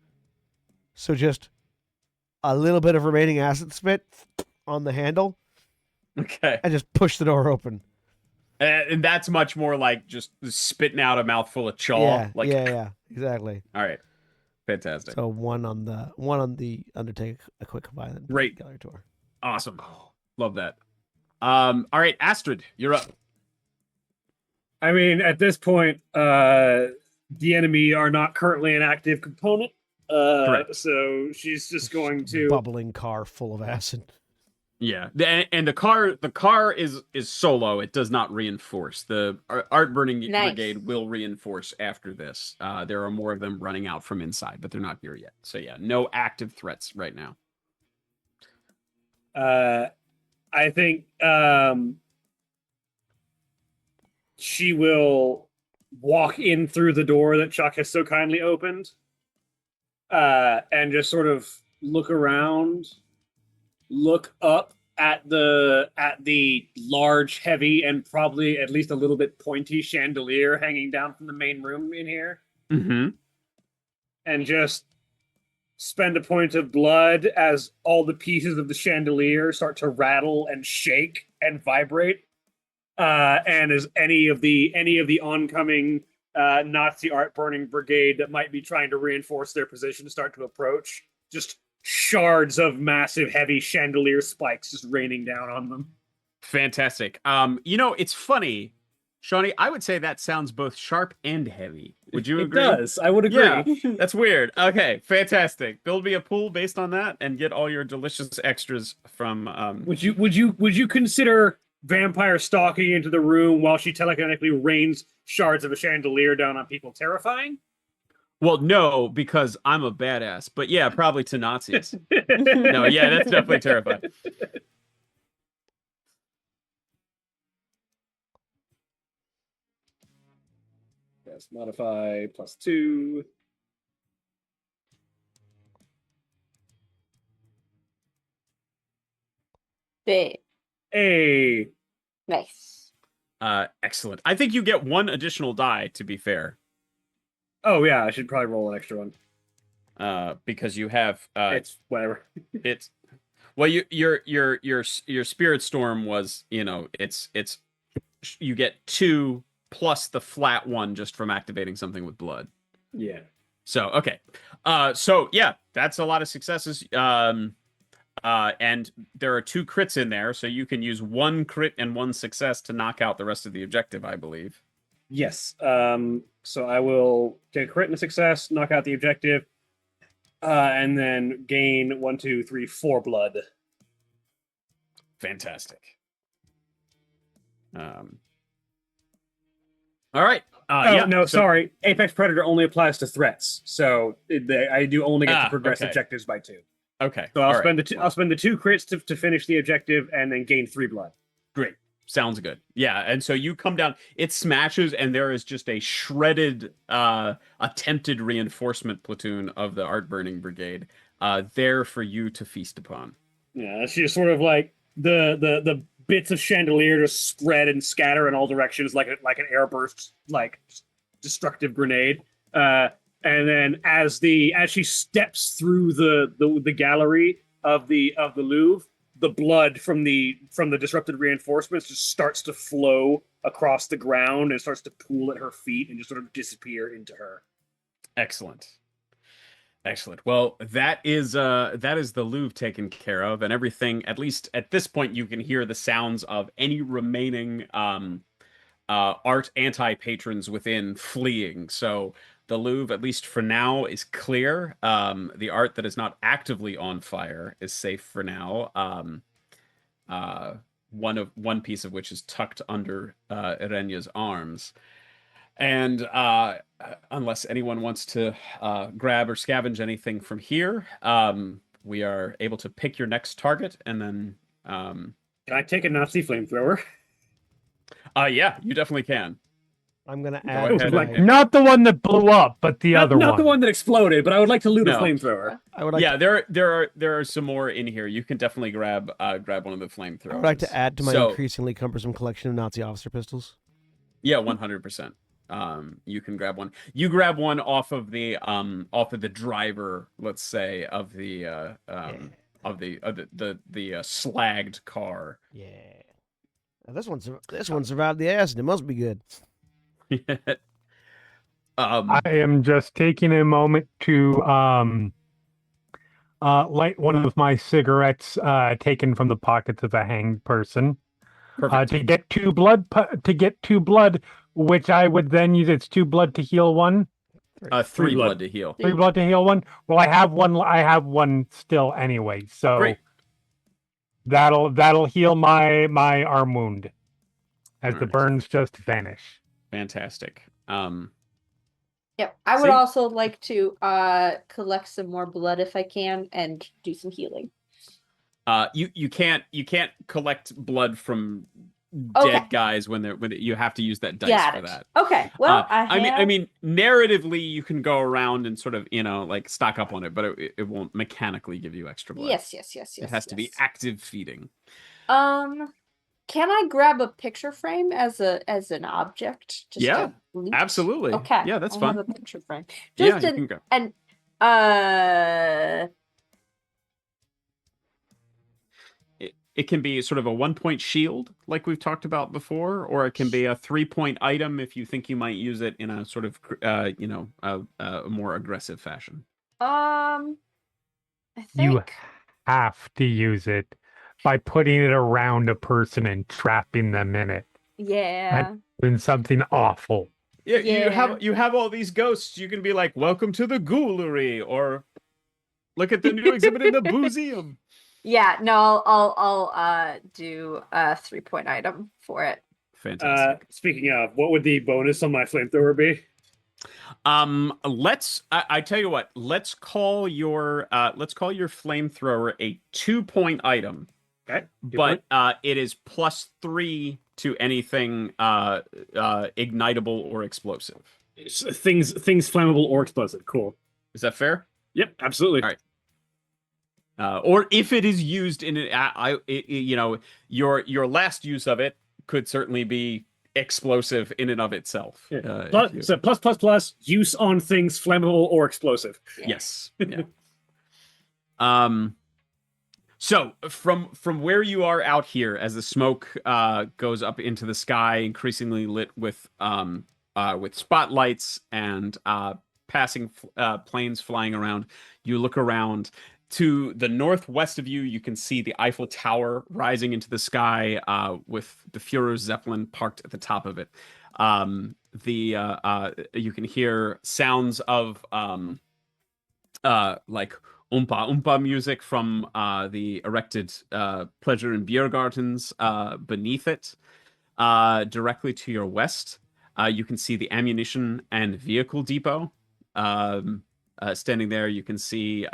So just a little bit of remaining acid spit on the handle. Okay. And just push the door open. And that's much more like just spitting out a mouthful of chaw. Yeah, exactly. All right. Fantastic. So one on the undertake a quick violent Great. gallery tour. Awesome. Love that. All right, Astrid, you're up. I mean, at this point, the enemy are not currently an active component. Correct. So she's just going to bubbling car full of acid. Yeah, and the car is solo. It does not reinforce. The art burning Nice. brigade will reinforce after this. There are more of them running out from inside, but they're not here yet. So yeah, no active threats right now. I think she will walk in through the door that Chuck has so kindly opened, and just sort of look around, look up at the large, heavy, and probably at least a little bit pointy chandelier hanging down from the main room in here, Mm-hmm. and just spend a point of blood as all the pieces of the chandelier start to rattle and shake and vibrate. And as any of the oncoming Nazi art burning brigade that might be trying to reinforce their position start to approach, just shards of massive, heavy chandelier spikes just raining down on them. Fantastic. It's funny, Shawnee. I would say that sounds both sharp and heavy. Would you agree? It does. I would agree. Yeah, that's weird. Okay, fantastic. Build me a pool based on that, and get all your delicious extras from. Would you consider vampire stalking into the room while she telekinetically rains shards of a chandelier down on people terrifying? Well, no, because I'm a badass. But yeah, probably to Nazis. No, yeah, that's definitely terrifying. Yes, modify +2. Big. Hey. Nice. Excellent. I think you get one additional die, to be fair. Oh yeah, I should probably roll an extra one. Because you have It's whatever. it's well, your spirit storm was, it's you get 2 plus the flat 1 just from activating something with blood. Yeah. So okay, so yeah, that's a lot of successes. And there are 2 crits in there, so you can use 1 crit and 1 success to knock out the rest of the objective, I believe. Yes. So I will take a crit and a success, knock out the objective, and then gain 1, 2, 3, 4 blood. Fantastic. All right. Sorry. Apex Predator only applies to threats, so I do only get to progress objectives by 2. Okay. So I'll spend the 2 crits to finish the objective, and then gain 3 blood. Great. Sounds good. Yeah, and so you come down, it smashes, and there is just a shredded, attempted reinforcement platoon of the Art Burning Brigade there for you to feast upon. Yeah, it's just sort of like the bits of chandelier just spread and scatter in all directions like an airburst, like destructive grenade. And then as she steps through the gallery of the Louvre, the blood from the disrupted reinforcements just starts to flow across the ground and starts to pool at her feet and just sort of disappear into her. Excellent. Well, that is the Louvre taken care of, and everything. At least at this point, you can hear the sounds of any remaining art anti-patrons within fleeing. So the Louvre, at least for now, is clear. The art that is not actively on fire is safe for now. One piece of which is tucked under Irena's arms. And unless anyone wants to grab or scavenge anything from here, we are able to pick your next target, and then... Can I take a Nazi flamethrower? Yeah, you definitely can. I'm gonna Go add ahead. Not the one that blew up, but the other one. Not the one that exploded, but I would like to loot a No. flamethrower. I would like Yeah, there are some more in here. You can definitely grab one of the flamethrowers. I would like to add to my So- increasingly cumbersome collection of Nazi officer pistols. Yeah, 100%. You can grab one. You grab one off of the driver, let's say, of the slagged car. Yeah. Now, this one survived the acid. It must be good. I am just taking a moment to light one of my cigarettes taken from the pockets of a hanged person. Perfect. To get 2 blood, which I would then use. It's 2 blood to heal 1. 3 blood to heal. 3 blood to heal one. Well, I have one. I have one still anyway, so Great. that'll heal my arm wound as the Alright. burns just vanish. Fantastic. Yep. I would See? also like to collect some more blood if I can and do some healing. You can't collect blood from Okay. dead guys when you have to use that dice Got for it. that. Okay. Well, I mean, narratively, you can go around and sort of, like stock up on it, but it won't mechanically give you extra blood. Yes. It has to be active feeding. Can I grab a picture frame as an object? Just Yeah, to loot? Absolutely. Okay. Yeah, that's I fun. have a picture frame. Yeah, Just you can go. It can be sort of a 1-point shield, like we've talked about before, or it can be a 3-point item if you think you might use it in a sort of, a more aggressive fashion. I You think. have to use it by putting it around a person and trapping them in it. Yeah. Doing something awful. Yeah, Yeah. you have all these ghosts. You can be like, "Welcome to the ghoulery," or "Look at the new exhibit in the museum." Yeah. No, I'll do a 3-point item for it. Fantastic. Speaking of, what would the bonus on my flamethrower be? I tell you what. Let's call your flamethrower a 2-point item. Okay. But it is +3 to anything ignitable or explosive. Things flammable or explosive. Cool. Is that fair? Yep, absolutely. All right. Or if it is used in your last use of it could certainly be explosive in and of itself. Yeah. So plus use on things flammable or explosive. Yes. Yeah. So from where you are out here, as the smoke goes up into the sky, increasingly lit with spotlights and passing planes flying around, you look around. To the northwest of you, you can see the Eiffel Tower rising into the sky with the Führer Zeppelin parked at the top of it. You can hear sounds of like Oompa Oompa music from the erected Pleasure and Beer Gardens beneath it. Directly to your west, you can see the Ammunition and Vehicle Depot. Standing there, you can see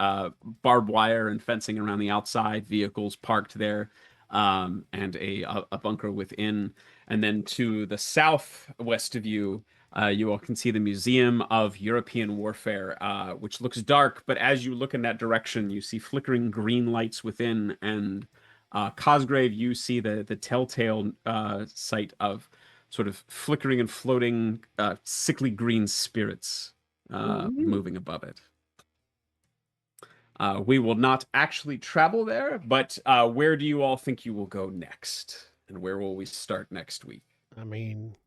barbed wire and fencing around the outside, vehicles parked there, and a bunker within. And then to the southwest of you, you all can see the Museum of European Warfare, which looks dark, but as you look in that direction, you see flickering green lights within, and Cosgrave, you see the telltale sight of sort of flickering and floating sickly green spirits moving above it. We will not actually travel there, but where do you all think you will go next? And where will we start next week? I mean,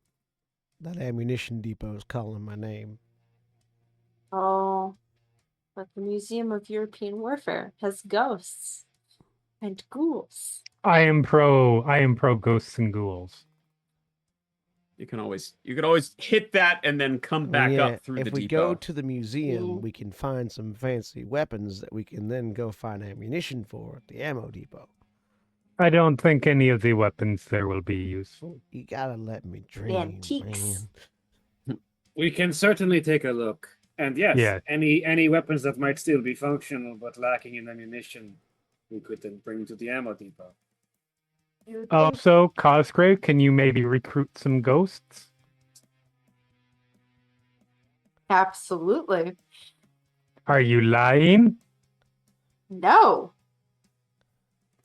that ammunition depot is calling my name. Oh, but the Museum of European Warfare has ghosts and ghouls. I am pro ghosts and ghouls. You can always hit that and then come back up through the depot. If we go to the museum, we can find some fancy weapons that we can then go find ammunition for at the ammo depot. I don't think any of the weapons there will be useful. You gotta let me dream, Antiques. man. We can certainly take a look. And yes, any weapons that might still be functional but lacking in ammunition, we could then bring to the ammo depot. Also, Cosgrave, can you maybe recruit some ghosts? Absolutely. Are you lying? No.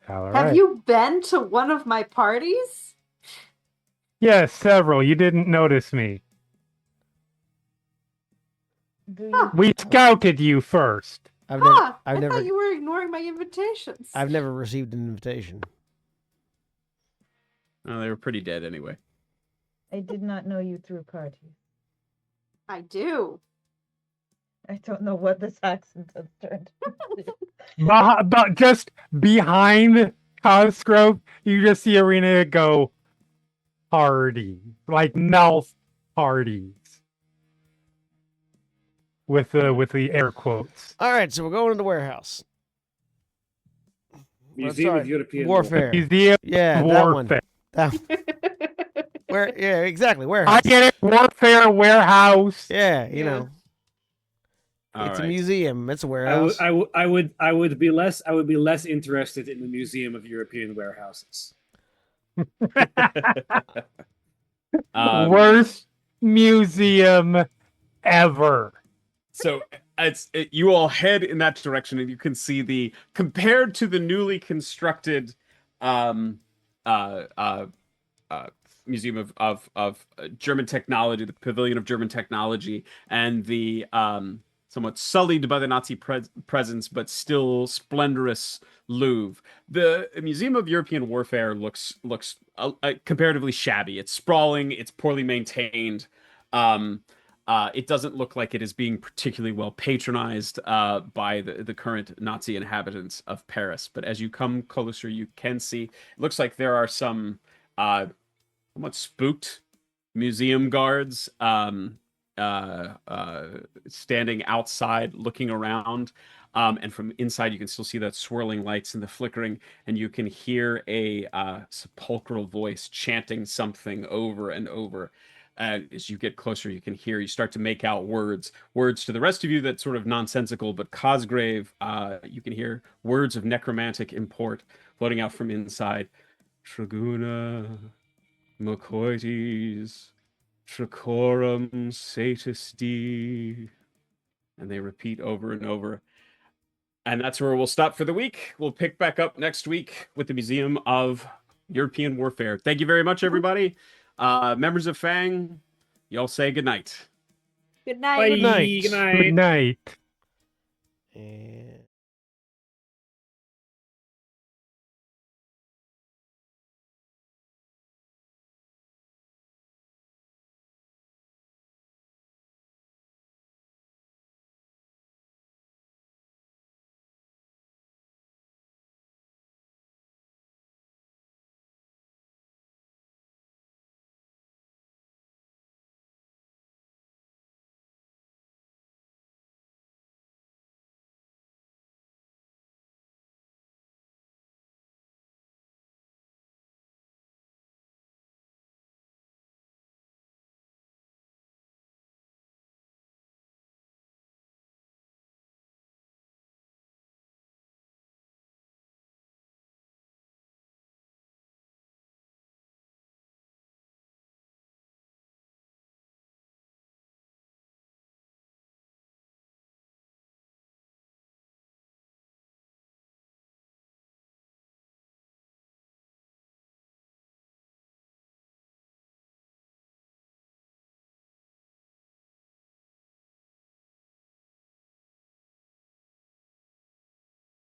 All Have right. you been to one of my parties? Yes, several. You didn't notice me. We scouted you first. I've I never, thought you were ignoring my invitations. I've never received an invitation. Oh, they were pretty dead anyway. I did not know you threw parties. I do. I don't know what this accent has turned into. But just behind Cosgrove, you just see Arena go party, like mouth parties. with the air quotes. All right, so we're going to the warehouse. Museum sorry, of European Warfare. Museum Yeah, of that one. Warfare. Yeah, exactly. I Warehouse. get it. Warfare warehouse. Yeah, you Yeah. know, All it's a right. museum. It's a I warehouse. would be less interested in the Museum of European Warehouses. Worst museum ever. So you all head in that direction, and you can see compared to the newly constructed um, uh, uh, Museum of German Technology, the Pavilion of German Technology, and the somewhat sullied by the Nazi presence but still splendorous Louvre. The Museum of European Warfare looks comparatively shabby. It's sprawling. It's poorly maintained. Um, it doesn't look like it is being particularly well patronized by the current Nazi inhabitants of Paris. But as you come closer, you can see it looks like there are some somewhat spooked museum guards standing outside looking around. And from inside, you can still see that swirling lights and the flickering, and you can hear a sepulchral voice chanting something over and over. As you get closer, you start to make out words to the rest of you that's sort of nonsensical, but Cosgrave, you can hear words of necromantic import floating out from inside. Traguna, Mocoites, Tricorum Satis D. And they repeat over and over. And that's where we'll stop for the week. We'll pick back up next week with the Museum of European Warfare. Thank you very much, everybody. Members of Fang, y'all say goodnight. Good night. Bye. Good night. Good night. Good night. And